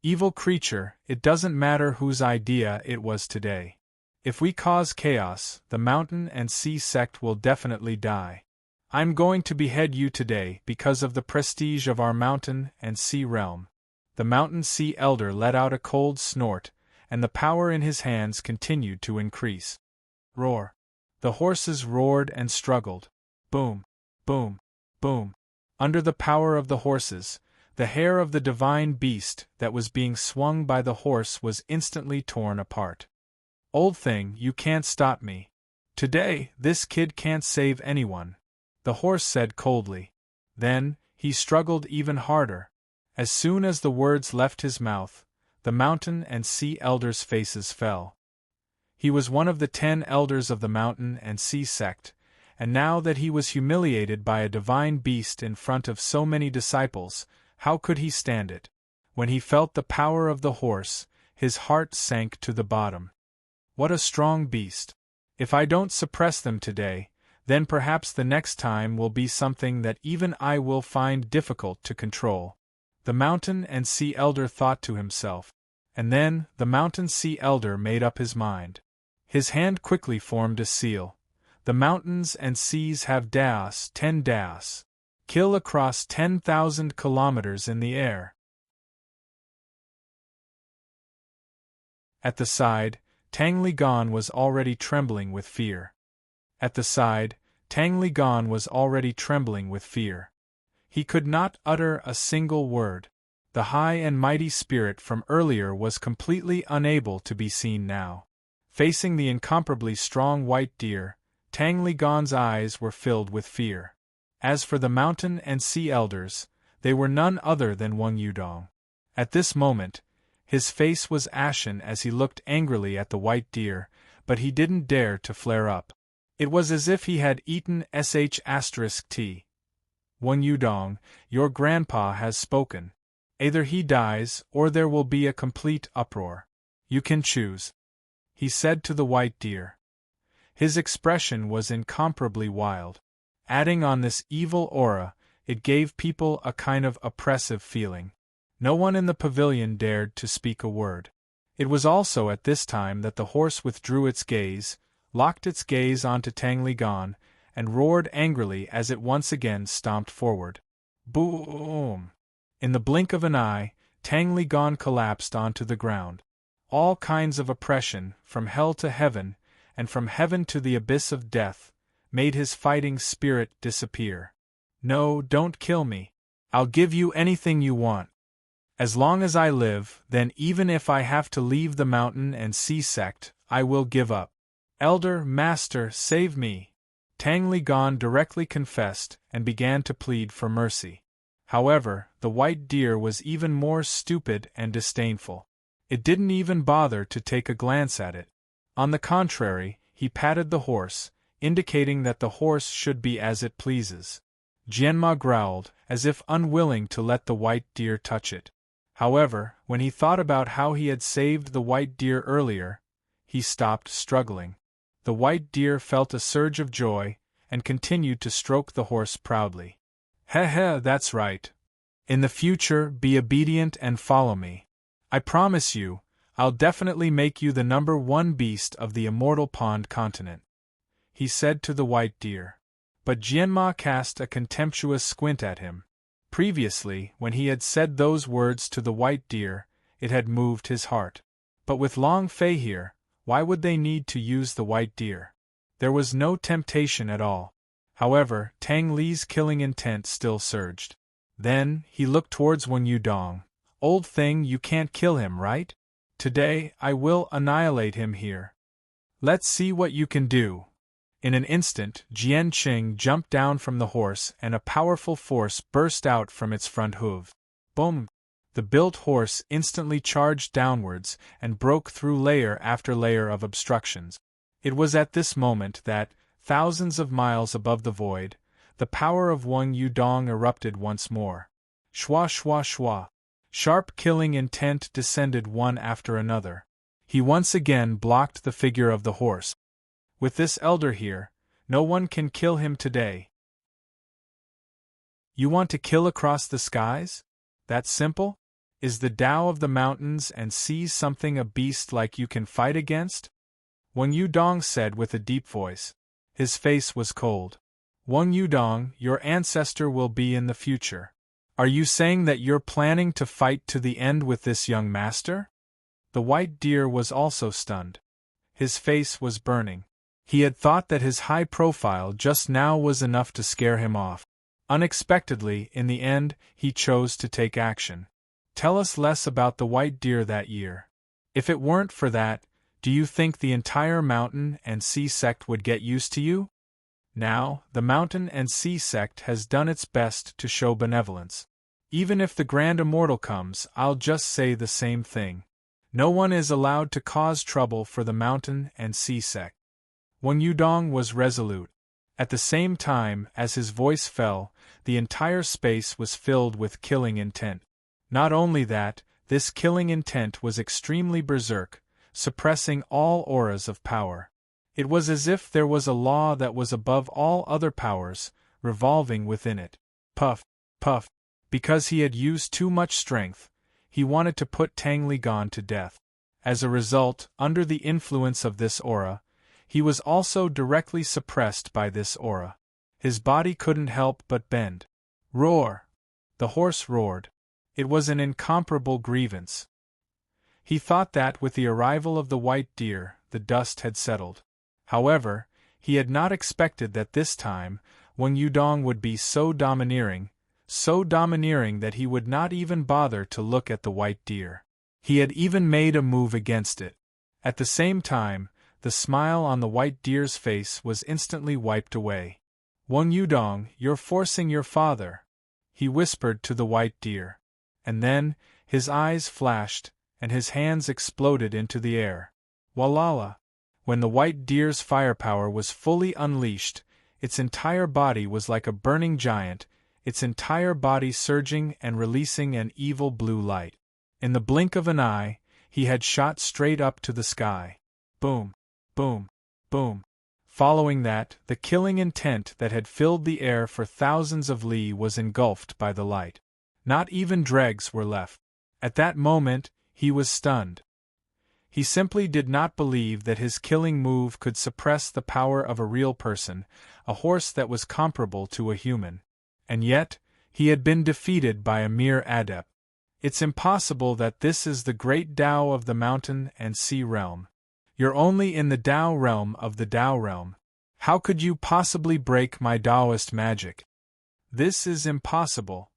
Evil creature, it doesn't matter whose idea it was today. If we cause chaos, the mountain and sea sect will definitely die. I'm going to behead you today because of the prestige of our mountain and sea realm. The mountain sea elder let out a cold snort, and the power in his hands continued to increase. Roar. The horses roared and struggled. Boom, boom, boom. Under the power of the horses, the hair of the divine beast that was being swung by the horse was instantly torn apart. Old thing, you can't stop me. Today, this kid can't save anyone, the horse said coldly. Then, he struggled even harder. As soon as the words left his mouth, the mountain and sea elders' faces fell. He was one of the 10 elders of the mountain and sea sect, and now that he was humiliated by a divine beast in front of so many disciples, how could he stand it? When he felt the power of the horse, his heart sank to the bottom. What a strong beast! If I don't suppress them today, then perhaps the next time will be something that even I will find difficult to control. The mountain and sea elder thought to himself. And then, the mountain sea elder made up his mind. His hand quickly formed a seal. The mountains and seas have 10 daos. Kill across 10,000 kilometers in the air. At the side, Tang Ligan was already trembling with fear. He could not utter a single word. The high and mighty spirit from earlier was completely unable to be seen now. Facing the incomparably strong white deer, Tang Ligan's eyes were filled with fear. As for the mountain and sea elders, they were none other than Wang Yudong. At this moment, his face was ashen as he looked angrily at the white deer, but he didn't dare to flare up. It was as if he had eaten **T. Wang Yudong, your grandpa has spoken. Either he dies or there will be a complete uproar. You can choose, he said to the white deer. His expression was incomparably wild. Adding on this evil aura, it gave people a kind of oppressive feeling. No one in the pavilion dared to speak a word. It was also at this time that the horse withdrew its gaze, locked its gaze onto Tang Ligan, and roared angrily as it once again stomped forward. Boom! In the blink of an eye, Tang Ligan collapsed onto the ground. All kinds of oppression, from hell to heaven, and from heaven to the abyss of death, made his fighting spirit disappear. No, don't kill me. I'll give you anything you want. As long as I live, then even if I have to leave the mountain and sea sect, I will give up. Elder, master, save me. Tang Ligan directly confessed and began to plead for mercy. However, the white deer was even more stupid and disdainful. It didn't even bother to take a glance at it. On the contrary, he patted the horse, indicating that the horse should be as it pleases. Jianma growled, as if unwilling to let the white deer touch it. However, when he thought about how he had saved the white deer earlier, he stopped struggling. The white deer felt a surge of joy, and continued to stroke the horse proudly. Heh, that's right. In the future, be obedient and follow me. I promise you, I'll definitely make you the #1 beast of the immortal pond continent, he said to the white deer. But Jianma cast a contemptuous squint at him. Previously, when he had said those words to the white deer, it had moved his heart. But with Long Fei here, why would they need to use the white deer? There was no temptation at all. However, Tang Li's killing intent still surged. Then, he looked towards Wang Yudong. Old thing, you can't kill him, right? Today, I will annihilate him here. Let's see what you can do. In an instant, Jian Qing jumped down from the horse and a powerful force burst out from its front hoof. Boom! The built horse instantly charged downwards and broke through layer after layer of obstructions. It was at this moment that, thousands of miles above the void, The power of Wang Yudong erupted once more. Shwa shwa shwa. Sharp killing intent descended one after another. He once again blocked the figure of the horse. With this elder here, no one can kill him today. You want to kill across the skies? That simple? Is the Tao of the mountains and seas something a beast like you can fight against? Wang Yudong said with a deep voice. His face was cold. Wang Yudong, your ancestor will be in the future. Are you saying that you're planning to fight to the end with this young master? The white deer was also stunned. His face was burning. He had thought that his high profile just now was enough to scare him off. Unexpectedly, in the end, he chose to take action. Tell us less about the white deer that year. If it weren't for that, do you think the entire mountain and sea sect would get used to you? Now, the mountain and sea sect has done its best to show benevolence. Even if the Grand Immortal comes, I'll just say the same thing. No one is allowed to cause trouble for the mountain and sea sect. Wang Yudong was resolute. At the same time as his voice fell, the entire space was filled with killing intent. Not only that, this killing intent was extremely berserk, suppressing all auras of power. It was as if there was a law that was above all other powers, revolving within it. Puff, puff. Because he had used too much strength, he wanted to put Tang Ligan to death. As a result, under the influence of this aura, he was also directly suppressed by this aura. His body couldn't help but bend. Roar! The horse roared. It was an incomparable grievance. He thought that with the arrival of the white deer, the dust had settled. However, he had not expected that this time, Wang Yudong would be so domineering that he would not even bother to look at the white deer. He had even made a move against it. At the same time, the smile on the white deer's face was instantly wiped away. Wang Yudong, you're forcing your father, he whispered to the white deer. And then, his eyes flashed, and his hands exploded into the air. Walala! When the white deer's firepower was fully unleashed, its entire body was like a burning giant, its entire body surging and releasing an evil blue light. In the blink of an eye, he had shot straight up to the sky. Boom, boom, boom. Following that, the killing intent that had filled the air for thousands of li was engulfed by the light. Not even dregs were left. At that moment, he was stunned. He simply did not believe that his killing move could suppress the power of a real person, a horse that was comparable to a human. And yet, he had been defeated by a mere adept. It's impossible that this is the great Tao of the mountain and sea realm. You're only in the Tao realm of the Tao realm. How could you possibly break my Taoist magic? This is impossible.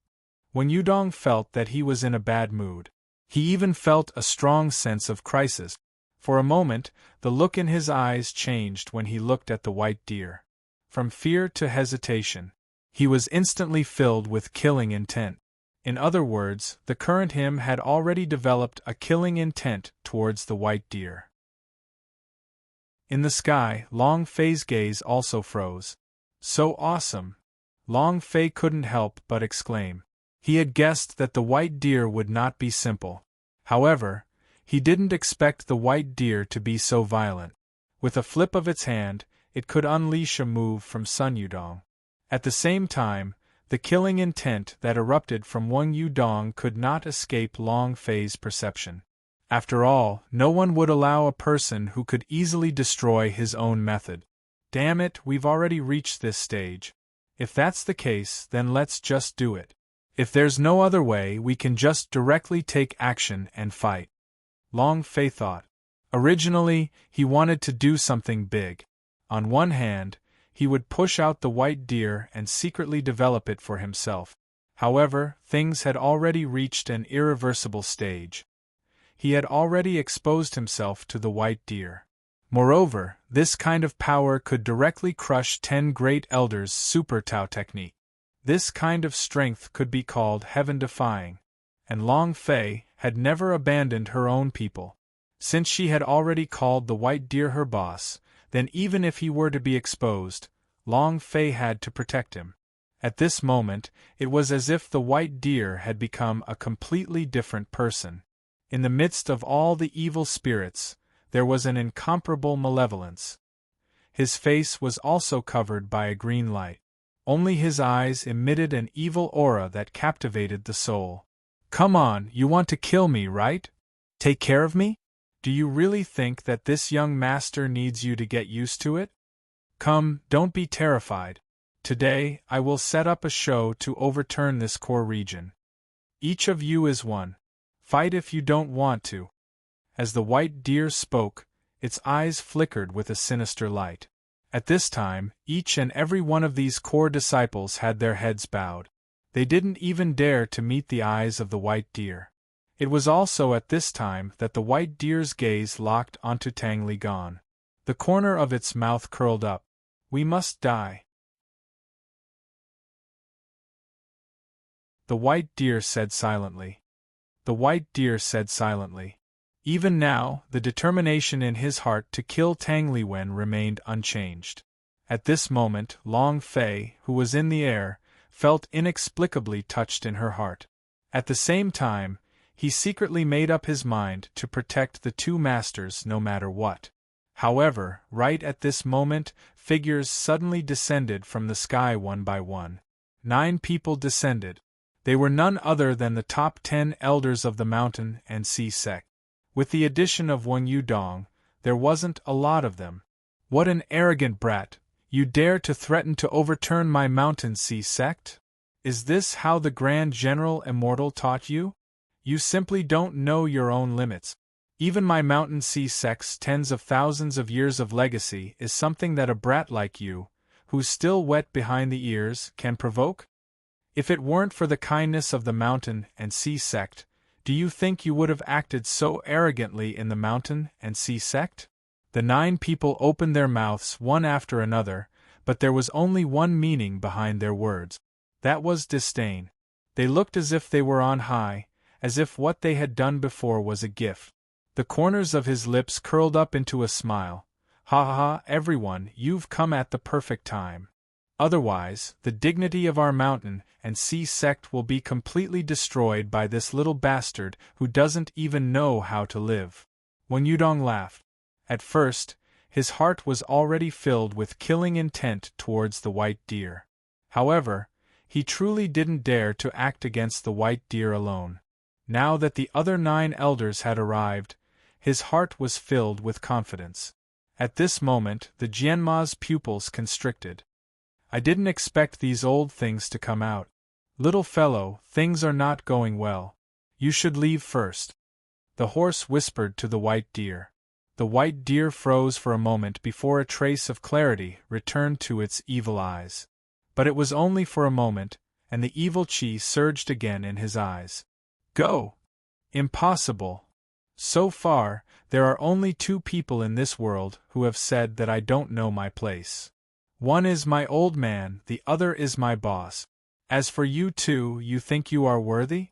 When Yudong felt that he was in a bad mood, he even felt a strong sense of crisis. For a moment, the look in his eyes changed when he looked at the white deer. From fear to hesitation, he was instantly filled with killing intent. In other words, the current him had already developed a killing intent towards the white deer. In the sky, Long Fei's gaze also froze. So awesome! Long Fei couldn't help but exclaim. He had guessed that the white deer would not be simple. However, he didn't expect the white deer to be so violent. With a flip of its hand, it could unleash a move from Sun Yudong. At the same time, the killing intent that erupted from Wang Yudong could not escape Long Fei's perception. After all, no one would allow a person who could easily destroy his own method. Damn it, we've already reached this stage. If that's the case, then let's just do it. If there's no other way, we can just directly take action and fight. Long Fei thought. Originally, he wanted to do something big. On one hand, he would push out the white deer and secretly develop it for himself. However, things had already reached an irreversible stage. He had already exposed himself to the white deer. Moreover, this kind of power could directly crush 10 great elders' super Tao technique. This kind of strength could be called heaven-defying. And Long Fei had never abandoned her own people. Since she had already called the white deer her boss, then even if he were to be exposed, Long Fei had to protect him. At this moment, it was as if the white deer had become a completely different person. In the midst of all the evil spirits, there was an incomparable malevolence. His face was also covered by a green light. Only his eyes emitted an evil aura that captivated the soul. "Come on, you want to kill me, right? Take care of me? Do you really think that this young master needs you to get used to it? Come, don't be terrified. Today, I will set up a show to overturn this core region. Each of you is one. Fight if you don't want to." As the white deer spoke, its eyes flickered with a sinister light. At this time, each and every one of these core disciples had their heads bowed. They didn't even dare to meet the eyes of the white deer. It was also at this time that the white deer's gaze locked onto Tang Li Gan. The corner of its mouth curled up. "We must die." The white deer said silently. The white deer said silently. Even now, the determination in his heart to kill Tang Li Wen remained unchanged. At this moment, Long Fei, who was in the air, felt inexplicably touched in her heart. At the same time, he secretly made up his mind to protect the two masters no matter what. However, right at this moment, figures suddenly descended from the sky one by one. 9 people descended. They were none other than the top 10 elders of the mountain and sea sect. With the addition of Wang Yudong, there wasn't a lot of them. "What an arrogant brat! You dare to threaten to overturn my mountain sea sect? Is this how the Grand General Immortal taught you? You simply don't know your own limits. Even my mountain sea sect's tens of thousands of years of legacy is something that a brat like you, who's still wet behind the ears, can provoke? If it weren't for the kindness of the mountain and sea sect, do you think you would have acted so arrogantly in the mountain and sea sect?" The 9 people opened their mouths one after another, but there was only one meaning behind their words. That was disdain. They looked as if they were on high, as if what they had done before was a gift. The corners of his lips curled up into a smile. "Ha ha ha, everyone, you've come at the perfect time. Otherwise, the dignity of our mountain and sea sect will be completely destroyed by this little bastard who doesn't even know how to live." Wang Yudong laughed. At first, his heart was already filled with killing intent towards the white deer. However, he truly didn't dare to act against the white deer alone. Now that the other 9 elders had arrived, his heart was filled with confidence. At this moment, the Jianma's pupils constricted. "I didn't expect these old things to come out. Little fellow, things are not going well. You should leave first." The horse whispered to the white deer. The white deer froze for a moment before a trace of clarity returned to its evil eyes. But it was only for a moment, and the evil chi surged again in his eyes. "Go! Impossible! So far, there are only 2 people in this world who have said that I don't know my place. One is my old man, the other is my boss. As for you two, you think you are worthy?"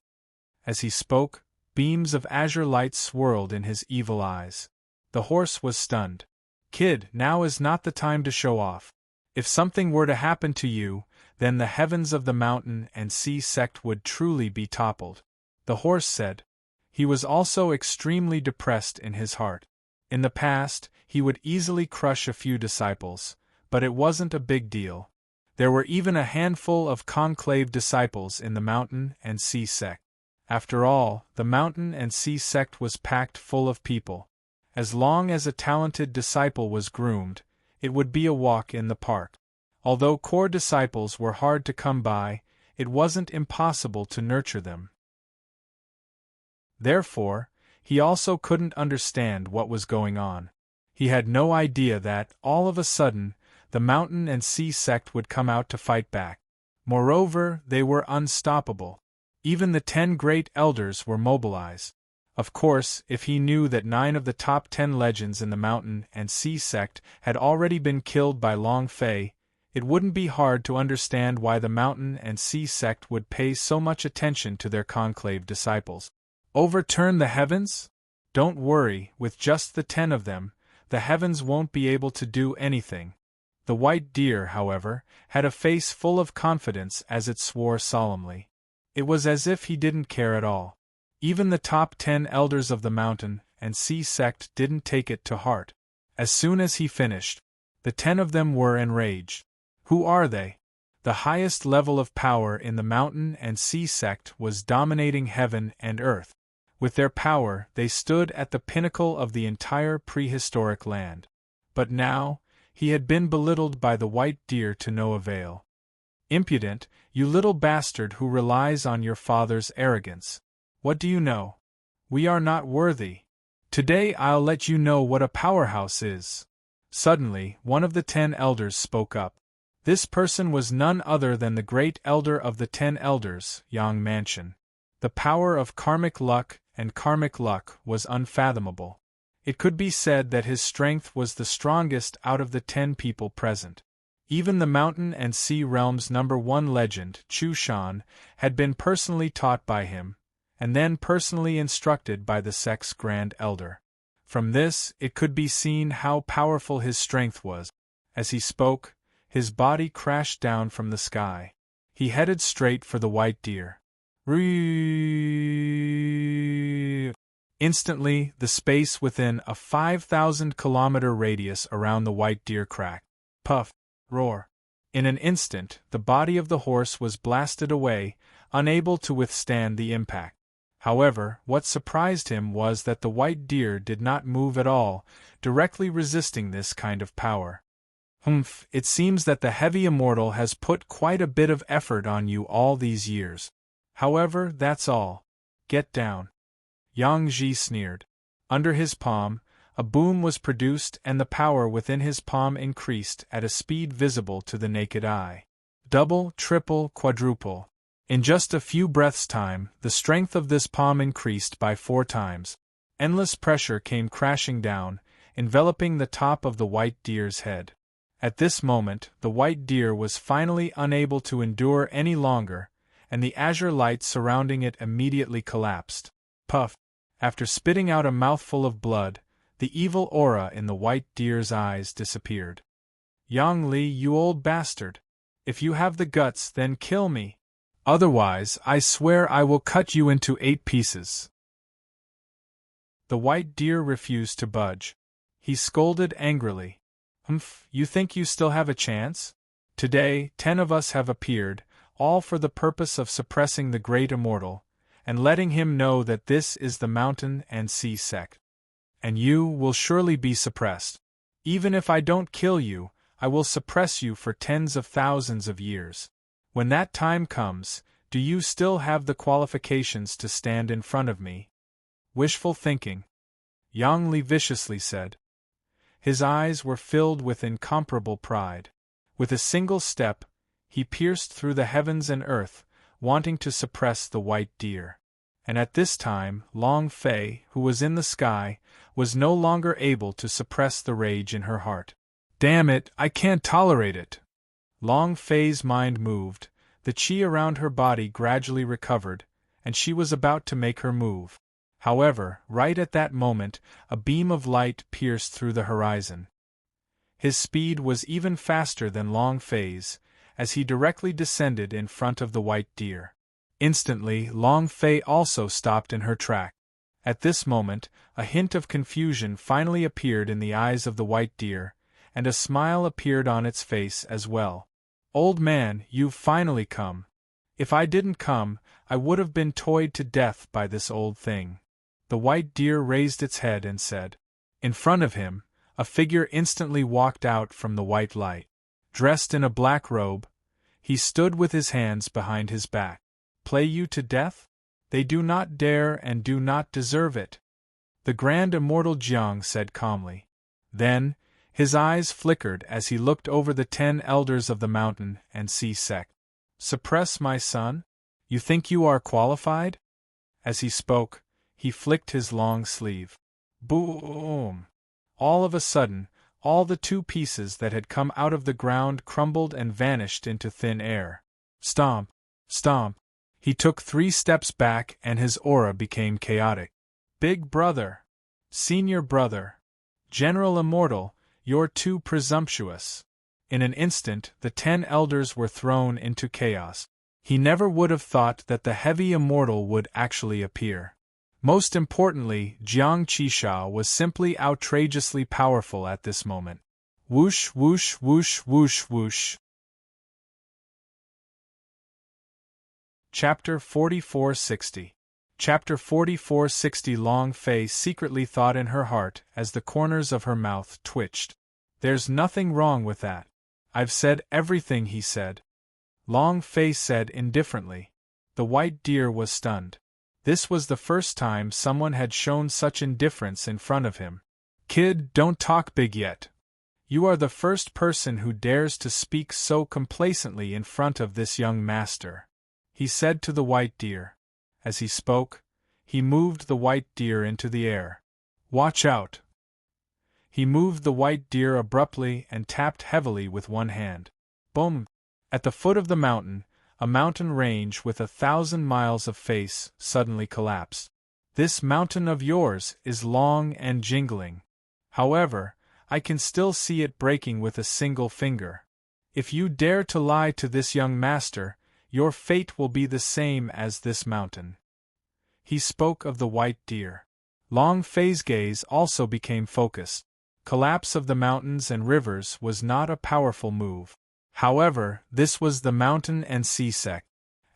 As he spoke, beams of azure light swirled in his evil eyes. The horse was stunned. "Kid, now is not the time to show off. If something were to happen to you, then the heavens of the mountain and sea sect would truly be toppled," the horse said. He was also extremely depressed in his heart. In the past, he would easily crush a few disciples, but it wasn't a big deal. There were even a handful of conclave disciples in the mountain and sea sect. After all, the mountain and sea sect was packed full of people. As long as a talented disciple was groomed, it would be a walk in the park. Although core disciples were hard to come by, it wasn't impossible to nurture them. Therefore, he also couldn't understand what was going on. He had no idea that, all of a sudden, the mountain and sea sect would come out to fight back. Moreover, they were unstoppable. Even the 10 great elders were mobilized. Of course, if he knew that 9 of the top 10 legends in the mountain and sea sect had already been killed by Long Fei, it wouldn't be hard to understand why the mountain and sea sect would pay so much attention to their conclave disciples. Overturn the heavens? Don't worry, with just the 10 of them, the heavens won't be able to do anything. The white deer, however, had a face full of confidence as it swore solemnly. It was as if he didn't care at all. Even the top 10 elders of the mountain and sea sect didn't take it to heart. As soon as he finished, the 10 of them were enraged. Who are they? The highest level of power in the mountain and sea sect was dominating heaven and earth. With their power, they stood at the pinnacle of the entire prehistoric land. But now, he had been belittled by the white deer to no avail. Impudent, you little bastard who relies on your father's arrogance. What do you know? We are not worthy. Today I'll let you know what a powerhouse is. Suddenly, one of the 10 elders spoke up. This person was none other than the great elder of the 10 elders, Yang Mansion. The power of karmic luck and karmic luck was unfathomable. It could be said that his strength was the strongest out of the 10 people present. Even the mountain and sea realm's #1 legend, Chu Shan, had been personally taught by him, and then personally instructed by the sect's Grand Elder. From this, it could be seen how powerful his strength was. As he spoke, his body crashed down from the sky. He headed straight for the white deer. Instantly, the space within a 5,000-kilometer radius around the white deer cracked. Puff! Roar! In an instant, the body of the horse was blasted away, unable to withstand the impact. However, what surprised him was that the white deer did not move at all, directly resisting this kind of power. It seems that the heavy immortal has put quite a bit of effort on you all these years. However, that's all. Get down. Yang Ji sneered. Under his palm, a boom was produced and the power within his palm increased at a speed visible to the naked eye. Double, triple, quadruple. In just a few breaths' time, the strength of this palm increased by 4 times. Endless pressure came crashing down, enveloping the top of the white deer's head. At this moment, the white deer was finally unable to endure any longer, and the azure light surrounding it immediately collapsed. Puff! After spitting out a mouthful of blood, the evil aura in the white deer's eyes disappeared. Yang Li, you old bastard! If you have the guts, then kill me. Otherwise, I swear I will cut you into 8 pieces. The white deer refused to budge. He scolded angrily. You think you still have a chance? Today, 10 of us have appeared, all for the purpose of suppressing the great immortal, and letting him know that this is the mountain and sea sect. And you will surely be suppressed. Even if I don't kill you, I will suppress you for tens of thousands of years. When that time comes, do you still have the qualifications to stand in front of me? Wishful thinking, Yang Li viciously said. His eyes were filled with incomparable pride. With a single step, he pierced through the heavens and earth, wanting to suppress the white deer. And at this time, Long Fei, who was in the sky, was no longer able to suppress the rage in her heart. Damn it, I can't tolerate it! Long Fei's mind moved, the qi around her body gradually recovered, and she was about to make her move. However, right at that moment, a beam of light pierced through the horizon. His speed was even faster than Long Fei's, as he directly descended in front of the white deer. Instantly, Long Fei also stopped in her track. At this moment, a hint of confusion finally appeared in the eyes of the white deer, and a smile appeared on its face as well. Old man, you've finally come. If I didn't come, I would have been toyed to death by this old thing. The white deer raised its head and said. In front of him, a figure instantly walked out from the white light. Dressed in a black robe, he stood with his hands behind his back. Play you to death? They do not dare and do not deserve it. The grand immortal Jiang said calmly. Then, his eyes flickered as he looked over the 10 elders of the mountain and sea sect. Suppress my son? You think you are qualified? As he spoke, he flicked his long sleeve. Boom! All of a sudden, all the 2 pieces that had come out of the ground crumbled and vanished into thin air. Stomp! Stomp! He took 3 steps back and his aura became chaotic. Big brother! Senior brother! General Immortal, you're too presumptuous. In an instant, the 10 elders were thrown into chaos. He never would have thought that the heavy immortal would actually appear. Most importantly, Jiang Qisha was simply outrageously powerful at this moment. Whoosh, whoosh, whoosh, whoosh, whoosh. Chapter 4460. Chapter 4460. Long Fei secretly thought in her heart as the corners of her mouth twitched. There's nothing wrong with that. I've said everything he said. Long Fei said indifferently. The white deer was stunned. This was the first time someone had shown such indifference in front of him. Kid, don't talk big yet. You are the first person who dares to speak so complacently in front of this young master, he said to the white deer. As he spoke, he moved the white deer into the air. Watch out! He moved the white deer abruptly and tapped heavily with one hand. Boom! At the foot of the mountain, a mountain range with 1,000 miles of face suddenly collapsed. This mountain of yours is long and jingling. However, I can still see it breaking with a single finger. If you dare to lie to this young master, your fate will be the same as this mountain. He spoke of the white deer. Long Fei's gaze also became focused. Collapse of the mountains and rivers was not a powerful move. However, this was the mountain and sea sect.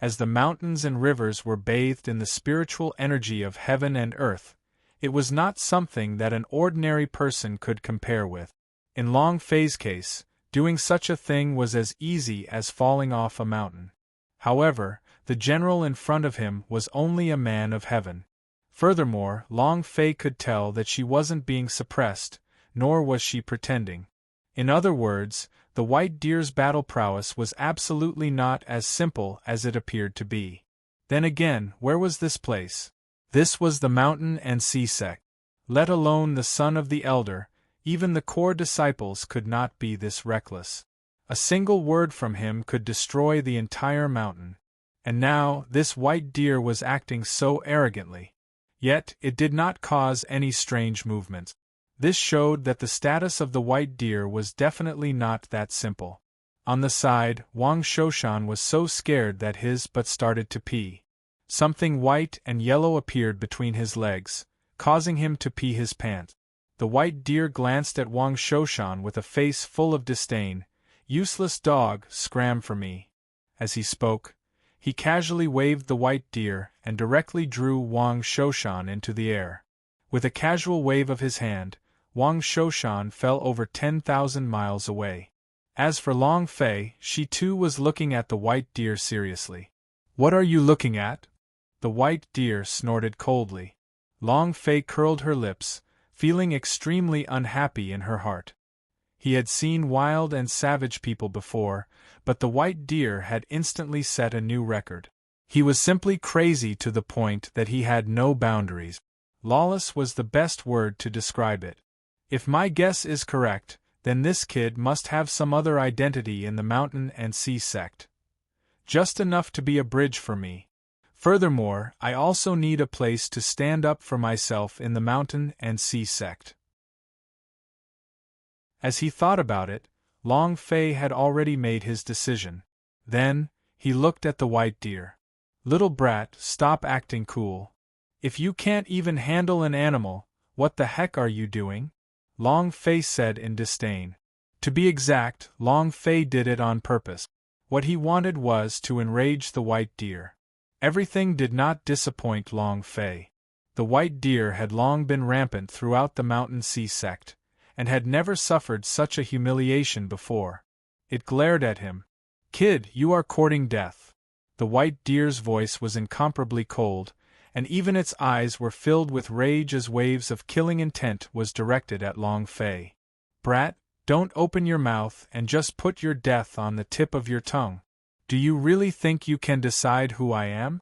As the mountains and rivers were bathed in the spiritual energy of heaven and earth, it was not something that an ordinary person could compare with. In Long Fei's case, doing such a thing was as easy as falling off a mountain. However, the general in front of him was only a man of heaven. Furthermore, Long Fei could tell that she wasn't being suppressed, nor was she pretending. In other words, the white deer's battle prowess was absolutely not as simple as it appeared to be. Then again, where was this place? This was the mountain and sea sect. Let alone the son of the elder, even the core disciples could not be this reckless. A single word from him could destroy the entire mountain. And now, this white deer was acting so arrogantly. Yet, it did not cause any strange movements. This showed that the status of the white deer was definitely not that simple. On the side, Wang Shoshan was so scared that his butt started to pee. Something white and yellow appeared between his legs, causing him to pee his pants. The white deer glanced at Wang Shoshan with a face full of disdain. Useless dog, scram for me. As he spoke, he casually waved the white deer and directly drew Wang Shoshan into the air. With a casual wave of his hand, Wang Shoshan fell over 10,000 miles away. As for Long Fei, she too was looking at the white deer seriously. What are you looking at? The white deer snorted coldly. Long Fei curled her lips, feeling extremely unhappy in her heart. He had seen wild and savage people before, but the white deer had instantly set a new record. He was simply crazy to the point that he had no boundaries. Lawless was the best word to describe it. If my guess is correct, then this kid must have some other identity in the mountain and sea sect. Just enough to be a bridge for me. Furthermore, I also need a place to stand up for myself in the mountain and sea sect. As he thought about it, Long Fei had already made his decision. Then, he looked at the white deer. Little brat, stop acting cool. If you can't even handle an animal, what the heck are you doing? Long Fei said in disdain. To be exact, Long Fei did it on purpose. What he wanted was to enrage the white deer. Everything did not disappoint Long Fei. The white deer had long been rampant throughout the mountain sea sect, and had never suffered such a humiliation before. It glared at him. Kid, you are courting death. The white deer's voice was incomparably cold, and even its eyes were filled with rage as waves of killing intent was directed at Long Fei. Brat, don't open your mouth and just put your death on the tip of your tongue. Do you really think you can decide who I am?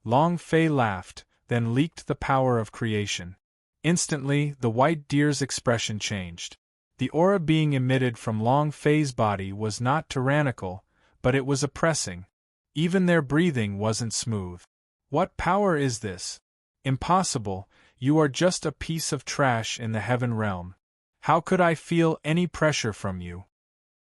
Long Fei laughed, then leaked the power of creation. Instantly, the white deer's expression changed. The aura being emitted from Long Fei's body was not tyrannical, but it was oppressing. Even their breathing wasn't smooth. What power is this? Impossible, you are just a piece of trash in the heaven realm. How could I feel any pressure from you?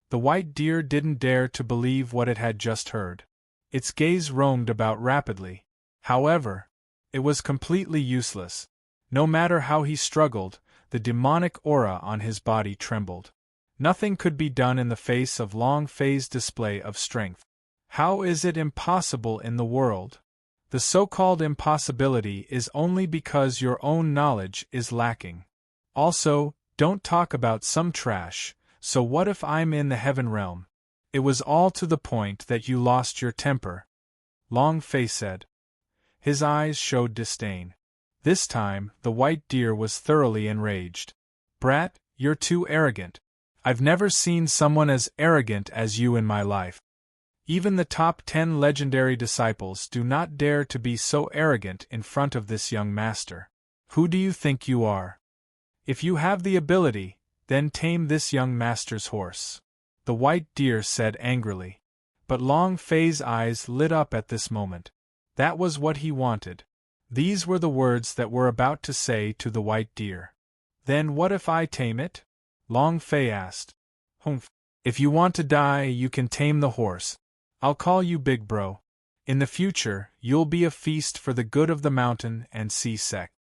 The white deer didn't dare to believe what it had just heard. Its gaze roamed about rapidly. However, it was completely useless. No matter how he struggled, the demonic aura on his body trembled. Nothing could be done in the face of Long Fei's display of strength. How is it impossible in the world? The so-called impossibility is only because your own knowledge is lacking. Also, don't talk about some trash, so what if I'm in the heaven realm? It was all to the point that you lost your temper, Long Fei said. His eyes showed disdain. This time, the white deer was thoroughly enraged. Brat, you're too arrogant. I've never seen someone as arrogant as you in my life. Even the top 10 legendary disciples do not dare to be so arrogant in front of this young master. Who do you think you are? If you have the ability, then tame this young master's horse, the white deer said angrily. But Long Fei's eyes lit up at this moment. That was what he wanted. These were the words that were about to say to the white deer. Then what if I tame it? Long Fei asked. Humph. If you want to die, you can tame the horse. I'll call you Big Bro. In the future, you'll be a feast for the good of the mountain and sea sect.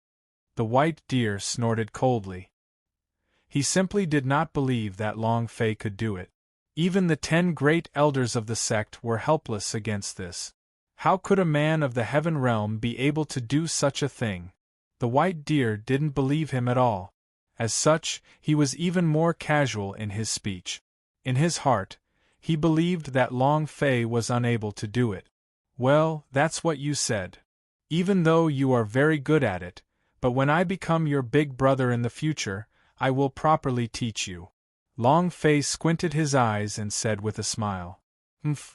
The white deer snorted coldly. He simply did not believe that Long Fei could do it. Even the 10 great elders of the sect were helpless against this. How could a man of the heaven realm be able to do such a thing? The white deer didn't believe him at all. As such, he was even more casual in his speech. In his heart, he believed that Long Fei was unable to do it. Well, that's what you said. Even though you are very good at it, but when I become your big brother in the future, I will properly teach you. Long Fei squinted his eyes and said with a smile.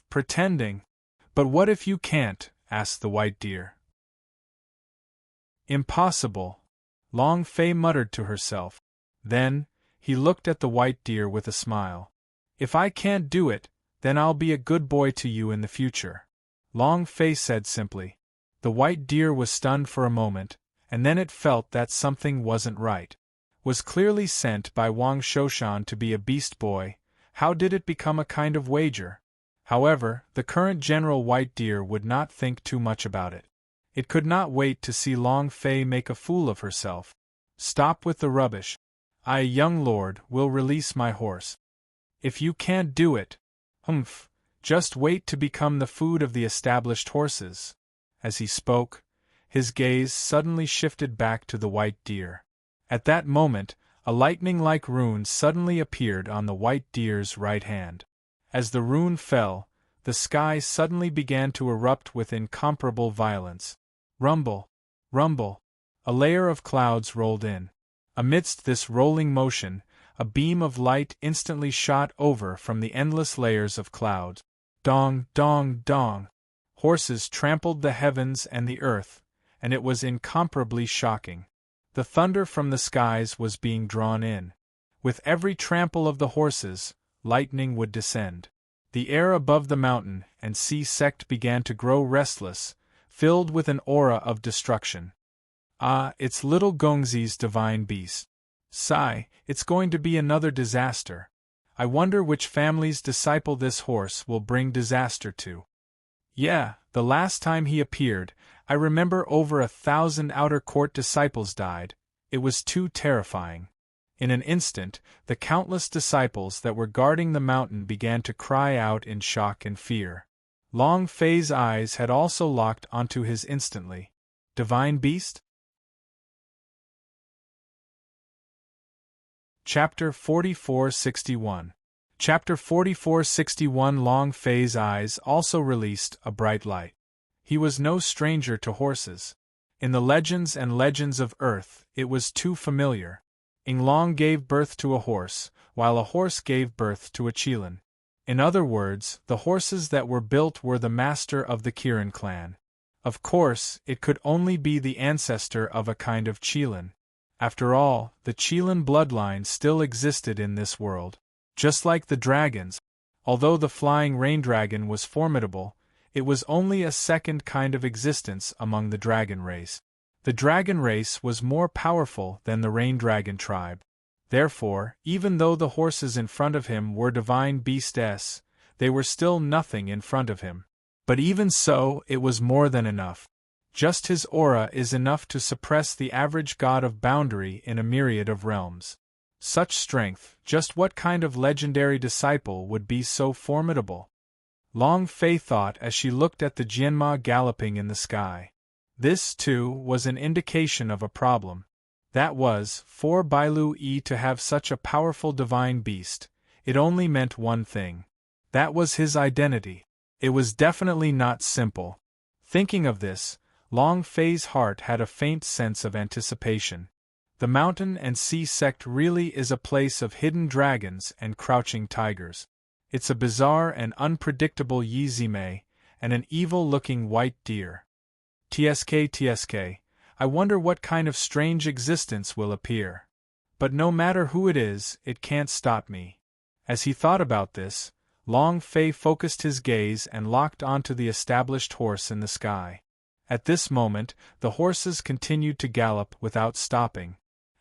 Pretending. But what if you can't? Asked the white deer. Impossible, Long Fei muttered to herself. Then, he looked at the white deer with a smile. If I can't do it, then I'll be a good boy to you in the future, Long Fei said simply. The white deer was stunned for a moment, and then it felt that something wasn't right. Was clearly sent by Wang Shoshan to be a beast boy. How did it become a kind of wager? However, the current General White Deer would not think too much about it. It could not wait to see Long Fei make a fool of herself. Stop with the rubbish. I, young lord, will release my horse. If you can't do it, just wait to become the food of the established horses. As he spoke, his gaze suddenly shifted back to the white deer. At that moment, a lightning-like rune suddenly appeared on the white deer's right hand. As the rune fell, the sky suddenly began to erupt with incomparable violence. Rumble, rumble. A layer of clouds rolled in. Amidst this rolling motion, a beam of light instantly shot over from the endless layers of clouds. Dong, dong, dong. Horses trampled the heavens and the earth, and it was incomparably shocking. The thunder from the skies was being drawn in. With every trample of the horses, lightning would descend. The air above the mountain and sea sect began to grow restless, filled with an aura of destruction. Ah, it's little Gongzi's divine beast. Sigh, it's going to be another disaster. I wonder which family's disciple this horse will bring disaster to. Yeah, the last time he appeared, I remember over 1,000 outer court disciples died. It was too terrifying. In an instant, the countless disciples that were guarding the mountain began to cry out in shock and fear. Long Fei's eyes had also locked onto his instantly. Divine beast? Chapter 4461. Chapter 4461. Long Fei's eyes also released a bright light. He was no stranger to horses. In the legends and legends of Earth, it was too familiar. Yinglong gave birth to a horse, while a horse gave birth to a Qilin. In other words, the horses that were built were the master of the Kirin clan. Of course, it could only be the ancestor of a kind of Qilin. After all, the Qilin bloodline still existed in this world. Just like the dragons, although the flying rain dragon was formidable, it was only a second kind of existence among the dragon race. The dragon race was more powerful than the rain dragon tribe. Therefore, even though the horses in front of him were divine beasts, they were still nothing in front of him. But even so, it was more than enough. Just his aura is enough to suppress the average god of boundary in a myriad of realms. Such strength, just what kind of legendary disciple would be so formidable? Long Fei thought as she looked at the Jianma galloping in the sky. This, too, was an indication of a problem. That was, for Bailu Yi to have such a powerful divine beast, it only meant one thing. That was his identity. It was definitely not simple. Thinking of this, Long Fei's heart had a faint sense of anticipation. The mountain and sea sect really is a place of hidden dragons and crouching tigers. It's a bizarre and unpredictable Yizime, and an evil-looking white deer. TSK, I wonder what kind of strange existence will appear. But no matter who it is, it can't stop me. As he thought about this, Long Fei focused his gaze and locked onto the established horse in the sky. At this moment, the horses continued to gallop without stopping.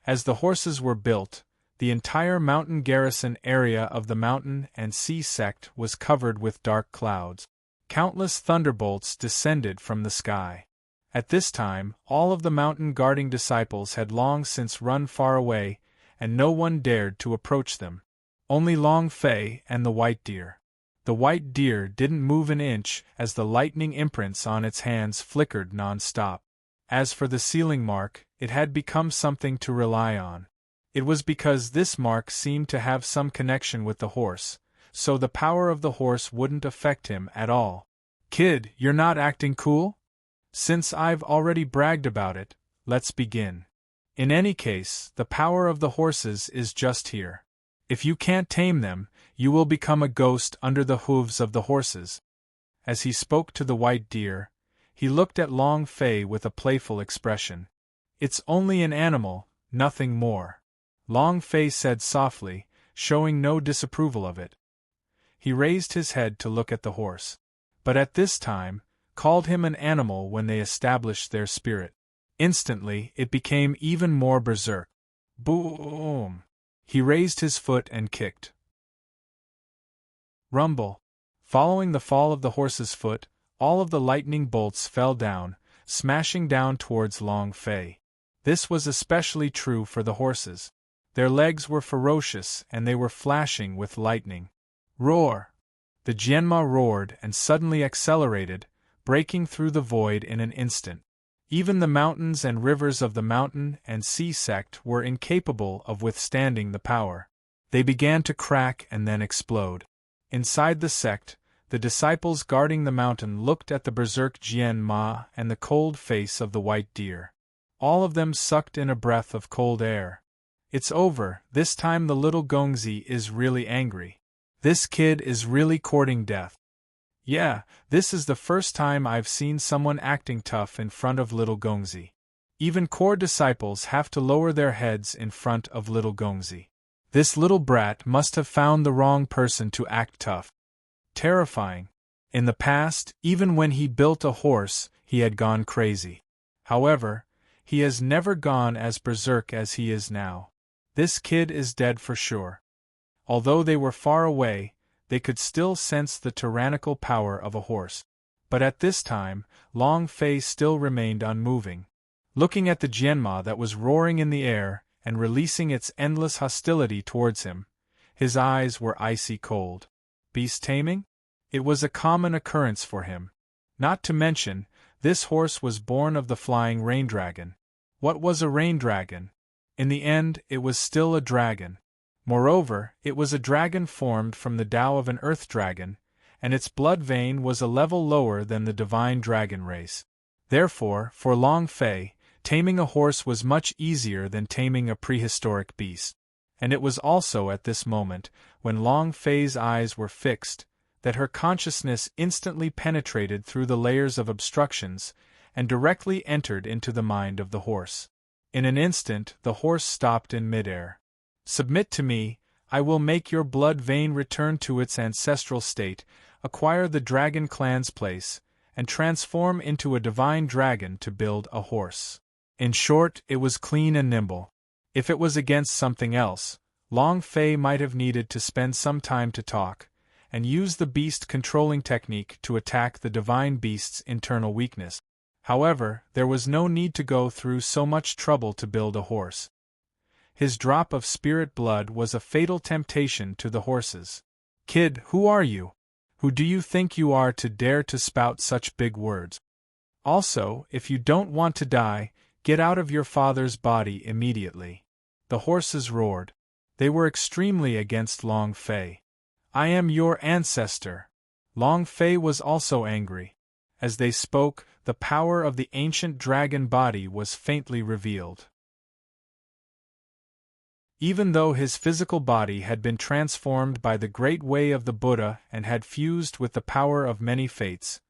As the horses were built, the entire mountain garrison area of the mountain and sea sect was covered with dark clouds. Countless thunderbolts descended from the sky. At this time, all of the mountain guarding disciples had long since run far away, and no one dared to approach them. Only Long Fei and the white deer. The white deer didn't move an inch as the lightning imprints on its hands flickered non-stop. As for the sealing mark, it had become something to rely on. It was because this mark seemed to have some connection with the horse, so the power of the horse wouldn't affect him at all. Kid, you're not acting cool? Since I've already bragged about it, let's begin. In any case, the power of the horses is just here. If you can't tame them, you will become a ghost under the hooves of the horses. As he spoke to the white deer, he looked at Long Fei with a playful expression. It's only an animal, nothing more. Long Fei said softly, showing no disapproval of it. He raised his head to look at the horse. But at this time, called him an animal when they established their spirit. Instantly, it became even more berserk. Boom! He raised his foot and kicked. Rumble. Following the fall of the horse's foot, all of the lightning bolts fell down, smashing down towards Long Fei. This was especially true for the horses. Their legs were ferocious and they were flashing with lightning. Roar! The Jianma roared and suddenly accelerated, breaking through the void in an instant. Even the mountains and rivers of the mountain and sea sect were incapable of withstanding the power. They began to crack and then explode. Inside the sect, the disciples guarding the mountain looked at the berserk Jianma and the cold face of the white deer. All of them sucked in a breath of cold air. It's over, this time the little Gongzi is really angry. This kid is really courting death. Yeah, this is the first time I've seen someone acting tough in front of little Gongzi. Even core disciples have to lower their heads in front of little Gongzi. This little brat must have found the wrong person to act tough. Terrifying. In the past, even when he built a horse, he had gone crazy. However, he has never gone as berserk as he is now. This kid is dead for sure. Although they were far away, they could still sense the tyrannical power of a horse. But at this time, Long Fei still remained unmoving. Looking at the Jianma that was roaring in the air and releasing its endless hostility towards him, his eyes were icy cold. Beast taming? It was a common occurrence for him. Not to mention, this horse was born of the flying rain dragon. What was a rain dragon? In the end, it was still a dragon. Moreover, it was a dragon formed from the Tao of an earth dragon, and its blood vein was a level lower than the divine dragon race. Therefore, for Long Fei, taming a horse was much easier than taming a prehistoric beast. And it was also at this moment, when Long Fei's eyes were fixed, that her consciousness instantly penetrated through the layers of obstructions and directly entered into the mind of the horse. In an instant, the horse stopped in midair. Submit to me, I will make your blood vein return to its ancestral state, acquire the dragon clan's place, and transform into a divine dragon to build a horse. In short, it was clean and nimble. If it was against something else, Long Fei might have needed to spend some time to talk, and use the beast controlling technique to attack the divine beast's internal weakness. However, there was no need to go through so much trouble to build a horse. His drop of spirit blood was a fatal temptation to the horses. Kid, who are you? Who do you think you are to dare to spout such big words? Also, if you don't want to die, get out of your father's body immediately. The horses roared. They were extremely against Long Fei. I am your ancestor. Long Fei was also angry. As they spoke, the power of the ancient dragon body was faintly revealed. Even though his physical body had been transformed by the great way of the Buddha and had fused with the power of many fates,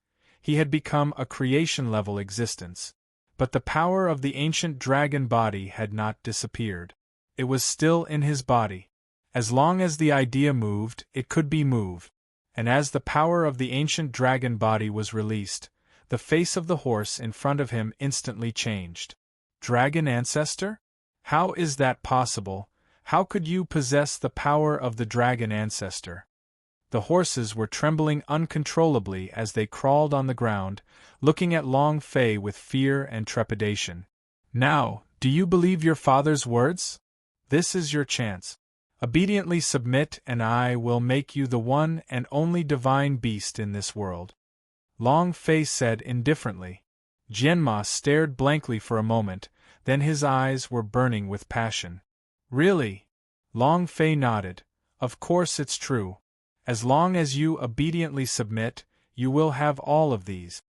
he had become a creation-level existence. But the power of the ancient dragon body had not disappeared. It was still in his body. As long as the idea moved, it could be moved. And as the power of the ancient dragon body was released, the face of the horse in front of him instantly changed. Dragon ancestor? How is that possible? How could you possess the power of the dragon ancestor? The horses were trembling uncontrollably as they crawled on the ground, looking at Long Fei with fear and trepidation. Now, do you believe your father's words? This is your chance. Obediently submit and I will make you the one and only divine beast in this world. Long Fei said indifferently. Jianma stared blankly for a moment, then his eyes were burning with passion. Really? Long Fei nodded. Of course it's true. As long as you obediently submit, you will have all of these.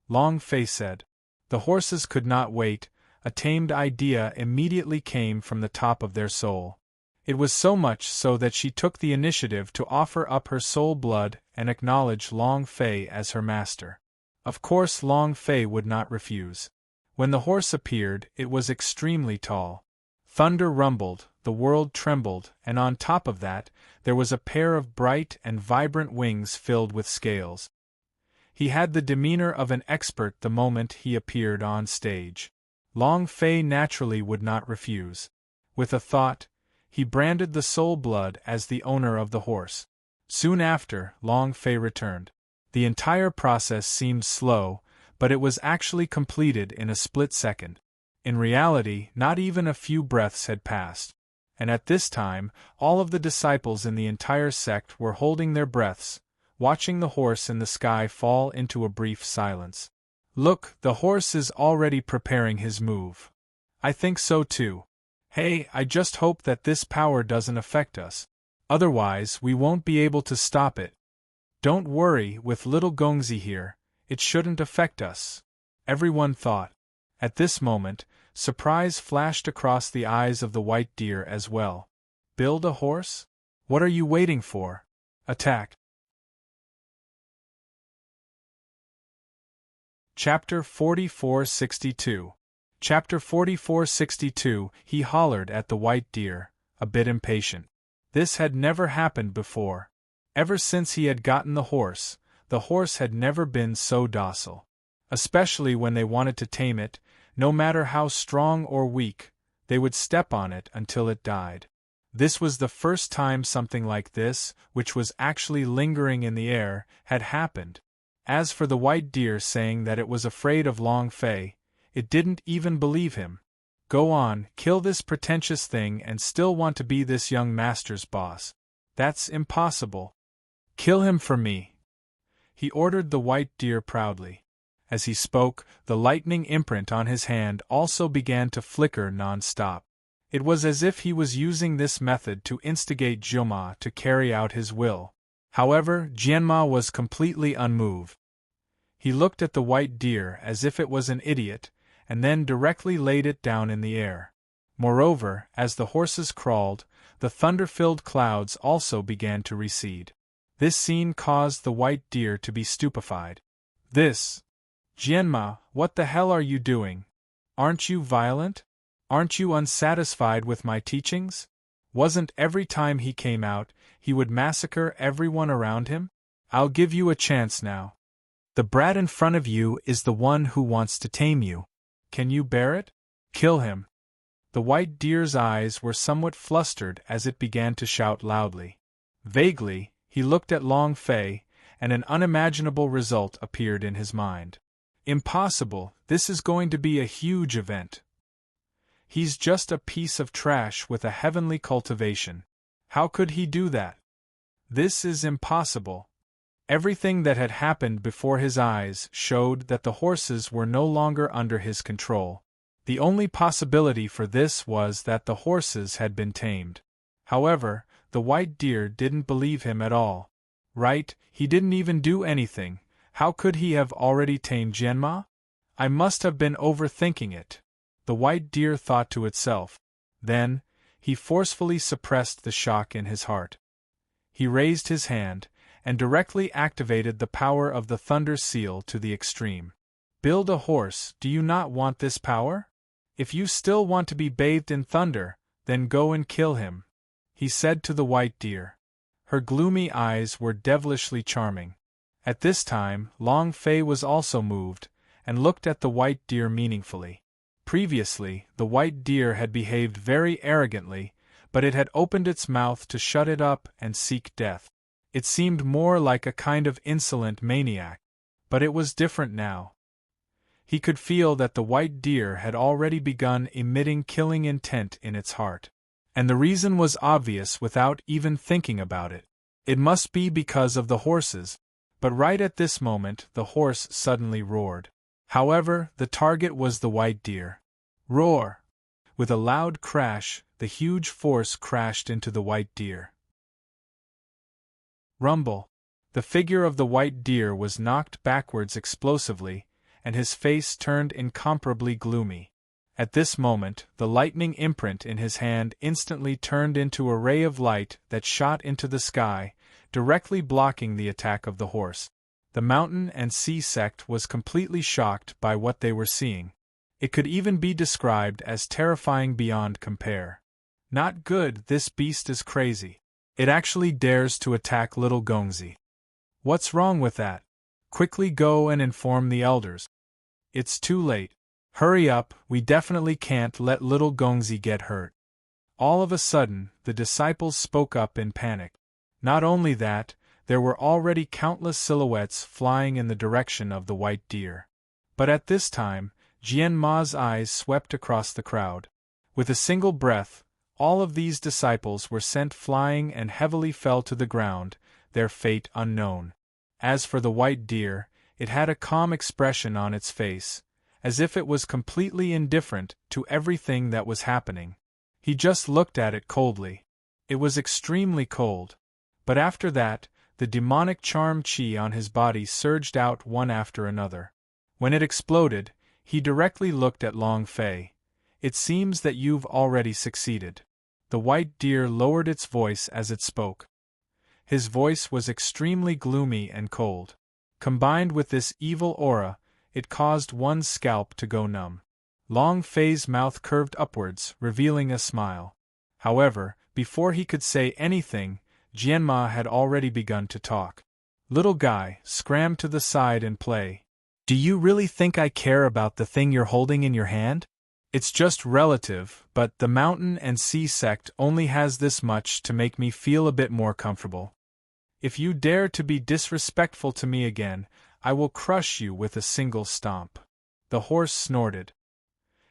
Long Fei said. The horses could not wait. A tamed idea immediately came from the top of their soul. It was so much so that she took the initiative to offer up her soul blood and acknowledge Long Fei as her master. Of course Long Fei would not refuse. When the horse appeared, it was extremely tall. Thunder rumbled, the world trembled, and on top of that, there was a pair of bright and vibrant wings filled with scales. He had the demeanor of an expert the moment he appeared on stage. Long Fei naturally would not refuse. With a thought, he branded the soul blood as the owner of the horse. Soon after, Long Fei returned. The entire process seemed slow, but it was actually completed in a split second. In reality, not even a few breaths had passed. And at this time, all of the disciples in the entire sect were holding their breaths, watching the horse in the sky fall into a brief silence. Look, the horse is already preparing his move. I think so too. Hey, I just hope that this power doesn't affect us. Otherwise, we won't be able to stop it. Don't worry, with little Gongzi here, it shouldn't affect us. Everyone thought. At this moment, surprise flashed across the eyes of the white deer as well. Build a horse? What are you waiting for? Attack! Chapter 4462. Chapter 4462. He hollered at the white deer, a bit impatient. This had never happened before. Ever since he had gotten the horse had never been so docile. Especially when they wanted to tame it, no matter how strong or weak, they would step on it until it died. This was the first time something like this, which was actually lingering in the air, had happened. As for the white deer saying that it was afraid of Long Fei, it didn't even believe him. Go on, kill this pretentious thing and still want to be this young master's boss. That's impossible. Kill him for me. He ordered the white deer proudly. As he spoke, the lightning imprint on his hand also began to flicker non-stop. It was as if he was using this method to instigate Jianma to carry out his will. However, Jianma was completely unmoved. He looked at the white deer as if it was an idiot, and then directly laid it down in the air. Moreover, as the horses crawled, the thunder-filled clouds also began to recede. This scene caused the white deer to be stupefied. Jianma, what the hell are you doing? Aren't you violent? Aren't you unsatisfied with my teachings? Wasn't every time he came out, he would massacre everyone around him? I'll give you a chance now. The brat in front of you is the one who wants to tame you. Can you bear it? Kill him. The white deer's eyes were somewhat flustered as it began to shout loudly. Vaguely, he looked at Long Fei, and an unimaginable result appeared in his mind. Impossible, this is going to be a huge event. He's just a piece of trash with a heavenly cultivation. How could he do that? This is impossible. Everything that had happened before his eyes showed that the horses were no longer under his control. The only possibility for this was that the horses had been tamed. However, the white deer didn't believe him at all. Right, he didn't even do anything. How could he have already tamed Jianma? I must have been overthinking it, the white deer thought to itself. Then, he forcefully suppressed the shock in his heart. He raised his hand, and directly activated the power of the Thunder Seal to the extreme. Build a horse, do you not want this power? If you still want to be bathed in thunder, then go and kill him, he said to the white deer. Her gloomy eyes were devilishly charming. At this time, Long Fei was also moved, and looked at the white deer meaningfully. Previously, the white deer had behaved very arrogantly, but it had opened its mouth to shut it up and seek death. It seemed more like a kind of insolent maniac. But it was different now. He could feel that the white deer had already begun emitting killing intent in its heart. And the reason was obvious without even thinking about it. It must be because of the horses. But right at this moment the horse suddenly roared. However, the target was the white deer. Roar! With a loud crash, the huge force crashed into the white deer. Rumble! The figure of the white deer was knocked backwards explosively, and his face turned incomparably gloomy. At this moment, the lightning imprint in his hand instantly turned into a ray of light that shot into the sky, directly blocking the attack of the horse. The mountain and sea sect was completely shocked by what they were seeing. It could even be described as terrifying beyond compare. Not good, this beast is crazy. It actually dares to attack little Gongzi. What's wrong with that? Quickly go and inform the elders. It's too late. Hurry up, we definitely can't let little Gongzi get hurt. All of a sudden, the disciples spoke up in panic. Not only that, there were already countless silhouettes flying in the direction of the white deer. But at this time, Jianma's eyes swept across the crowd. With a single breath, all of these disciples were sent flying and heavily fell to the ground, their fate unknown. As for the white deer, it had a calm expression on its face, as if it was completely indifferent to everything that was happening. He just looked at it coldly. It was extremely cold. But after that, the demonic charm qi on his body surged out one after another. When it exploded, he directly looked at Long Fei. It seems that you've already succeeded. The white deer lowered its voice as it spoke. His voice was extremely gloomy and cold. Combined with this evil aura, it caused one's scalp to go numb. Long Fei's mouth curved upwards, revealing a smile. However, before he could say anything, Jianma had already begun to talk. Little guy, scram to the side and play. Do you really think I care about the thing you're holding in your hand? It's just relative, but the mountain and sea sect only has this much to make me feel a bit more comfortable. If you dare to be disrespectful to me again, I will crush you with a single stomp. The horse snorted.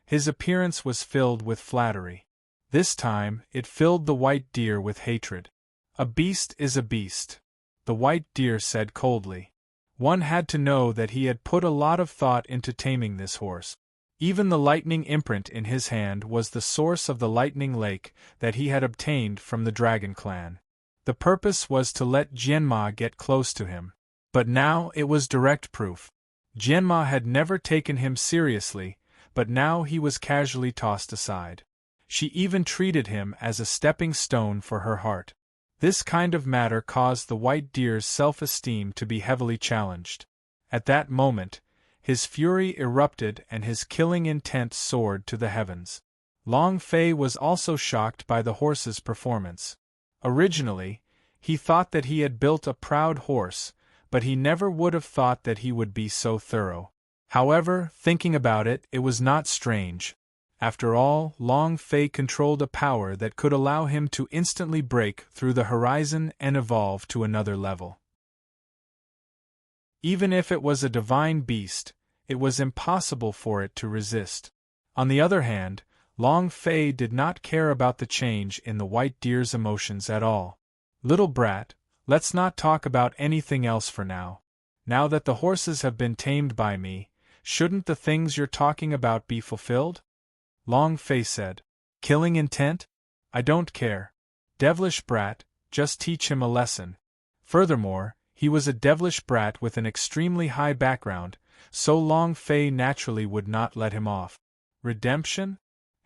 His appearance was filled with flattery. This time, it filled the white deer with hatred. A beast is a beast, the white deer said coldly. One had to know that he had put a lot of thought into taming this horse. Even the lightning imprint in his hand was the source of the lightning lake that he had obtained from the dragon clan. The purpose was to let Jianma get close to him. But now it was direct proof. Jianma had never taken him seriously, but now he was casually tossed aside. She even treated him as a stepping stone for her heart. This kind of matter caused the white deer's self-esteem to be heavily challenged. At that moment, his fury erupted and his killing intent soared to the heavens. Long Fei was also shocked by the horse's performance. Originally, he thought that he had built a proud horse, but he never would have thought that he would be so thorough. However, thinking about it, it was not strange. After all, Long Fei controlled a power that could allow him to instantly break through the horizon and evolve to another level. Even if it was a divine beast, it was impossible for it to resist. On the other hand, Long Fei did not care about the change in the white deer's emotions at all. "Little brat, let's not talk about anything else for now. Now that the horses have been tamed by me, shouldn't the things you're talking about be fulfilled?" Long Fei said. "Killing intent? I don't care. Devilish brat, just teach him a lesson." Furthermore, he was a devilish brat with an extremely high background, so Long Fei naturally would not let him off. Redemption?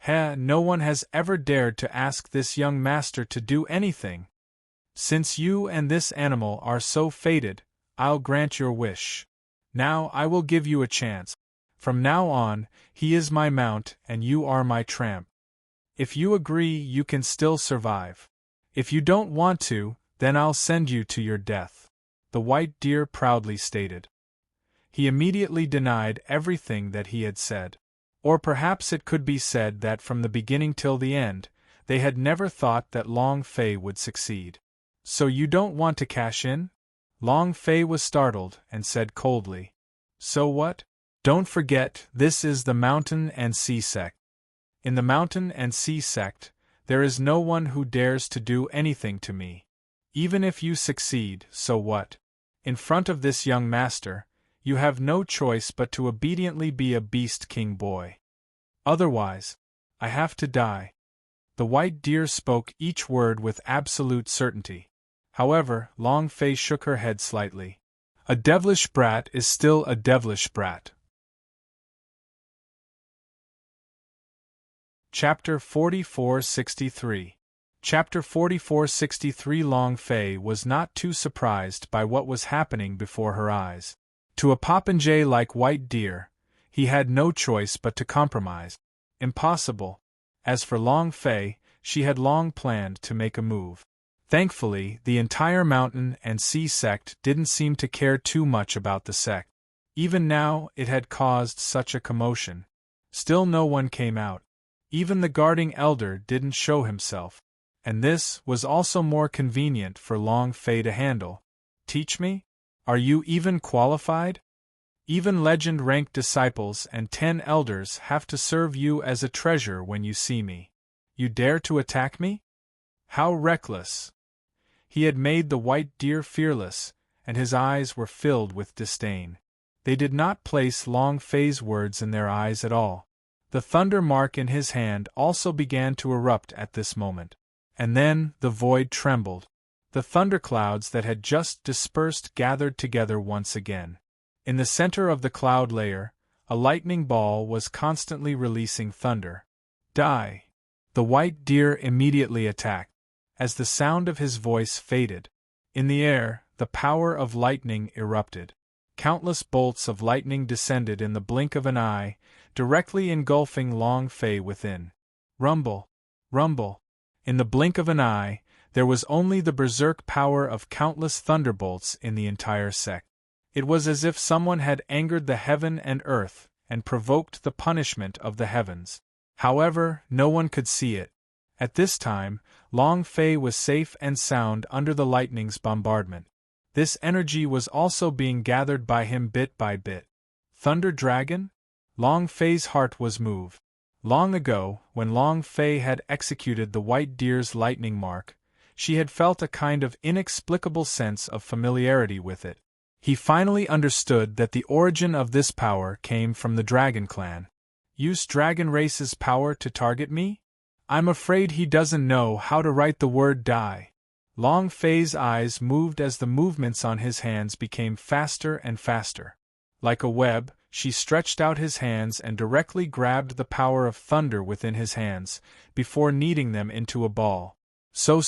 No one has ever dared to ask this young master to do anything. Since you and this animal are so fated, I'll grant your wish. Now I will give you a chance. From now on, he is my mount and you are my tramp. If you agree, you can still survive. If you don't want to, then I'll send you to your death," the white deer proudly stated. He immediately denied everything that he had said. Or perhaps it could be said that from the beginning till the end, they had never thought that Long Fei would succeed. "So you don't want to cash in?" Long Fei was startled and said coldly. "So what? Don't forget, this is the Mountain and Sea sect. In the Mountain and Sea sect, there is no one who dares to do anything to me. Even if you succeed, so what? In front of this young master, you have no choice but to obediently be a beast king boy. Otherwise, I have to die." The white deer spoke each word with absolute certainty. However, Long Fei shook her head slightly. "A devilish brat is still a devilish brat." Chapter 4463. Chapter 4463. Long Fei was not too surprised by what was happening before her eyes. To a popinjay like White Deer, he had no choice but to compromise. Impossible. As for Long Fei, she had long planned to make a move. Thankfully, the entire Mountain and Sea sect didn't seem to care too much about the sect. Even now, it had caused such a commotion. Still no one came out. Even the guarding elder didn't show himself. And this was also more convenient for Long Fei to handle. "Teach me? Are you even qualified? Even legend-ranked disciples and 10 elders have to serve you as a treasure when you see me. You dare to attack me? How reckless!" He had made the white deer fearless, and his eyes were filled with disdain. They did not place Long Fei's words in their eyes at all. The thunder mark in his hand also began to erupt at this moment. And then the void trembled. The thunderclouds that had just dispersed gathered together once again. In the center of the cloud layer, a lightning ball was constantly releasing thunder. "Die!" The white deer immediately attacked. As the sound of his voice faded, in the air, the power of lightning erupted. Countless bolts of lightning descended in the blink of an eye, directly engulfing Long Fei within. Rumble! Rumble! In the blink of an eye, there was only the berserk power of countless thunderbolts in the entire sect. It was as if someone had angered the heaven and earth, and provoked the punishment of the heavens. However, no one could see it. At this time, Long Fei was safe and sound under the lightning's bombardment. This energy was also being gathered by him bit by bit. Thunder Dragon? Long Fei's heart was moved. Long ago, when Long Fei had executed the white deer's lightning mark, she had felt a kind of inexplicable sense of familiarity with it. He finally understood that the origin of this power came from the Dragon Clan. Use Dragon Race's power to target me? I'm afraid he doesn't know how to write the word die. Long Fei's eyes moved as the movements on his hands became faster and faster. Like a web, she stretched out his hands and directly grabbed the power of thunder within his hands, before kneading them into a ball. So.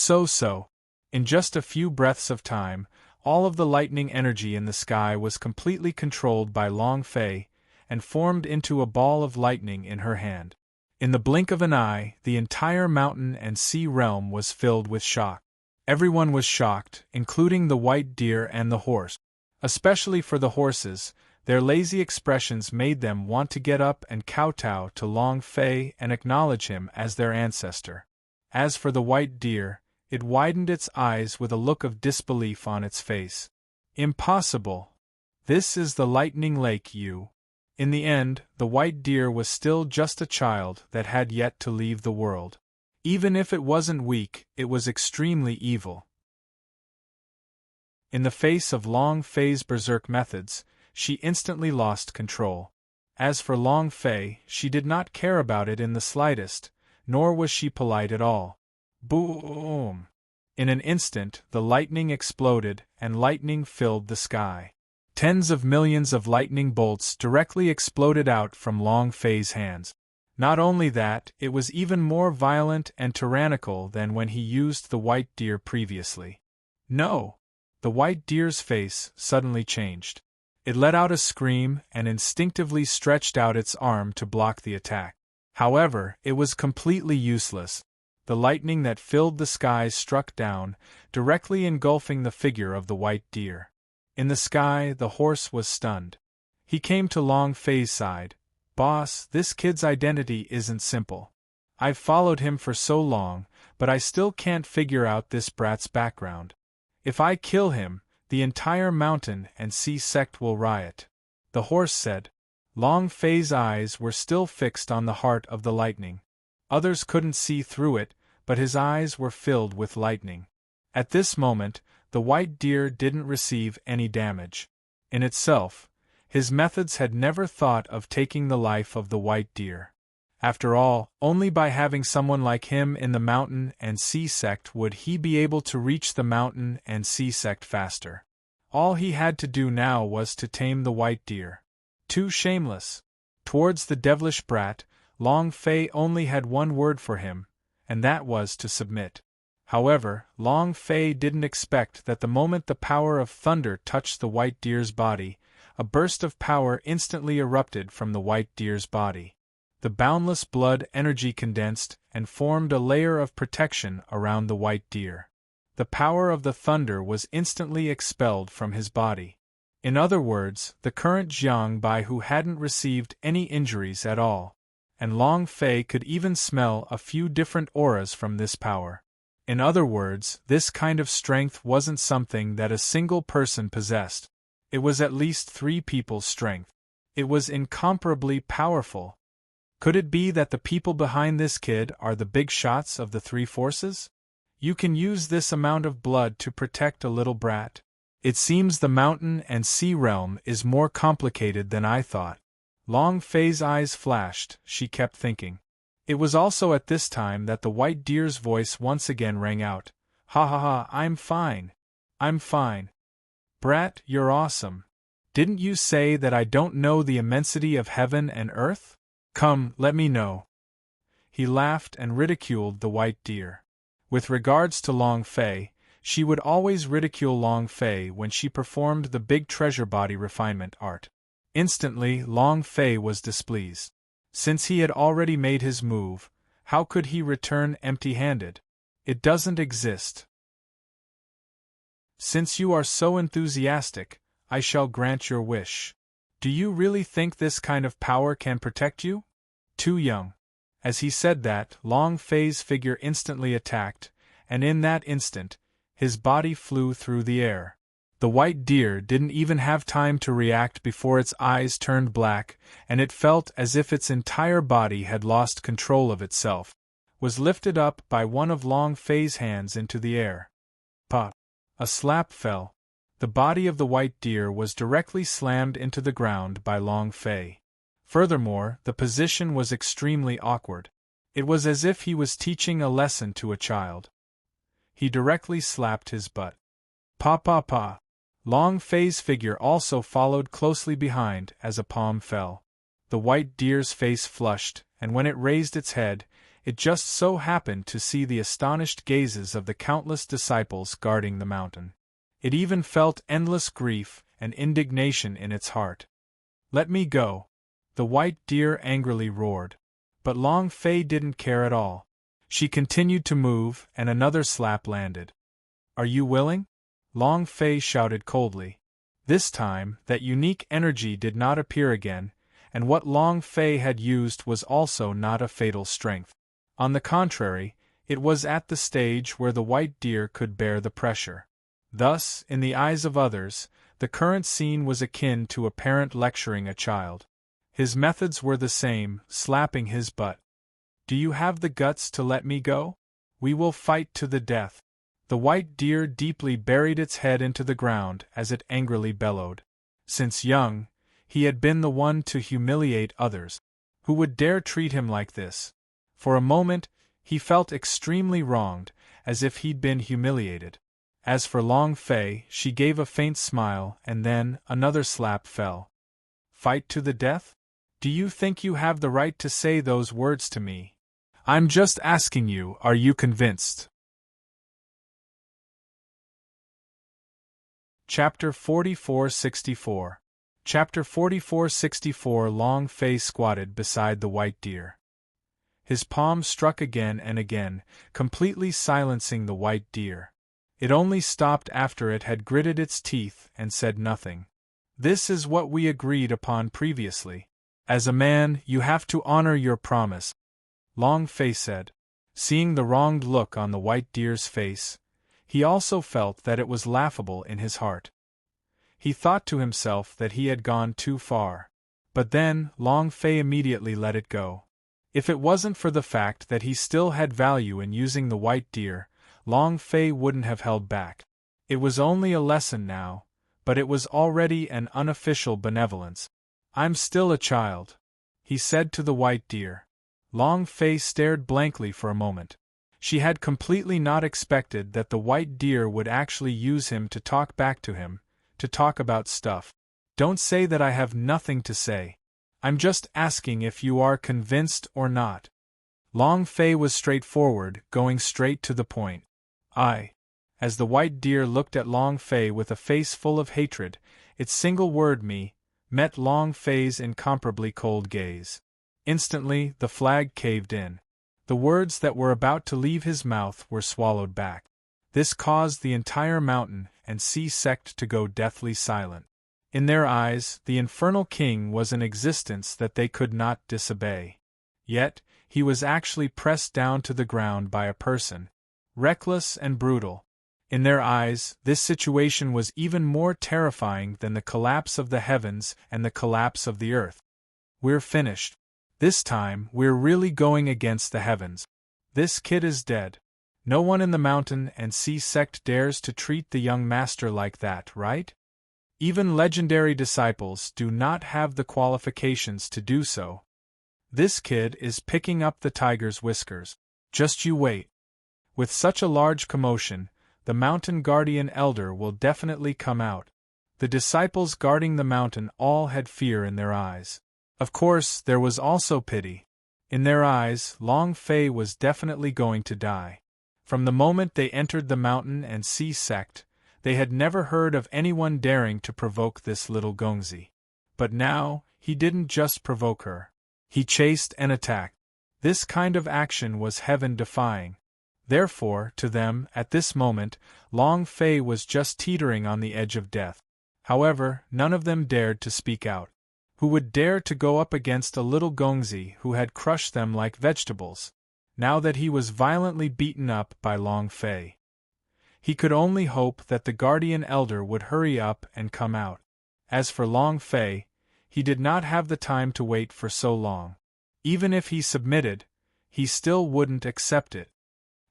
In just a few breaths of time, all of the lightning energy in the sky was completely controlled by Long Fei, and formed into a ball of lightning in her hand. In the blink of an eye, the entire mountain and sea realm was filled with shock. Everyone was shocked, including the white deer and the horse. Especially for the horses, Their lazy expressions made them want to get up and kowtow to Long Fei and acknowledge him as their ancestor. As for the white deer, it widened its eyes with a look of disbelief on its face. Impossible! This is the Lightning Lake, you. In the end, the white deer was still just a child that had yet to leave the world. Even if it wasn't weak, it was extremely evil. In the face of Long Fei's berserk methods, she instantly lost control. As for Long Fei, she did not care about it in the slightest, nor was she polite at all. Boom! In an instant, the lightning exploded, and lightning filled the sky. Tens of millions of lightning bolts directly exploded out from Long Fei's hands. Not only that, it was even more violent and tyrannical than when he used the white deer previously. No! The white deer's face suddenly changed. It let out a scream and instinctively stretched out its arm to block the attack. However, it was completely useless. The lightning that filled the skies struck down, directly engulfing the figure of the white deer. In the sky, the horse was stunned. He came to Long Fei's side. "Boss, this kid's identity isn't simple. I've followed him for so long, but I still can't figure out this brat's background. If I kill him, the entire mountain and sea sect will riot," the horse said. Long Fei's eyes were still fixed on the heart of the lightning. Others couldn't see through it, but his eyes were filled with lightning. At this moment, the white deer didn't receive any damage. In itself, his methods had never thought of taking the life of the white deer. After all, only by having someone like him in the mountain and sea sect would he be able to reach the mountain and sea sect faster. All he had to do now was to tame the white deer. Too shameless. Towards the devilish brat, Long Fei only had one word for him, and that was to submit. However, Long Fei didn't expect that the moment the power of thunder touched the white deer's body, a burst of power instantly erupted from the white deer's body. The boundless blood energy condensed and formed a layer of protection around the white deer. The power of the thunder was instantly expelled from his body. In other words, the current Jiang Bai who hadn't received any injuries at all. And Long Fei could even smell a few different auras from this power. In other words, this kind of strength wasn't something that a single person possessed. It was at least 3 people's strength. It was incomparably powerful. Could it be that the people behind this kid are the big shots of the 3 forces? You can use this amount of blood to protect a little brat. It seems the mountain and sea realm is more complicated than I thought. Long Fei's eyes flashed, she kept thinking. It was also at this time that the white deer's voice once again rang out. "Ha ha ha, I'm fine. I'm fine. Brat, you're awesome. Didn't you say that I don't know the immensity of heaven and earth? Come, let me know." He laughed and ridiculed the white deer. With regards to Long Fei, she would always ridicule Long Fei when she performed the big treasure body refinement art. Instantly, Long Fei was displeased. Since he had already made his move, how could he return empty-handed? It doesn't exist. Since you are so enthusiastic, I shall grant your wish. Do you really think this kind of power can protect you? Too young. As he said that, Long Fei's figure instantly attacked, and in that instant, his body flew through the air. The white deer didn't even have time to react before its eyes turned black, and it felt as if its entire body had lost control of itself, was lifted up by one of Long Fei's hands into the air. Pop! A slap fell. The body of the white deer was directly slammed into the ground by Long Fei. Furthermore, the position was extremely awkward. It was as if he was teaching a lesson to a child. He directly slapped his butt. Pa pa pa. Long Fei's figure also followed closely behind as a palm fell. The white deer's face flushed, and when it raised its head, it just so happened to see the astonished gazes of the countless disciples guarding the mountain. It even felt endless grief and indignation in its heart. "Let me go!" the white deer angrily roared. But Long Fei didn't care at all. She continued to move, and another slap landed. "Are you willing?" Long Fei shouted coldly. This time, that unique energy did not appear again, and what Long Fei had used was also not a fatal strength. On the contrary, it was at the stage where the white deer could bear the pressure. Thus, in the eyes of others, the current scene was akin to a parent lecturing a child. His methods were the same, slapping his butt. "Do you have the guts to let me go? We will fight to the death." The white deer deeply buried its head into the ground as it angrily bellowed. Since young, he had been the one to humiliate others. Who would dare treat him like this? For a moment, he felt extremely wronged, as if he'd been humiliated. As for Long Fei, she gave a faint smile, and then another slap fell. "Fight to the death? Do you think you have the right to say those words to me? I'm just asking you, are you convinced?" Chapter 4464. Chapter 4464. Long Fei squatted beside the white deer. His palm struck again and again, completely silencing the white deer. It only stopped after it had gritted its teeth and said nothing. "This is what we agreed upon previously. As a man, you have to honor your promise," Long Fei said. Seeing the wronged look on the white deer's face, he also felt that it was laughable in his heart. He thought to himself that he had gone too far. But then, Long Fei immediately let it go. If it wasn't for the fact that he still had value in using the white deer, Long Fei wouldn't have held back. It was only a lesson now, but it was already an unofficial benevolence. "I'm still a child," he said to the white deer. Long Fei stared blankly for a moment. She had completely not expected that the white deer would actually use him to talk back to him, to talk about stuff. "Don't say that I have nothing to say. I'm just asking if you are convinced or not." Long Fei was straightforward, going straight to the point. As the white deer looked at Long Fei with a face full of hatred, its single word "me" met Long Fei's incomparably cold gaze. Instantly, the flag caved in. The words that were about to leave his mouth were swallowed back. This caused the entire mountain and sea sect to go deathly silent. In their eyes, the infernal king was an existence that they could not disobey. Yet, he was actually pressed down to the ground by a person, reckless and brutal. In their eyes, this situation was even more terrifying than the collapse of the heavens and the collapse of the earth. "We're finished. This time, we're really going against the heavens. This kid is dead. No one in the mountain and sea sect dares to treat the young master like that, right? Even legendary disciples do not have the qualifications to do so. This kid is picking up the tiger's whiskers. Just you wait. With such a large commotion, the mountain guardian elder will definitely come out." The disciples guarding the mountain all had fear in their eyes. Of course, there was also pity. In their eyes, Long Fei was definitely going to die. From the moment they entered the mountain and sea sect, they had never heard of anyone daring to provoke this little Gongzi. But now, he didn't just provoke her. He chased and attacked. This kind of action was heaven-defying. Therefore, to them, at this moment, Long Fei was just teetering on the edge of death. However, none of them dared to speak out. Who would dare to go up against a little Gongzi who had crushed them like vegetables, now that he was violently beaten up by Long Fei? He could only hope that the guardian elder would hurry up and come out. As for Long Fei, he did not have the time to wait for so long. Even if he submitted, he still wouldn't accept it.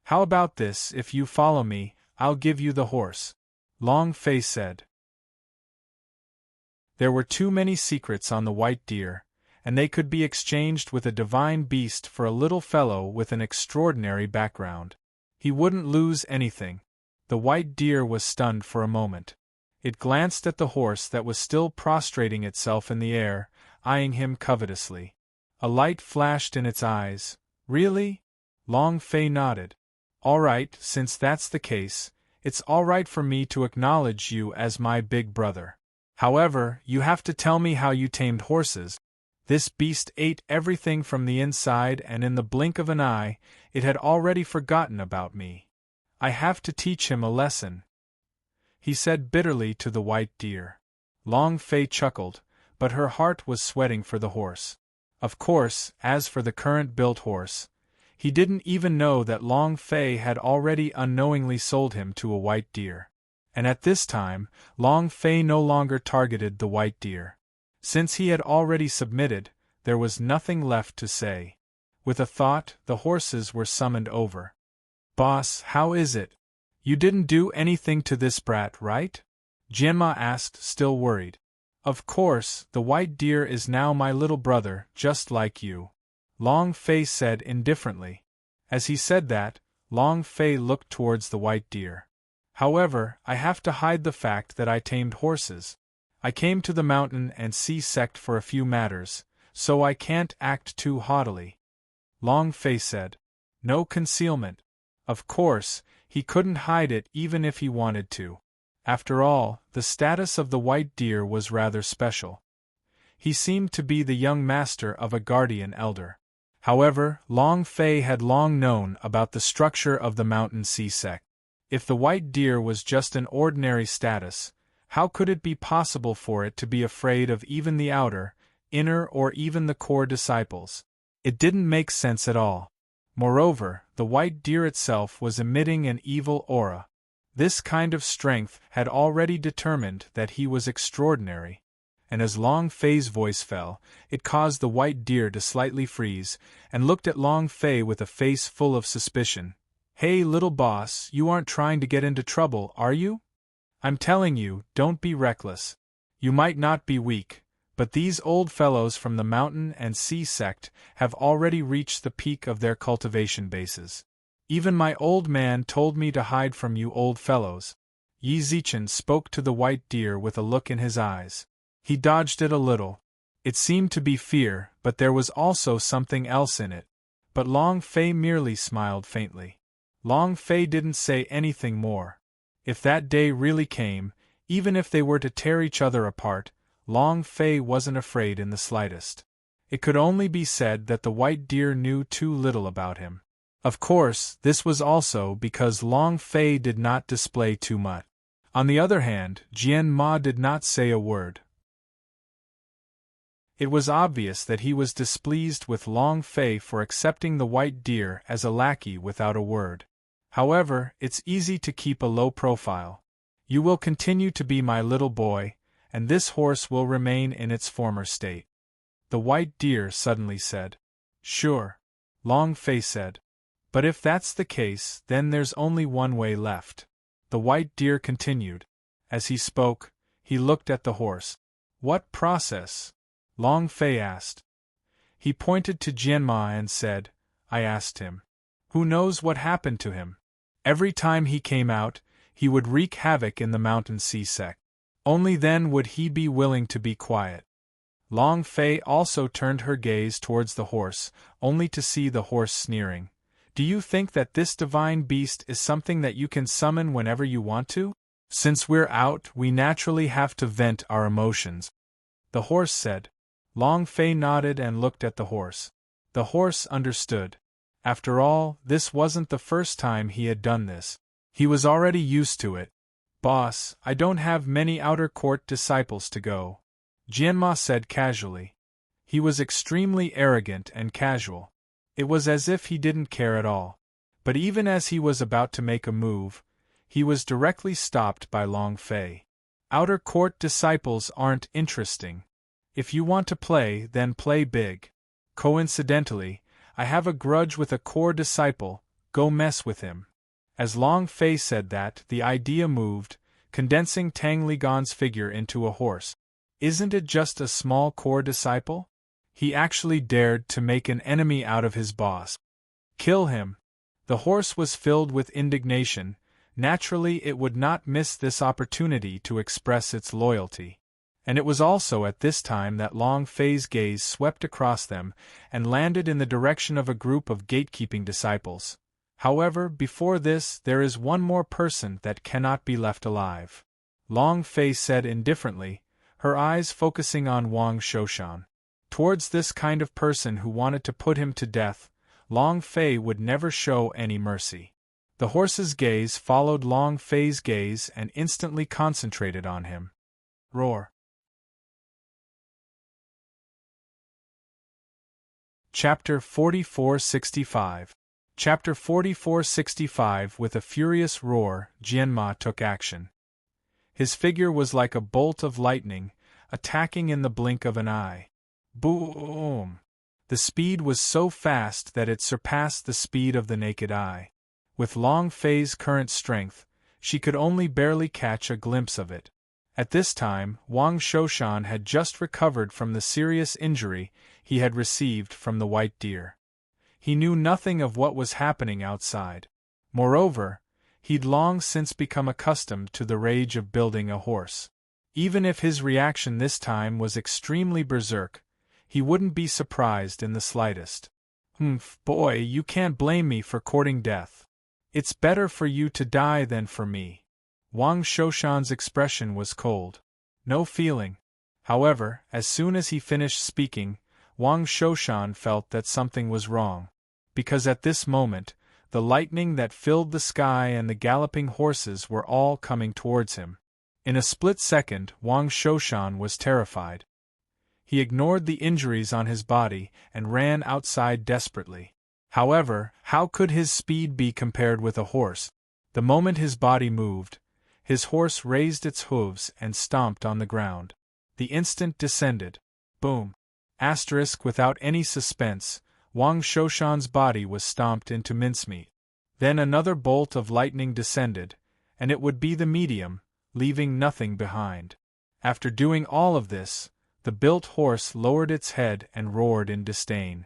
"How about this? If you follow me, I'll give you the horse," Long Fei said. There were too many secrets on the white deer, and they could be exchanged with a divine beast for a little fellow with an extraordinary background. He wouldn't lose anything. The white deer was stunned for a moment. It glanced at the horse that was still prostrating itself in the air, eyeing him covetously. A light flashed in its eyes. "Really?" Long Fei nodded. "All right, since that's the case, it's all right for me to acknowledge you as my big brother. However, you have to tell me how you tamed horses. This beast ate everything from the inside, and in the blink of an eye, it had already forgotten about me. I have to teach him a lesson," he said bitterly to the white deer. Long Fei chuckled, but her heart was sweating for the horse. Of course, as for the current-built horse, he didn't even know that Long Fei had already unknowingly sold him to a white deer. And at this time, Long Fei no longer targeted the white deer. Since he had already submitted, there was nothing left to say. With a thought, the horses were summoned over. "Boss, how is it? You didn't do anything to this brat, right?" Jianma asked, still worried. "Of course, the white deer is now my little brother, just like you," Long Fei said indifferently. As he said that, Long Fei looked towards the white deer. "However, I have to hide the fact that I tamed horses. I came to the mountain and sea sect for a few matters, so I can't act too haughtily," Long Fei said. No concealment. Of course, he couldn't hide it even if he wanted to. After all, the status of the white deer was rather special. He seemed to be the young master of a guardian elder. However, Long Fei had long known about the structure of the mountain sea sect. If the white deer was just an ordinary status, how could it be possible for it to be afraid of even the outer, inner or even the core disciples? It didn't make sense at all. Moreover, the white deer itself was emitting an evil aura. This kind of strength had already determined that he was extraordinary. And as Long Fei's voice fell, it caused the white deer to slightly freeze, and looked at Long Fei with a face full of suspicion. "Hey little boss, you aren't trying to get into trouble, are you? I'm telling you, don't be reckless. You might not be weak, but these old fellows from the mountain and sea sect have already reached the peak of their cultivation bases. Even my old man told me to hide from you old fellows." Yi Zichen spoke to the white deer with a look in his eyes. He dodged it a little. It seemed to be fear, but there was also something else in it. But Long Fei merely smiled faintly. Long Fei didn't say anything more. If that day really came, even if they were to tear each other apart, Long Fei wasn't afraid in the slightest. It could only be said that the white deer knew too little about him. Of course, this was also because Long Fei did not display too much. On the other hand, Jian Ma did not say a word. It was obvious that he was displeased with Long Fei for accepting the white deer as a lackey without a word. However, it's easy to keep a low profile. You will continue to be my little boy, and this horse will remain in its former state. The white deer suddenly said. "Sure," Long Fei said. "But if that's the case, then there's only one way left," the white deer continued. As he spoke, he looked at the horse. "What process?" Long Fei asked. He pointed to Jianma and said, "I asked him. Who knows what happened to him? Every time he came out, he would wreak havoc in the mountain sea sect. Only then would he be willing to be quiet." Long Fei also turned her gaze towards the horse, only to see the horse sneering. "Do you think that this divine beast is something that you can summon whenever you want to? Since we're out, we naturally have to vent our emotions," the horse said. Long Fei nodded and looked at the horse. The horse understood. After all, this wasn't the first time he had done this. He was already used to it. "Boss, I don't have many outer court disciples to go," Jianma said casually. He was extremely arrogant and casual. It was as if he didn't care at all. But even as he was about to make a move, he was directly stopped by Long Fei. "Outer court disciples aren't interesting. If you want to play, then play big. Coincidentally, I have a grudge with a core disciple, go mess with him." As Long Fei said that, the idea moved, condensing Tang Ligan's figure into a horse. Isn't it just a small core disciple? He actually dared to make an enemy out of his boss. Kill him. The horse was filled with indignation. Naturally, it would not miss this opportunity to express its loyalty. And it was also at this time that Long Fei's gaze swept across them and landed in the direction of a group of gatekeeping disciples. However, before this, there is one more person that cannot be left alive, Long Fei said indifferently, her eyes focusing on Wang Shoshan. Towards this kind of person who wanted to put him to death, Long Fei would never show any mercy. The horse's gaze followed Long Fei's gaze and instantly concentrated on him. Roar. Chapter 4465. Chapter 4465. With a furious roar, Jianma took action. His figure was like a bolt of lightning, attacking in the blink of an eye. Boom! The speed was so fast that it surpassed the speed of the naked eye. With long phase current strength, she could only barely catch a glimpse of it. At this time, Wang Shoshan had just recovered from the serious injury he had received from the white deer. He knew nothing of what was happening outside. Moreover, he'd long since become accustomed to the rage of building a horse. Even if his reaction this time was extremely berserk, he wouldn't be surprised in the slightest. Boy, you can't blame me for courting death. It's better for you to die than for me. Wang Shoshan's expression was cold. No feeling. However, as soon as he finished speaking, Wang Shoshan felt that something was wrong. Because at this moment, the lightning that filled the sky and the galloping horses were all coming towards him. In a split second, Wang Shoshan was terrified. He ignored the injuries on his body and ran outside desperately. However, how could his speed be compared with a horse? The moment his body moved, his horse raised its hooves and stomped on the ground. The instant descended. Boom! Without any suspense, Wang Shoshan's body was stomped into mincemeat. Then another bolt of lightning descended, and it would be the medium, leaving nothing behind. After doing all of this, the built horse lowered its head and roared in disdain.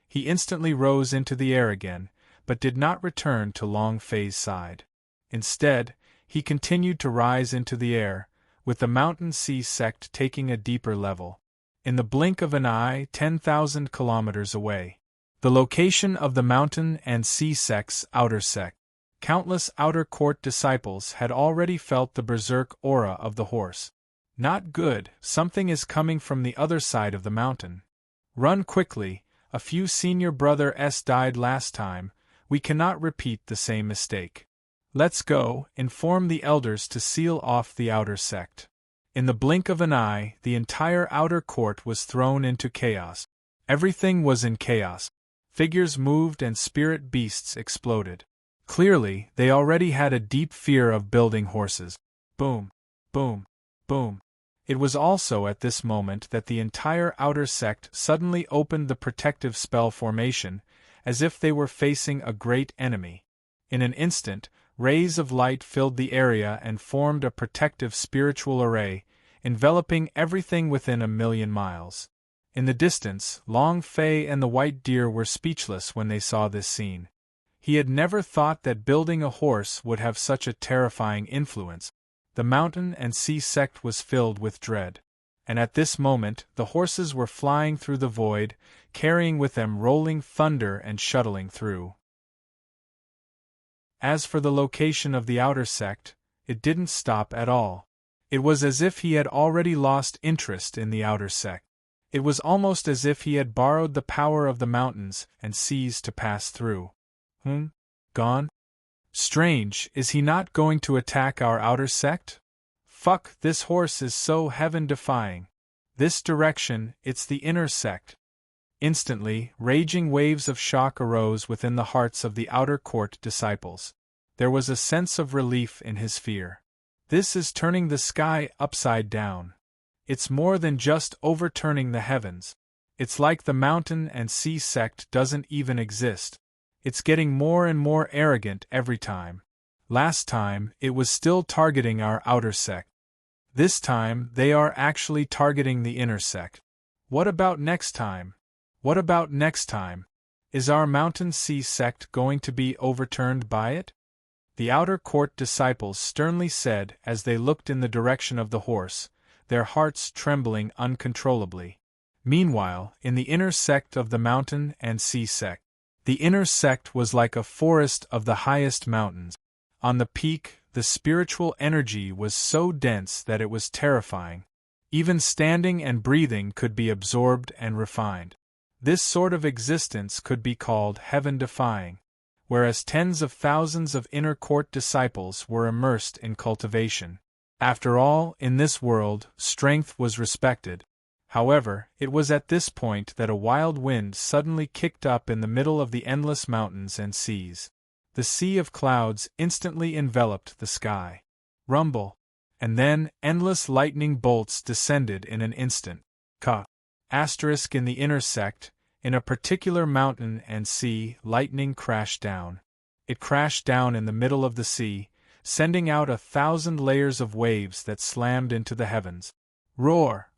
He instantly rose into the air again, but did not return to Long Fei's side. Instead, he continued to rise into the air, with the mountain sea sect taking a deeper level. In the blink of an eye, 10,000 kilometers away. The location of the mountain and sea sect's outer sect. Countless outer court disciples had already felt the berserk aura of the horse. Not good, something is coming from the other side of the mountain. Run quickly, a few senior brothers died last time, we cannot repeat the same mistake. Let's go, inform the elders to seal off the outer sect. In the blink of an eye, the entire outer court was thrown into chaos. Everything was in chaos. Figures moved and spirit beasts exploded. Clearly, they already had a deep fear of building horses. Boom, boom, boom. It was also at this moment that the entire outer sect suddenly opened the protective spell formation, as if they were facing a great enemy. In an instant, rays of light filled the area and formed a protective spiritual array, enveloping everything within 1,000,000 miles. In the distance, Long Fei and the white deer were speechless when they saw this scene. He had never thought that building a horse would have such a terrifying influence. The mountain and sea sect was filled with dread. And at this moment, the horses were flying through the void, carrying with them rolling thunder and shuttling through. As for the location of the outer sect, it didn't stop at all. It was as if he had already lost interest in the outer sect. It was almost as if he had borrowed the power of the mountains and seas to pass through. Gone? Strange, is he not going to attack our outer sect? Fuck, this horse is so heaven-defying. This direction, it's the inner sect. Instantly, raging waves of shock arose within the hearts of the outer court disciples. There was a sense of relief in his fear. This is turning the sky upside down. It's more than just overturning the heavens. It's like the mountain and sea sect doesn't even exist. It's getting more and more arrogant every time. Last time, it was still targeting our outer sect. This time, they are actually targeting the inner sect. What about next time? What about next time? Is our mountain sea sect going to be overturned by it? The outer court disciples sternly said as they looked in the direction of the horse, their hearts trembling uncontrollably. Meanwhile, in the inner sect of the mountain and sea sect, the inner sect was like a forest of the highest mountains. On the peak, the spiritual energy was so dense that it was terrifying. Even standing and breathing could be absorbed and refined. This sort of existence could be called heaven-defying, whereas tens of thousands of inner court disciples were immersed in cultivation. After all, in this world, strength was respected. However, it was at this point that a wild wind suddenly kicked up in the middle of the endless mountains and seas. The sea of clouds instantly enveloped the sky. Rumble. And then, endless lightning bolts descended in an instant. Asterisk in the intersect, in a particular mountain and sea, lightning crashed down. It crashed down in the middle of the sea, sending out 1,000 layers of waves that slammed into the heavens. Roar!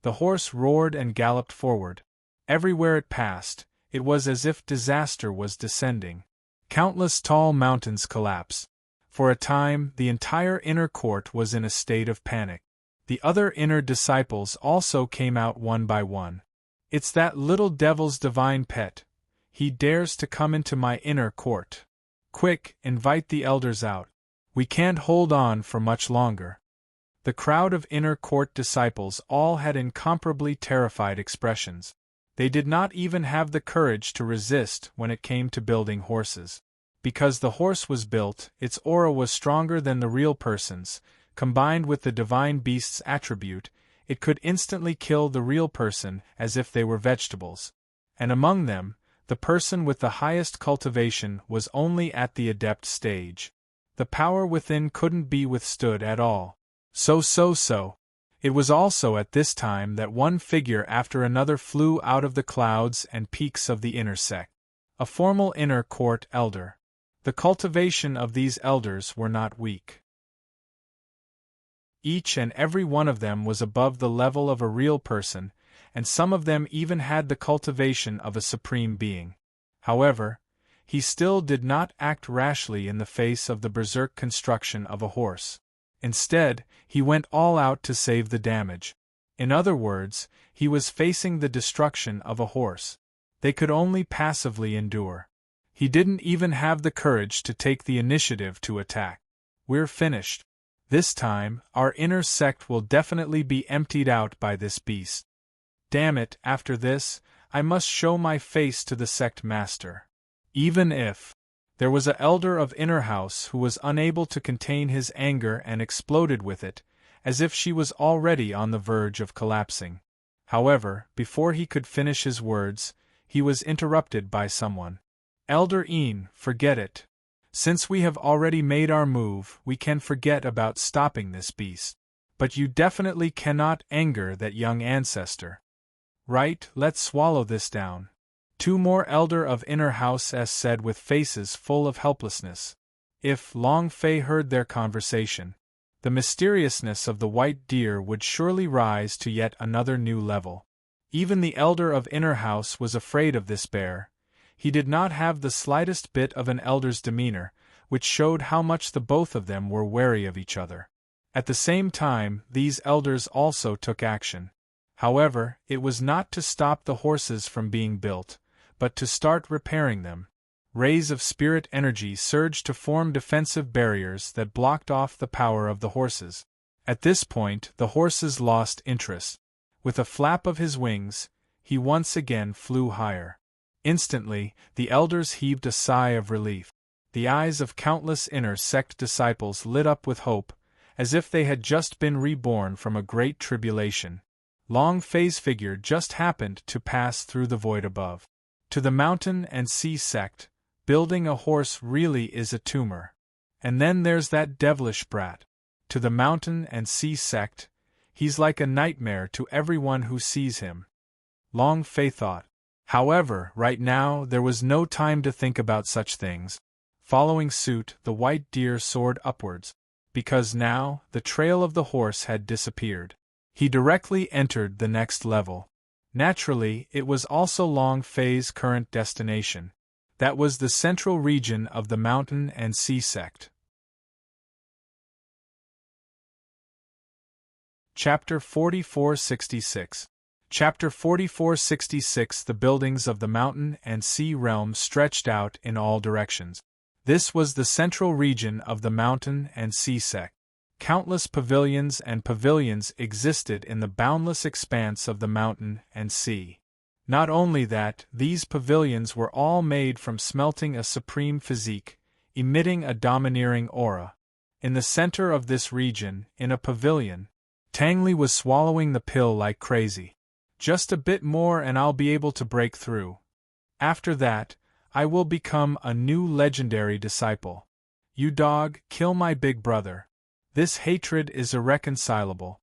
The horse roared and galloped forward. Everywhere it passed, it was as if disaster was descending. Countless tall mountains collapsed. For a time, the entire inner court was in a state of panic. The other inner disciples also came out one by one. It's that little devil's divine pet. He dares to come into my inner court. Quick, invite the elders out. We can't hold on for much longer. The crowd of inner court disciples all had incomparably terrified expressions. They did not even have the courage to resist when it came to building horses. Because the horse was built, its aura was stronger than the real person's. Combined with the divine beast's attribute, it could instantly kill the real person as if they were vegetables. And among them, the person with the highest cultivation was only at the adept stage. The power within couldn't be withstood at all. So. It was also at this time that one figure after another flew out of the clouds and peaks of the inner sect. A formal inner court elder. The cultivation of these elders were not weak. Each and every one of them was above the level of a real person, and some of them even had the cultivation of a supreme being. However, he still did not act rashly in the face of the berserk construction of a horse. Instead, he went all out to save the damage. In other words, he was facing the destruction of a horse. They could only passively endure. He didn't even have the courage to take the initiative to attack. We're finished. This time, our inner sect will definitely be emptied out by this beast. Damn it, after this, I must show my face to the sect master. Even if. There was an elder of inner house who was unable to contain his anger and exploded with it, as if she was already on the verge of collapsing. However, before he could finish his words, he was interrupted by someone. Elder Een, forget it. Since we have already made our move, we can forget about stopping this beast. But you definitely cannot anger that young ancestor. Right, let's swallow this down. Two more elder of inner house said with faces full of helplessness. If Long Fei heard their conversation, the mysteriousness of the white deer would surely rise to yet another new level. Even the elder of inner house was afraid of this bear. He did not have the slightest bit of an elder's demeanor, which showed how much the both of them were wary of each other. At the same time, these elders also took action. However, it was not to stop the horses from being built, but to start repairing them. Rays of spirit energy surged to form defensive barriers that blocked off the power of the horses. At this point, the horses lost interest. With a flap of his wings, he once again flew higher. Instantly, the elders heaved a sigh of relief. The eyes of countless inner sect disciples lit up with hope, as if they had just been reborn from a great tribulation. Long Fei's figure just happened to pass through the void above. To the mountain and sea sect, building a horse really is a tumor. And then there's that devilish brat. To the mountain and sea sect, he's like a nightmare to everyone who sees him. Long Fei thought. However, right now there was no time to think about such things. Following suit, the white deer soared upwards, because now the trail of the horse had disappeared. He directly entered the next level. Naturally, it was also Long Fei's current destination. That was the central region of the mountain and sea sect. Chapter 4466. Chapter 4466. The buildings of the mountain and sea realm stretched out in all directions. This was the central region of the mountain and sea sect. Countless pavilions and pavilions existed in the boundless expanse of the mountain and sea. Not only that, these pavilions were all made from smelting a supreme physique, emitting a domineering aura. In the center of this region, in a pavilion, Tang Li was swallowing the pill like crazy. Just a bit more and I'll be able to break through. After that, I will become a new legendary disciple. You dog, kill my big brother. This hatred is irreconcilable.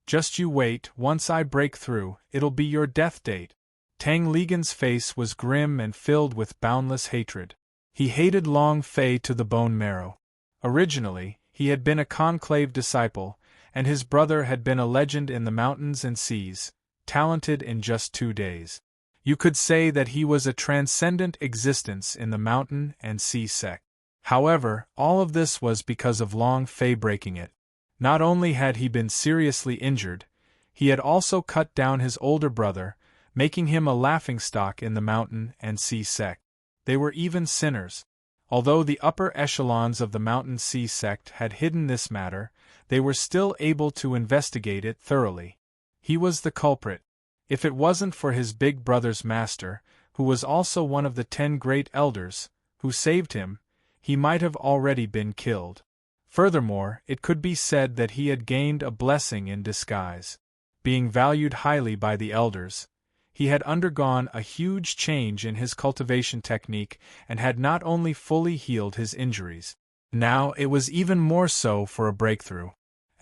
Just you wait, once I break through, it'll be your death date. Tang Ligan's face was grim and filled with boundless hatred. He hated Long Fei to the bone marrow. Originally, he had been a conclave disciple, and his brother had been a legend in the mountains and seas, talented in just 2 days. You could say that he was a transcendent existence in the mountain and sea sect. However, all of this was because of Long Fei breaking it. Not only had he been seriously injured, he had also cut down his older brother, making him a laughingstock in the mountain and sea sect. They were even sinners. Although the upper echelons of the mountain sea sect had hidden this matter, they were still able to investigate it thoroughly. He was the culprit. If it wasn't for his big brother's master, who was also one of the 10 great elders, who saved him, he might have already been killed. Furthermore, it could be said that he had gained a blessing in disguise. Being valued highly by the elders, he had undergone a huge change in his cultivation technique and had not only fully healed his injuries. Now it was even more so for a breakthrough.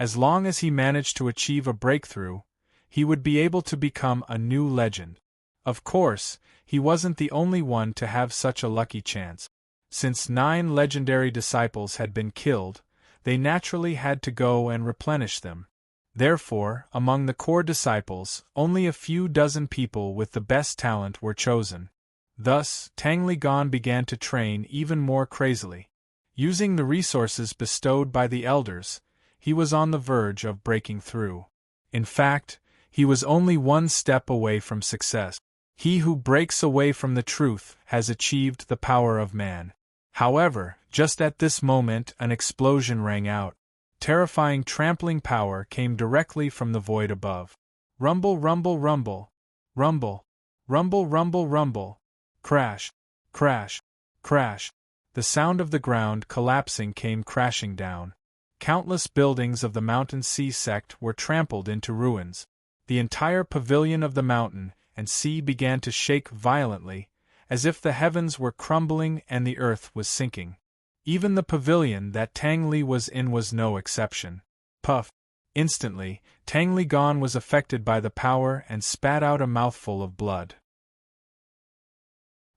As long as he managed to achieve a breakthrough, he would be able to become a new legend. Of course, he wasn't the only one to have such a lucky chance. Since 9 legendary disciples had been killed, they naturally had to go and replenish them. Therefore, among the core disciples, only a few dozen people with the best talent were chosen. Thus, Tang Ligan began to train even more crazily. Using the resources bestowed by the elders, he was on the verge of breaking through. In fact, he was only one step away from success. He who breaks away from the truth has achieved the power of man. However, just at this moment an explosion rang out. Terrifying trampling power came directly from the void above. Rumble, rumble, rumble. Rumble. Rumble, rumble, rumble. Crash. Crash. Crash. The sound of the ground collapsing came crashing down. Countless buildings of the mountain sea sect were trampled into ruins. The entire pavilion of the mountain and sea began to shake violently, as if the heavens were crumbling and the earth was sinking. Even the pavilion that Tang Li was in was no exception. Puff! Instantly, Tang Ligan was affected by the power and spat out a mouthful of blood.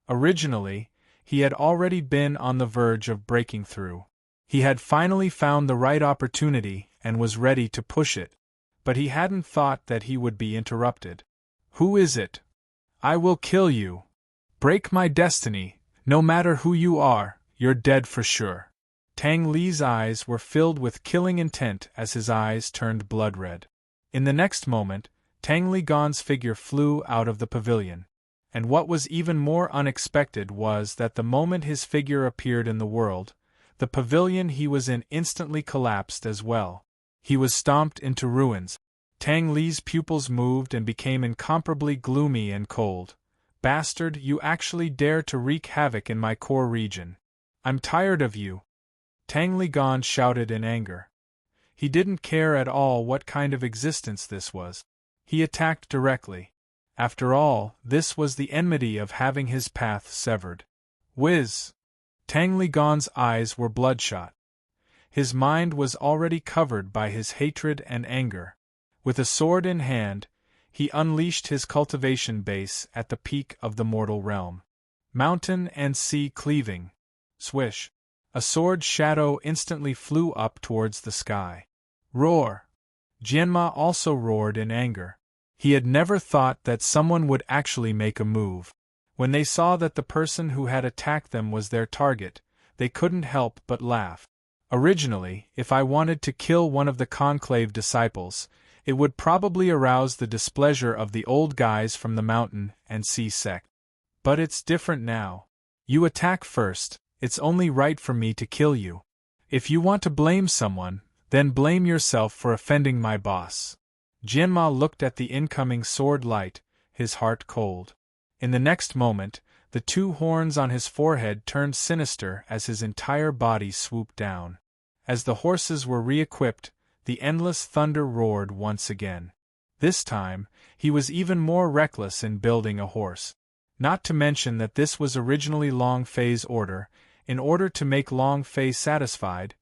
Originally, he had already been on the verge of breaking through. He had finally found the right opportunity and was ready to push it, but he hadn't thought that he would be interrupted. Who is it? I will kill you. Break my destiny. No matter who you are, you're dead for sure. Tang Li's eyes were filled with killing intent as his eyes turned blood red. In the next moment, Tang Ligan's figure flew out of the pavilion. And what was even more unexpected was that the moment his figure appeared in the world, the pavilion he was in instantly collapsed as well. He was stomped into ruins. Tang Li's pupils moved and became incomparably gloomy and cold. Bastard, you actually dare to wreak havoc in my core region. I'm tired of you. Tang Ligan shouted in anger. He didn't care at all what kind of existence this was. He attacked directly. After all, this was the enmity of having his path severed. Whiz! Tang Ligan's eyes were bloodshot. His mind was already covered by his hatred and anger. With a sword in hand, he unleashed his cultivation base at the peak of the mortal realm. Mountain and sea cleaving. Swish! A sword shadow instantly flew up towards the sky. Roar! Jianma also roared in anger. He had never thought that someone would actually make a move. When they saw that the person who had attacked them was their target, they couldn't help but laugh. Originally, if I wanted to kill one of the conclave disciples, it would probably arouse the displeasure of the old guys from the mountain and sea sect. But it's different now. You attack first, it's only right for me to kill you. If you want to blame someone, then blame yourself for offending my boss. Jianma looked at the incoming sword light, his heart cold. In the next moment, the 2 horns on his forehead turned sinister as his entire body swooped down. As the horses were re-equipped, the endless thunder roared once again. This time, he was even more reckless in building a horse. Not to mention that this was originally Long Fei's order. In order to make Long Fei satisfied,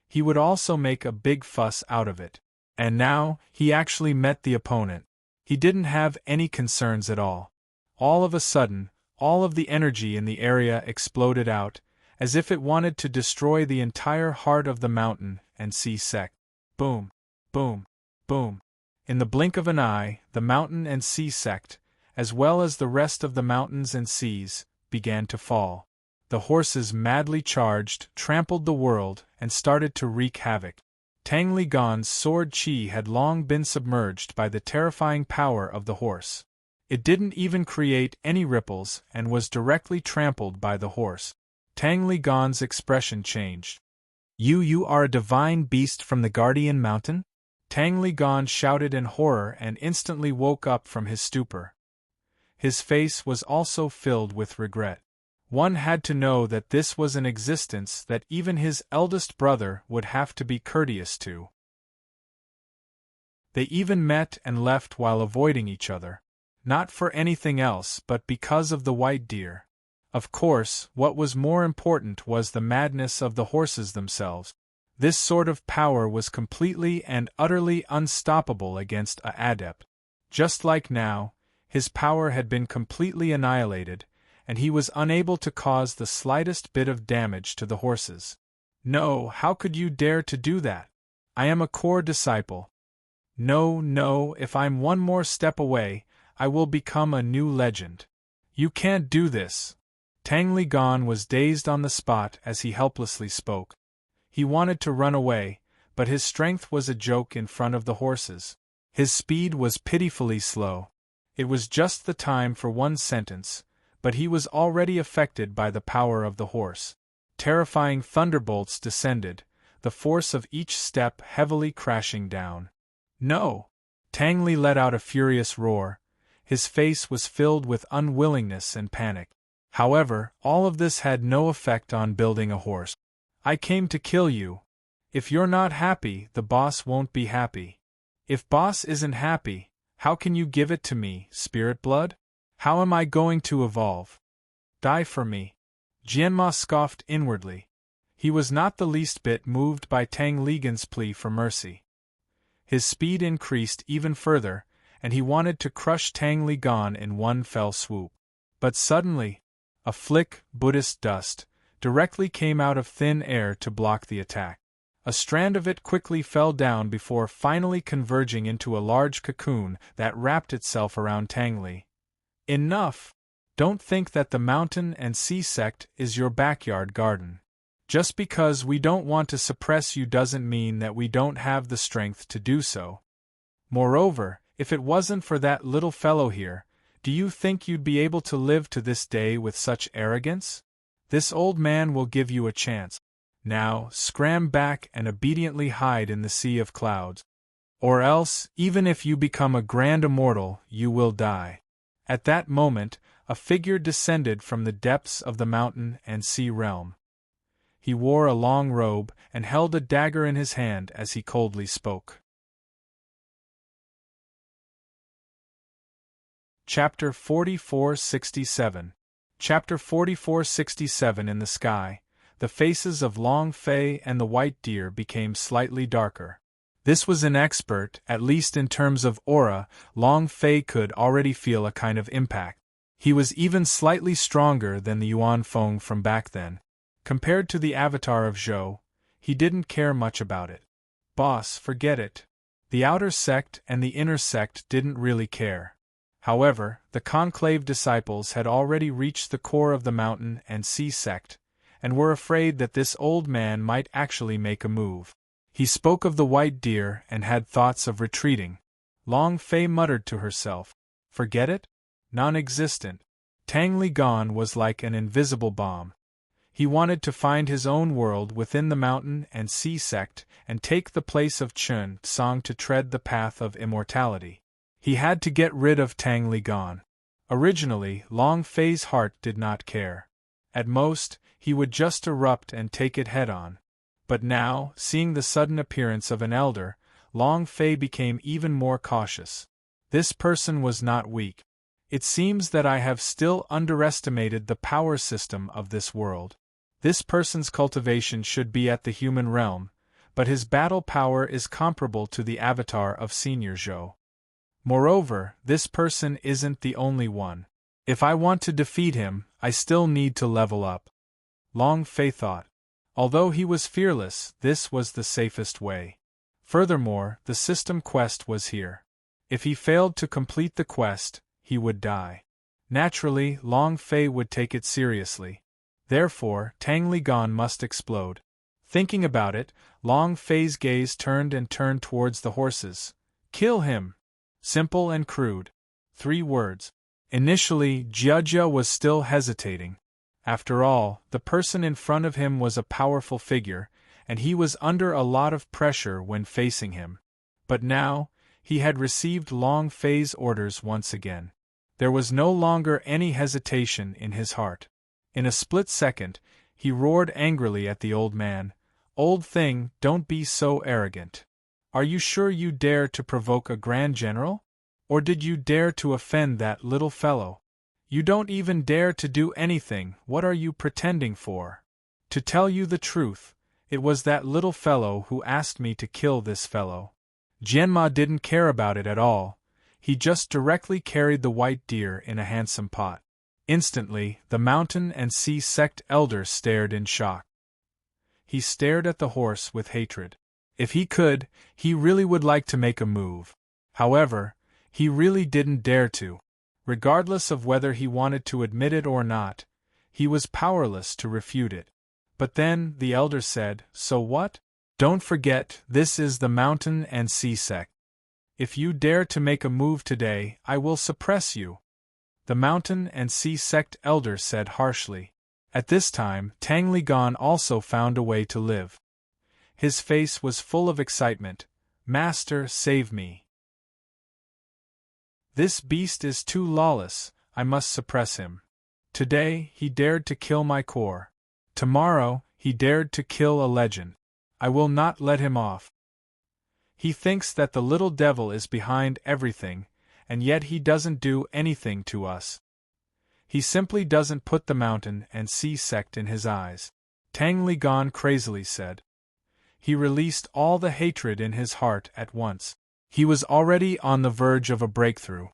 he would also make a big fuss out of it. And now, he actually met the opponent. He didn't have any concerns at all. All of a sudden, all of the energy in the area exploded out, as if it wanted to destroy the entire heart of the mountain and sea sect. Boom, boom, boom. In the blink of an eye, the mountain and sea sect, as well as the rest of the mountains and seas, began to fall. The horses madly charged, trampled the world, and started to wreak havoc. Tang Li Gan's sword qi had long been submerged by the terrifying power of the horse. It didn't even create any ripples and was directly trampled by the horse. Tang Li Gan's expression changed. You are a divine beast from the Guardian Mountain? Tang Li Gan shouted in horror and instantly woke up from his stupor. His face was also filled with regret. One had to know that this was an existence that even his eldest brother would have to be courteous to. They even met and left while avoiding each other. Not for anything else but because of the white deer. Of course, what was more important was the madness of the horses themselves. This sort of power was completely and utterly unstoppable against an adept. Just like now, his power had been completely annihilated, and he was unable to cause the slightest bit of damage to the horses. No, how could you dare to do that? I am a core disciple. No, if I'm one more step away, I will become a new legend. You can't do this. Tang Li Gan was dazed on the spot as he helplessly spoke. He wanted to run away, but his strength was a joke in front of the horses. His speed was pitifully slow. It was just the time for one sentence, but he was already affected by the power of the horse. Terrifying thunderbolts descended, the force of each step heavily crashing down. No! Tang Li let out a furious roar. His face was filled with unwillingness and panic. However, all of this had no effect on building a horse. I came to kill you. If you're not happy, the boss won't be happy. If boss isn't happy, how can you give it to me, spirit blood? How am I going to evolve? Die for me. Jianma scoffed inwardly. He was not the least bit moved by Tang Li Gan's plea for mercy. His speed increased even further, and he wanted to crush Tang Li Gan in one fell swoop. But suddenly, a flick, Buddhist dust, directly came out of thin air to block the attack. A strand of it quickly fell down before finally converging into a large cocoon that wrapped itself around Tang Li. Enough! Don't think that the mountain and sea sect is your backyard garden. Just because we don't want to suppress you doesn't mean that we don't have the strength to do so. Moreover, if it wasn't for that little fellow here, do you think you'd be able to live to this day with such arrogance? This old man will give you a chance. Now, scram back and obediently hide in the sea of clouds. Or else, even if you become a grand immortal, you will die. At that moment, a figure descended from the depths of the mountain and sea realm. He wore a long robe and held a dagger in his hand as he coldly spoke. Chapter 4467. Chapter 4467. In the sky, the faces of Long Fei and the white deer became slightly darker. This was an expert, at least in terms of aura. Long Fei could already feel a kind of impact. He was even slightly stronger than the Yuan Feng from back then. Compared to the avatar of Zhou, he didn't care much about it. Boss, forget it. The outer sect and the inner sect didn't really care. However, the conclave disciples had already reached the core of the mountain and sea sect, and were afraid that this old man might actually make a move. He spoke of the white deer and had thoughts of retreating. Long Fei muttered to herself, "Forget it? Non-existent." Tang Li Gan was like an invisible bomb. He wanted to find his own world within the mountain and sea sect and take the place of Chun Song to tread the path of immortality. He had to get rid of Tang Li Gan. Originally, Long Fei's heart did not care. At most, he would just erupt and take it head-on. But now, seeing the sudden appearance of an elder, Long Fei became even more cautious. This person was not weak. It seems that I have still underestimated the power system of this world. This person's cultivation should be at the human realm, but his battle power is comparable to the avatar of Senior Zhou. Moreover, this person isn't the only one. If I want to defeat him, I still need to level up. Long Fei thought. Although he was fearless, this was the safest way. Furthermore, the system quest was here. If he failed to complete the quest, he would die. Naturally, Long Fei would take it seriously. Therefore, Tang Ligan must explode. Thinking about it, Long Fei's gaze turned towards the horses. Kill him! Simple and crude. 3 words. Initially, Jia was still hesitating. After all, the person in front of him was a powerful figure, and he was under a lot of pressure when facing him. But now, he had received Long Fei's orders once again. There was no longer any hesitation in his heart. In a split second, he roared angrily at the old man. Old thing, don't be so arrogant. Are you sure you dare to provoke a grand general? Or did you dare to offend that little fellow? You don't even dare to do anything. What are you pretending for? To tell you the truth, it was that little fellow who asked me to kill this fellow. Jianma didn't care about it at all. He just directly carried the white deer in a handsome pot. Instantly, the mountain and sea sect elder stared in shock. He stared at the horse with hatred. If he could, he really would like to make a move. However, he really didn't dare to. Regardless of whether he wanted to admit it or not, he was powerless to refute it. But then, the elder said, so what? Don't forget, this is the mountain and sea sect. If you dare to make a move today, I will suppress you. The mountain and sea sect elder said harshly. At this time, Tang Ligan also found a way to live. His face was full of excitement. Master, save me. This beast is too lawless, I must suppress him. Today, he dared to kill my core. Tomorrow, he dared to kill a legend. I will not let him off. He thinks that the little devil is behind everything, and yet he doesn't do anything to us. He simply doesn't put the mountain and sea sect in his eyes. Tang Ligan crazily said. He released all the hatred in his heart at once. He was already on the verge of a breakthrough.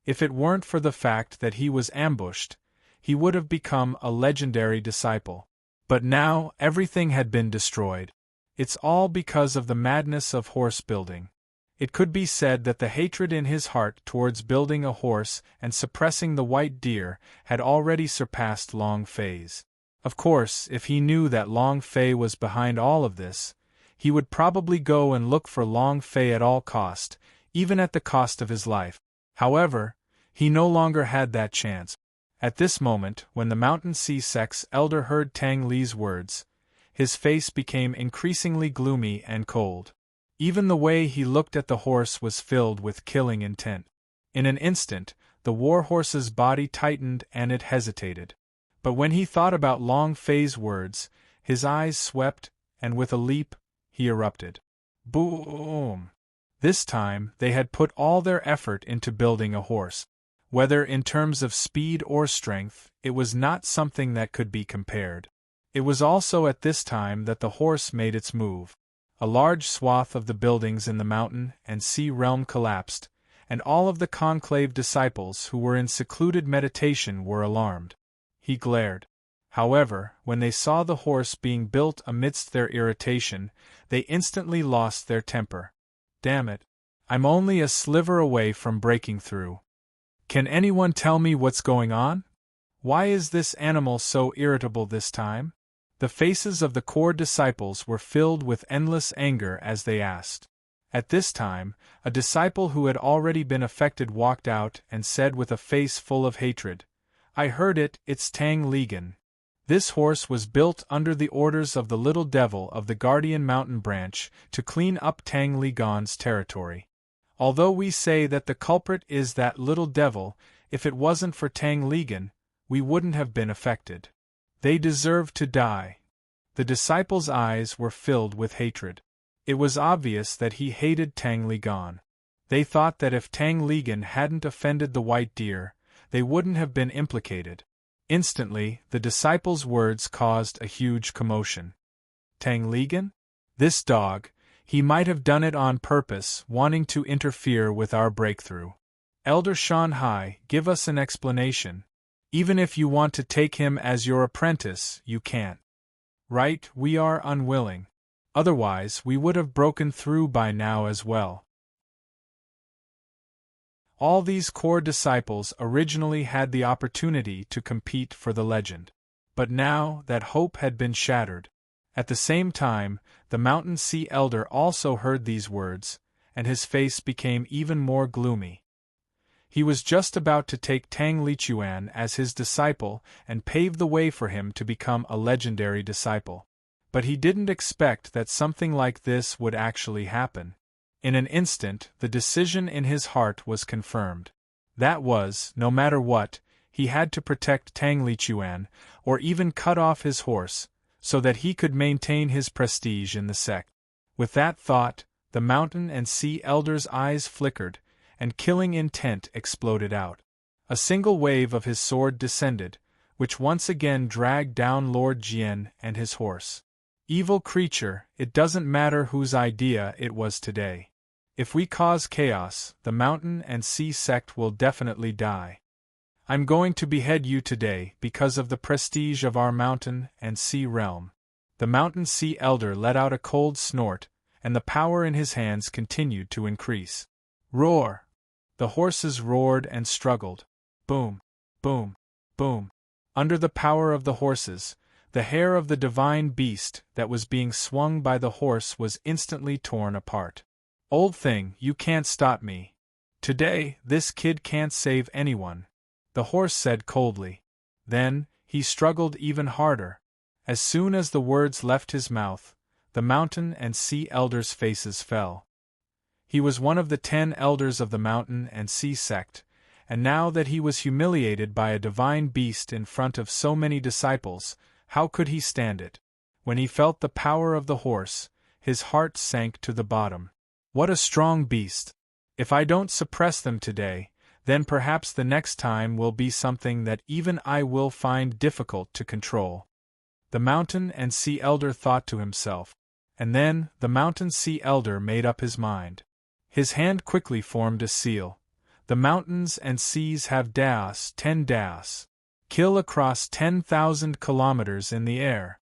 If it weren't for the fact that he was ambushed, he would have become a legendary disciple. But now, everything had been destroyed. It's all because of the madness of horse building. It could be said that the hatred in his heart towards building a horse and suppressing the white deer had already surpassed Long Fei's. Of course, if he knew that Long Fei was behind all of this, he would probably go and look for Long Fei at all cost, even at the cost of his life. However, he no longer had that chance. At this moment, when the Mountain Sea Sect's elder heard Tang Li's words, his face became increasingly gloomy and cold. Even the way he looked at the horse was filled with killing intent. In an instant, the war horse's body tightened and it hesitated. But when he thought about Long Fei's words, his eyes swept, and with a leap, he erupted. Boom! This time, they had put all their effort into building a horse. Whether in terms of speed or strength, it was not something that could be compared. It was also at this time that the horse made its move. A large swath of the buildings in the mountain and sea realm collapsed, and all of the conclave disciples who were in secluded meditation were alarmed. He glared. However, when they saw the horse being built amidst their irritation, they instantly lost their temper. Damn it! I'm only a sliver away from breaking through. Can anyone tell me what's going on? Why is this animal so irritable this time? The faces of the core disciples were filled with endless anger as they asked. At this time, a disciple who had already been affected walked out and said with a face full of hatred, I heard it, it's Tang Ligan. This horse was built under the orders of the little devil of the Guardian Mountain branch to clean up Tang Ligan's territory. Although we say that the culprit is that little devil, if it wasn't for Tang Ligan, we wouldn't have been affected. They deserve to die. The disciple's eyes were filled with hatred. It was obvious that he hated Tang Ligan. They thought that if Tang Ligan hadn't offended the white deer, they wouldn't have been implicated. Instantly, the disciples' words caused a huge commotion. Tang Ligan? This dog, he might have done it on purpose, wanting to interfere with our breakthrough. Elder Shanhai, give us an explanation. Even if you want to take him as your apprentice, you can't. Right, we are unwilling. Otherwise, we would have broken through by now as well. All these core disciples originally had the opportunity to compete for the legend. But now that hope had been shattered. At the same time, the Mountain Sea Elder also heard these words, and his face became even more gloomy. He was just about to take Tang Lichuan as his disciple and pave the way for him to become a legendary disciple. But he didn't expect that something like this would actually happen. In an instant, the decision in his heart was confirmed. That was, no matter what, he had to protect Tang Lichuan, or even cut off his horse, so that he could maintain his prestige in the sect. With that thought, the Mountain and Sea Elder's eyes flickered, and killing intent exploded out. A single wave of his sword descended, which once again dragged down Lord Jian and his horse. Evil creature, it doesn't matter whose idea it was today. If we cause chaos, the Mountain and Sea sect will definitely die. I'm going to behead you today because of the prestige of our Mountain and Sea realm. The Mountain Sea Elder let out a cold snort, and the power in his hands continued to increase. Roar! The horses roared and struggled. Boom! Boom! Boom! Under the power of the horses, the hair of the divine beast that was being swung by the horse was instantly torn apart. Old thing, you can't stop me. Today, this kid can't save anyone, the horse said coldly. Then, he struggled even harder. As soon as the words left his mouth, the Mountain and Sea Elders' faces fell. He was one of the 10 elders of the Mountain and Sea sect, and now that he was humiliated by a divine beast in front of so many disciples, how could he stand it? When he felt the power of the horse, his heart sank to the bottom. What a strong beast! If I don't suppress them today, then perhaps the next time will be something that even I will find difficult to control. The Mountain and Sea Elder thought to himself. And then, the Mountain Sea Elder made up his mind. His hand quickly formed a seal. The mountains and seas have 10 das. Kill across 10,000 kilometers in the air.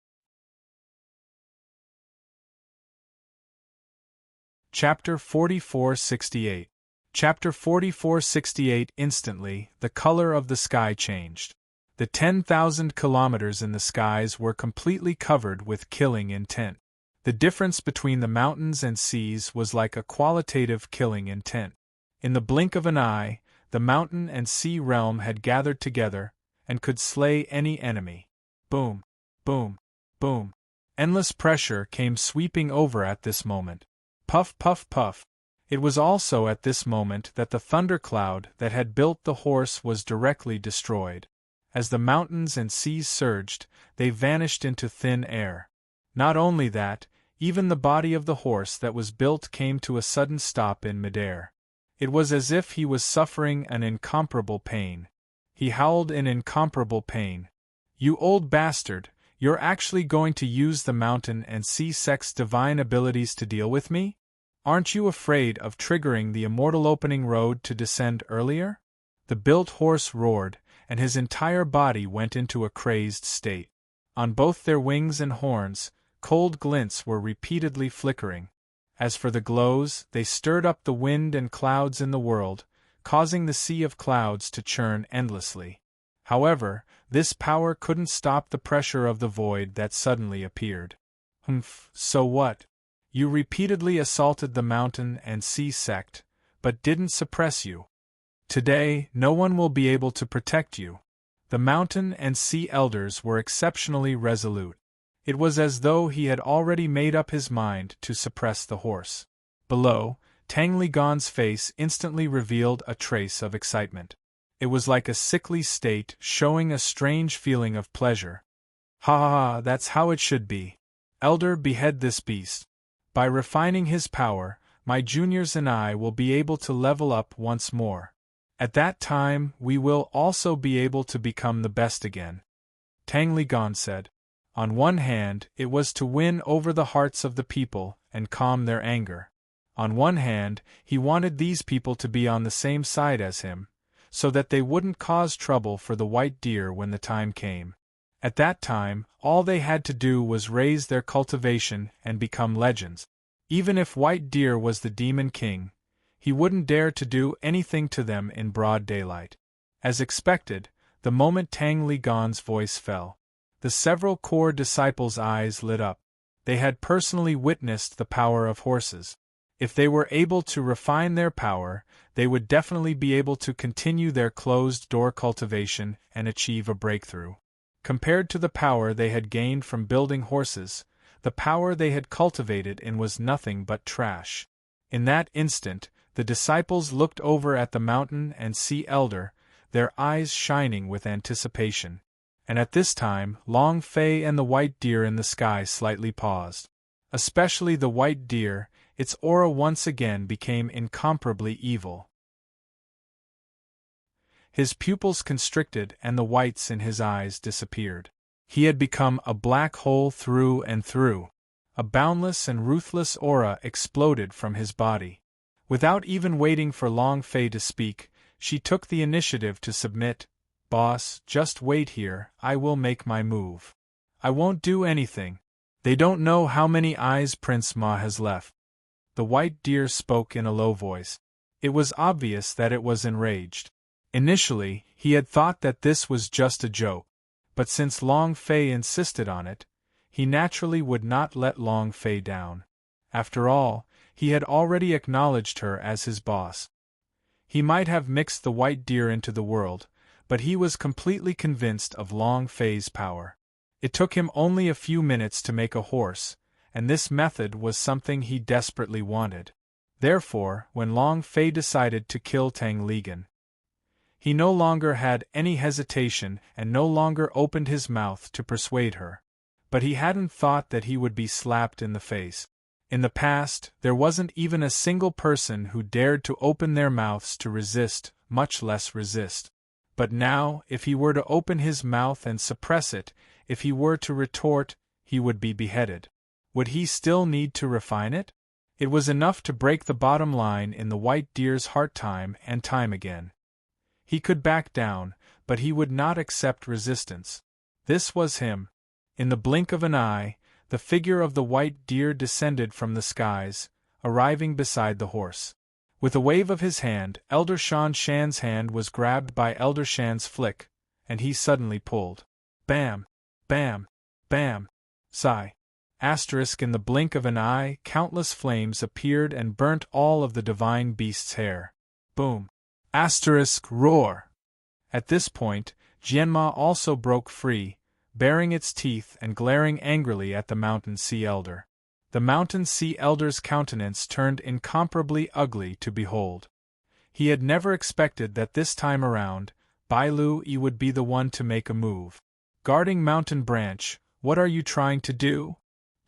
Chapter 4468. Chapter 4468. Instantly, the color of the sky changed. The 10,000 kilometers in the skies were completely covered with killing intent. The difference between the mountains and seas was like a qualitative killing intent. In the blink of an eye, the mountain and sea realm had gathered together, and could slay any enemy. Boom, boom, boom. Endless pressure came sweeping over at this moment. Puff, puff, puff. It was also at this moment that the thundercloud that had built the horse was directly destroyed. As the mountains and seas surged, they vanished into thin air. Not only that, even the body of the horse that was built came to a sudden stop in midair. It was as if he was suffering an incomparable pain. He howled in incomparable pain. You old bastard, you're actually going to use the Mountain and Sea sect's divine abilities to deal with me? Aren't you afraid of triggering the immortal opening road to descend earlier? The built horse roared, and his entire body went into a crazed state. On both their wings and horns, cold glints were repeatedly flickering. As for the glows, they stirred up the wind and clouds in the world, causing the sea of clouds to churn endlessly. However, this power couldn't stop the pressure of the void that suddenly appeared. So what? You repeatedly assaulted the Mountain and Sea sect, but didn't suppress you. Today, no one will be able to protect you. The Mountain and Sea Elders were exceptionally resolute. It was as though he had already made up his mind to suppress the horse. Below, Tang Ligan's face instantly revealed a trace of excitement. It was like a sickly state showing a strange feeling of pleasure. Ha ha ha, that's how it should be. Elder, behead this beast. By refining his power, my juniors and I will be able to level up once more. At that time, we will also be able to become the best again. Tang Ligan said. On one hand, it was to win over the hearts of the people and calm their anger. On one hand, he wanted these people to be on the same side as him, so that they wouldn't cause trouble for the white deer when the time came. At that time, all they had to do was raise their cultivation and become legends. Even if White Deer was the Demon King, he wouldn't dare to do anything to them in broad daylight. As expected, the moment Tang Ligan's voice fell, the several core disciples' eyes lit up. They had personally witnessed the power of horses. If they were able to refine their power, they would definitely be able to continue their closed-door cultivation and achieve a breakthrough. Compared to the power they had gained from building horses, the power they had cultivated in was nothing but trash. In that instant, the disciples looked over at the mountain and sea elder, their eyes shining with anticipation. And at this time, Long Fei and the white deer in the sky slightly paused. Especially the white deer, its aura once again became incomparably evil. His pupils constricted and the whites in his eyes disappeared. He had become a black hole through and through. A boundless and ruthless aura exploded from his body. Without even waiting for Long Fei to speak, she took the initiative to submit. Boss, just wait here, I will make my move. I won't do anything. They don't know how many eyes Prince Ma has left. The white deer spoke in a low voice. It was obvious that it was enraged. Initially, he had thought that this was just a joke, but since Long Fei insisted on it, he naturally would not let Long Fei down. After all, he had already acknowledged her as his boss. He might have mixed the white deer into the world, but he was completely convinced of Long Fei's power. It took him only a few minutes to make a horse, and this method was something he desperately wanted. Therefore, when Long Fei decided to kill Tang Ligan, he no longer had any hesitation and no longer opened his mouth to persuade her. But he hadn't thought that he would be slapped in the face. In the past, there wasn't even a single person who dared to open their mouths to resist, much less resist. But now, if he were to open his mouth and suppress it, if he were to retort, he would be beheaded. Would he still need to refine it? It was enough to break the bottom line in the white deer's heart time and time again. He could back down, but he would not accept resistance. This was him. In the blink of an eye, the figure of the white deer descended from the skies, arriving beside the horse. With a wave of his hand, Elder Shan Shan's hand was grabbed by Elder Shan's flick, and he suddenly pulled. Bam! Bam! Bam! Sigh. Asterisk in the blink of an eye, countless flames appeared and burnt all of the divine beast's hair. Boom! Asterisk roar! At this point, Jianma also broke free, baring its teeth and glaring angrily at the Mountain Sea Elder. The Mountain Sea Elder's countenance turned incomparably ugly to behold. He had never expected that this time around, Bai Lu Yi would be the one to make a move. Guarding Mountain Branch, what are you trying to do?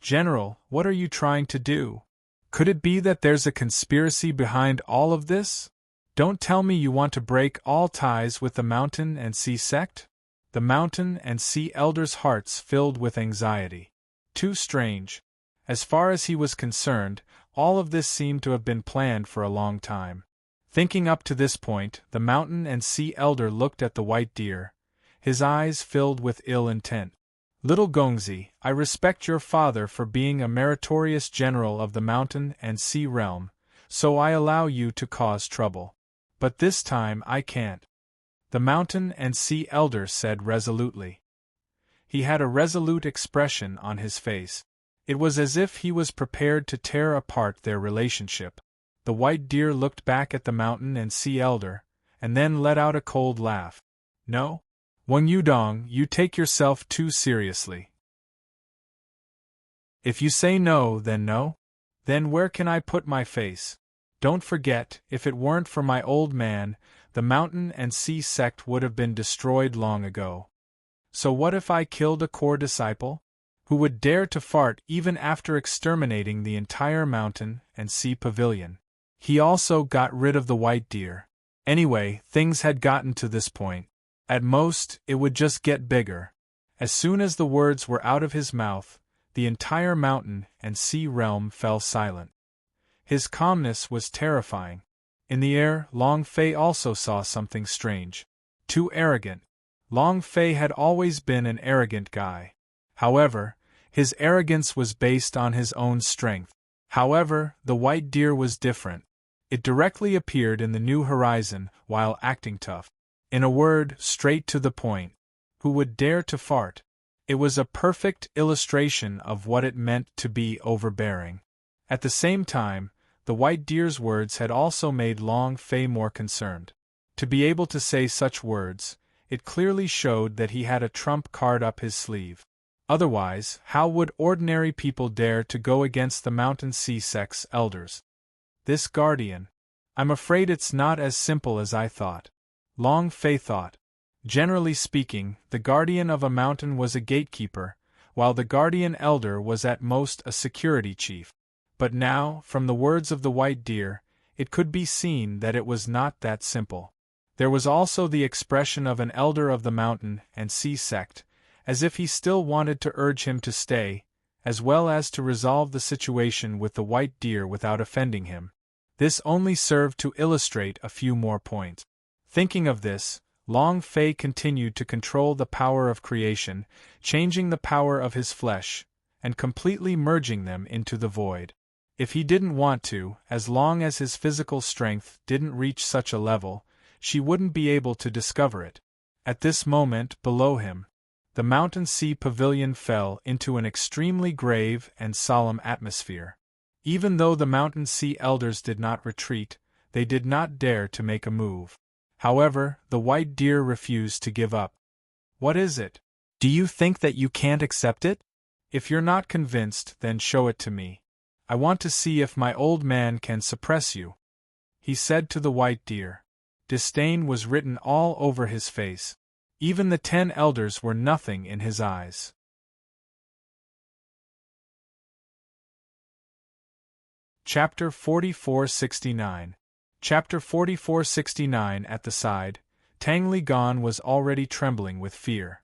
General, what are you trying to do? Could it be that there's a conspiracy behind all of this? Don't tell me you want to break all ties with the Mountain and Sea sect? The Mountain and Sea Elder's hearts filled with anxiety. Too strange. As far as he was concerned, all of this seemed to have been planned for a long time. Thinking up to this point, the Mountain and Sea Elder looked at the white deer, his eyes filled with ill intent. Little Gongzi, I respect your father for being a meritorious general of the Mountain and Sea realm, so I allow you to cause trouble. But this time I can't. The Mountain and Sea Elder said resolutely. He had a resolute expression on his face. It was as if he was prepared to tear apart their relationship. The white deer looked back at the Mountain and Sea Elder, and then let out a cold laugh. No? Wang Yudong, you take yourself too seriously. If you say no, then no? Then where can I put my face? Don't forget, if it weren't for my old man, the Mountain and Sea sect would have been destroyed long ago. So what if I killed a core disciple? Who would dare to fart even after exterminating the entire mountain and sea pavilion? He also got rid of the white deer. Anyway, things had gotten to this point. At most, it would just get bigger. As soon as the words were out of his mouth, the entire mountain and sea realm fell silent. His calmness was terrifying. In the air, Long Fei also saw something strange. Too arrogant. Long Fei had always been an arrogant guy. However, his arrogance was based on his own strength. However, the white deer was different. It directly appeared in the new horizon while acting tough. In a word, straight to the point. Who would dare to fart? It was a perfect illustration of what it meant to be overbearing. At the same time, the white deer's words had also made Long Fei more concerned. To be able to say such words, it clearly showed that he had a trump card up his sleeve. Otherwise, how would ordinary people dare to go against the mountain sea sex elders? This guardian. I'm afraid it's not as simple as I thought. Long Fei thought. Generally speaking, the guardian of a mountain was a gatekeeper, while the guardian elder was at most a security chief. But now, from the words of the white deer, it could be seen that it was not that simple. There was also the expression of an elder of the mountain and sea sect, as if he still wanted to urge him to stay, as well as to resolve the situation with the white deer without offending him. This only served to illustrate a few more points. Thinking of this, Long Fei continued to control the power of creation, changing the power of his flesh, and completely merging them into the void. If he didn't want to, as long as his physical strength didn't reach such a level, she wouldn't be able to discover it. At this moment, below him, the mountain sea pavilion fell into an extremely grave and solemn atmosphere. Even though the mountain sea elders did not retreat, they did not dare to make a move. However, the white deer refused to give up. What is it? Do you think that you can't accept it? If you're not convinced, then show it to me. I want to see if my old man can suppress you, he said to the white deer. Disdain was written all over his face. Even the 10 elders were nothing in his eyes. Chapter 4469. Chapter 4469. At the side, Tang Li Gan was already trembling with fear.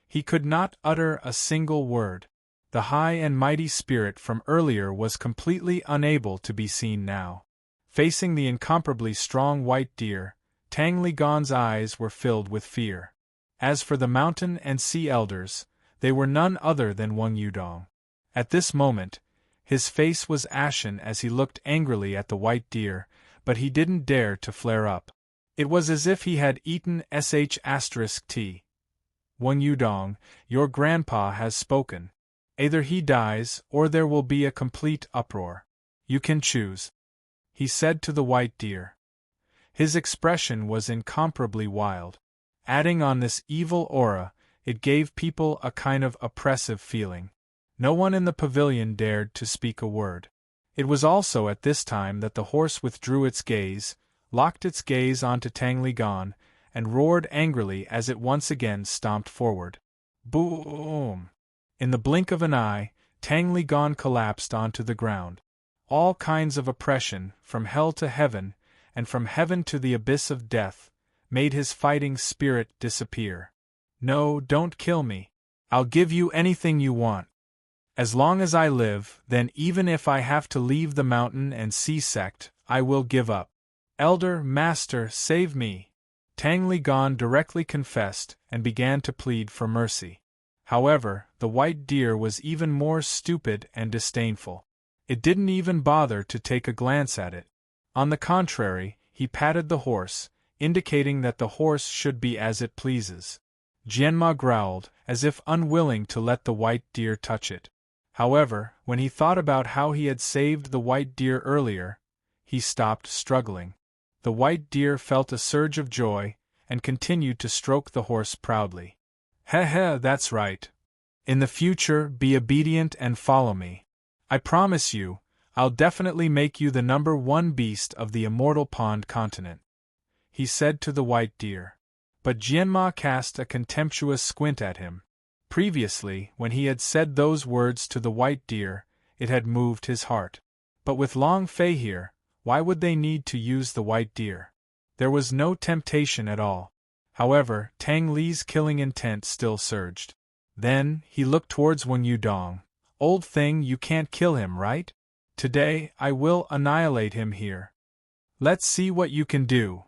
He could not utter a single word. The high and mighty spirit from earlier was completely unable to be seen now. Facing the incomparably strong white deer, Tang Li Gan's eyes were filled with fear. As for the mountain and sea elders, they were none other than Wang Yudong. At this moment, his face was ashen as he looked angrily at the white deer, but he didn't dare to flare up. It was as if he had eaten *T. Wang Yudong, your grandpa has spoken. Either he dies, or there will be a complete uproar. You can choose, he said to the white deer. His expression was incomparably wild. Adding on this evil aura, it gave people a kind of oppressive feeling. No one in the pavilion dared to speak a word. It was also at this time that the horse withdrew its gaze, locked its gaze onto Tang Li Gan, and roared angrily as it once again stomped forward. Boom! In the blink of an eye, Tang Li Gan collapsed onto the ground. All kinds of oppression, from hell to heaven, and from heaven to the abyss of death, made his fighting spirit disappear. No, don't kill me. I'll give you anything you want. As long as I live, then even if I have to leave the mountain and sea sect, I will give up. Elder, Master, save me. Tang Li Gan directly confessed and began to plead for mercy. However, the white deer was even more stupid and disdainful. It didn't even bother to take a glance at it. On the contrary, he patted the horse, indicating that the horse should be as it pleases. Jianma growled, as if unwilling to let the white deer touch it. However, when he thought about how he had saved the white deer earlier, he stopped struggling. The white deer felt a surge of joy, and continued to stroke the horse proudly. Heh, that's right. In the future, be obedient and follow me. I promise you, I'll definitely make you the #1 beast of the immortal pond continent, he said to the white deer. But Jianma cast a contemptuous squint at him. Previously, when he had said those words to the white deer, it had moved his heart. But with Long Fei here, why would they need to use the white deer? There was no temptation at all. However, Tang Li's killing intent still surged. Then, he looked towards Wen Yudong. Old thing, you can't kill him, right? Today, I will annihilate him here. Let's see what you can do.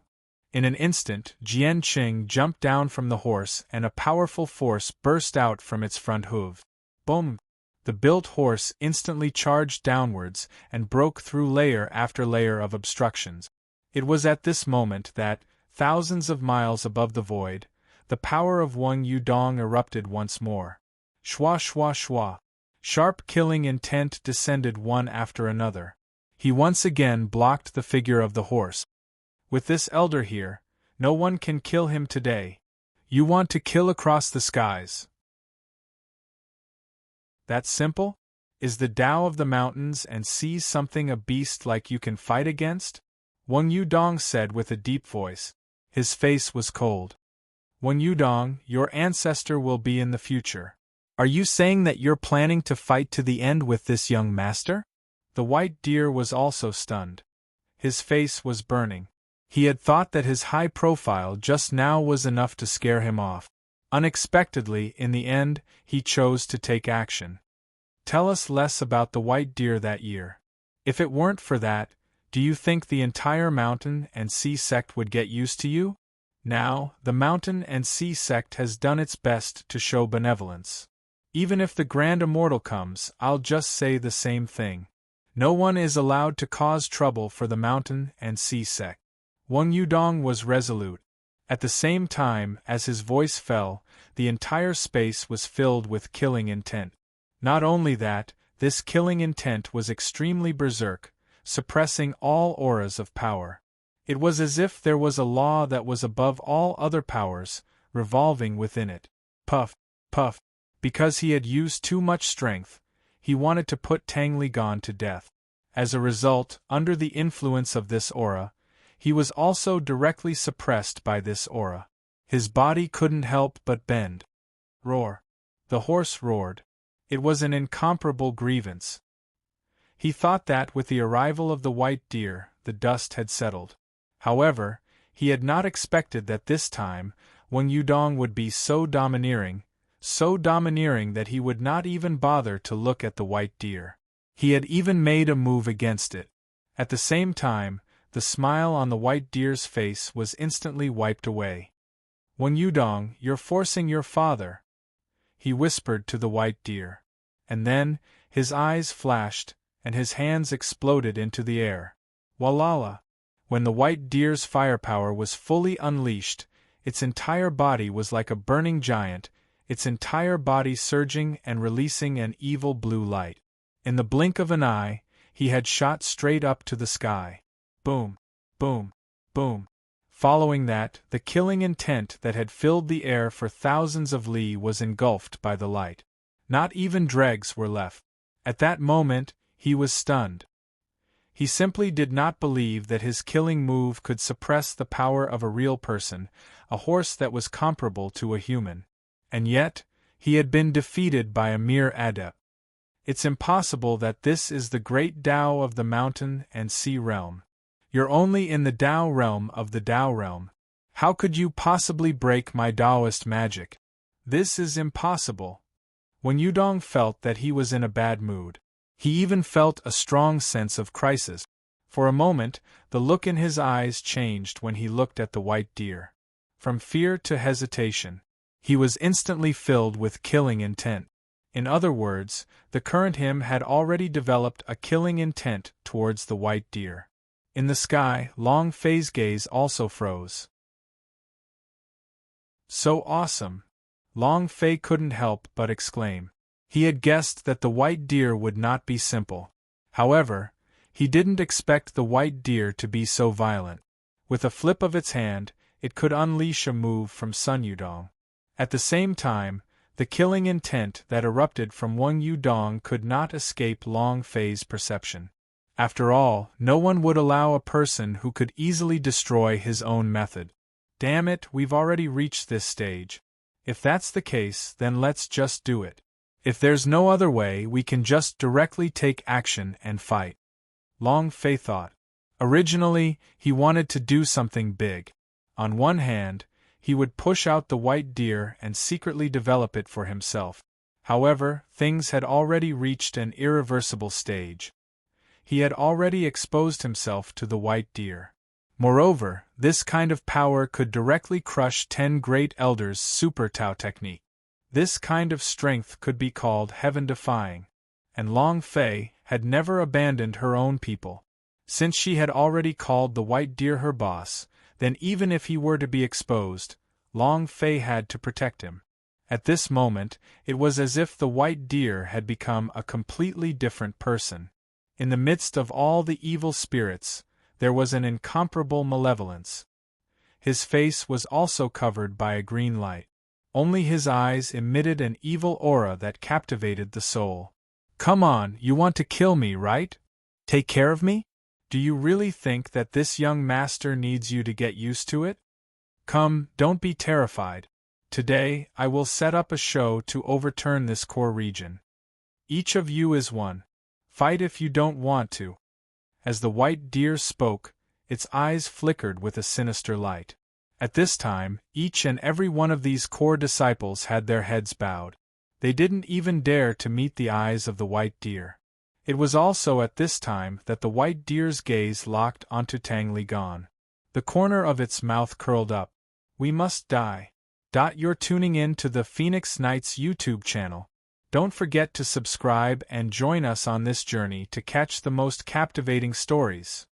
In an instant, Jian Qing jumped down from the horse and a powerful force burst out from its front hoof. Boom! The built horse instantly charged downwards and broke through layer after layer of obstructions. It was at this moment that, thousands of miles above the void, the power of Wen Yudong erupted once more. Shwa shwa shwa. Sharp killing intent descended one after another. He once again blocked the figure of the horse. With this elder here, no one can kill him today. You want to kill across the skies. That simple? Is the Tao of the mountains and seas something a beast like you can fight against? Wen Yudong said with a deep voice. His face was cold. Wen Yudong, your ancestor will be in the future. Are you saying that you're planning to fight to the end with this young master? The white deer was also stunned. His face was burning. He had thought that his high profile just now was enough to scare him off. Unexpectedly, in the end, he chose to take action. Tell us less about the white deer that year. If it weren't for that, do you think the entire mountain and sea sect would get used to you? Now, the mountain and sea sect has done its best to show benevolence. Even if the Grand Immortal comes, I'll just say the same thing. No one is allowed to cause trouble for the mountain and sea sect. Wen Yudong was resolute. At the same time as his voice fell, the entire space was filled with killing intent. Not only that, this killing intent was extremely berserk, suppressing all auras of power. It was as if there was a law that was above all other powers, revolving within it. Puff, puff. Because he had used too much strength, he wanted to put Tang Li gone to death. As a result, under the influence of this aura, he was also directly suppressed by this aura. His body couldn't help but bend. Roar. The horse roared. It was an incomparable grievance. He thought that with the arrival of the white deer, the dust had settled. However, he had not expected that this time, Wen Yudong would be so domineering that he would not even bother to look at the white deer. He had even made a move against it. At the same time, the smile on the white deer's face was instantly wiped away. Wen Yudong, you're forcing your father, he whispered to the white deer. And then, his eyes flashed, and his hands exploded into the air. Walala! When the white deer's firepower was fully unleashed, its entire body was like a burning giant, its entire body surging and releasing an evil blue light. In the blink of an eye, he had shot straight up to the sky. Boom, boom, boom. Following that, the killing intent that had filled the air for thousands of li was engulfed by the light. Not even dregs were left. At that moment, he was stunned. He simply did not believe that his killing move could suppress the power of a real person, a horse that was comparable to a human. And yet, he had been defeated by a mere adept. It's impossible that this is the great Tao of the mountain and sea realm. You're only in the Tao realm of the Tao realm. How could you possibly break my Taoist magic? This is impossible. Wen Yudong felt that he was in a bad mood. He even felt a strong sense of crisis. For a moment, the look in his eyes changed when he looked at the white deer. From fear to hesitation, he was instantly filled with killing intent. In other words, the current him had already developed a killing intent towards the white deer. In the sky, Long Fei's gaze also froze. So awesome! Long Fei couldn't help but exclaim. He had guessed that the white deer would not be simple. However, he didn't expect the white deer to be so violent. With a flip of its hand, it could unleash a move from Sun Yudong. At the same time, the killing intent that erupted from Wen Yudong could not escape Long Fei's perception. After all, no one would allow a person who could easily destroy his own method. Damn it, we've already reached this stage. If that's the case, then let's just do it. If there's no other way, we can just directly take action and fight. Long Fei thought. Originally, he wanted to do something big. On one hand, he would push out the white deer and secretly develop it for himself. However, things had already reached an irreversible stage. He had already exposed himself to the white deer. Moreover, this kind of power could directly crush 10 great elders' super Tao technique. This kind of strength could be called heaven-defying. And Long Fei had never abandoned her own people. Since she had already called the white deer her boss, then even if he were to be exposed, Long Fei had to protect him. At this moment, it was as if the white deer had become a completely different person. In the midst of all the evil spirits, there was an incomparable malevolence. His face was also covered by a green light. Only his eyes emitted an evil aura that captivated the soul. Come on, you want to kill me, right? Take care of me? Do you really think that this young master needs you to get used to it? Come, don't be terrified. Today, I will set up a show to overturn this core region. Each of you is one. Fight if you don't want to. As the white deer spoke, its eyes flickered with a sinister light. At this time, each and every one of these core disciples had their heads bowed. They didn't even dare to meet the eyes of the white deer. It was also at this time that the white deer's gaze locked onto Tang Ligan. The corner of its mouth curled up. We must die. You're tuning in to the Phoenix Knights YouTube channel. Don't forget to subscribe and join us on this journey to catch the most captivating stories.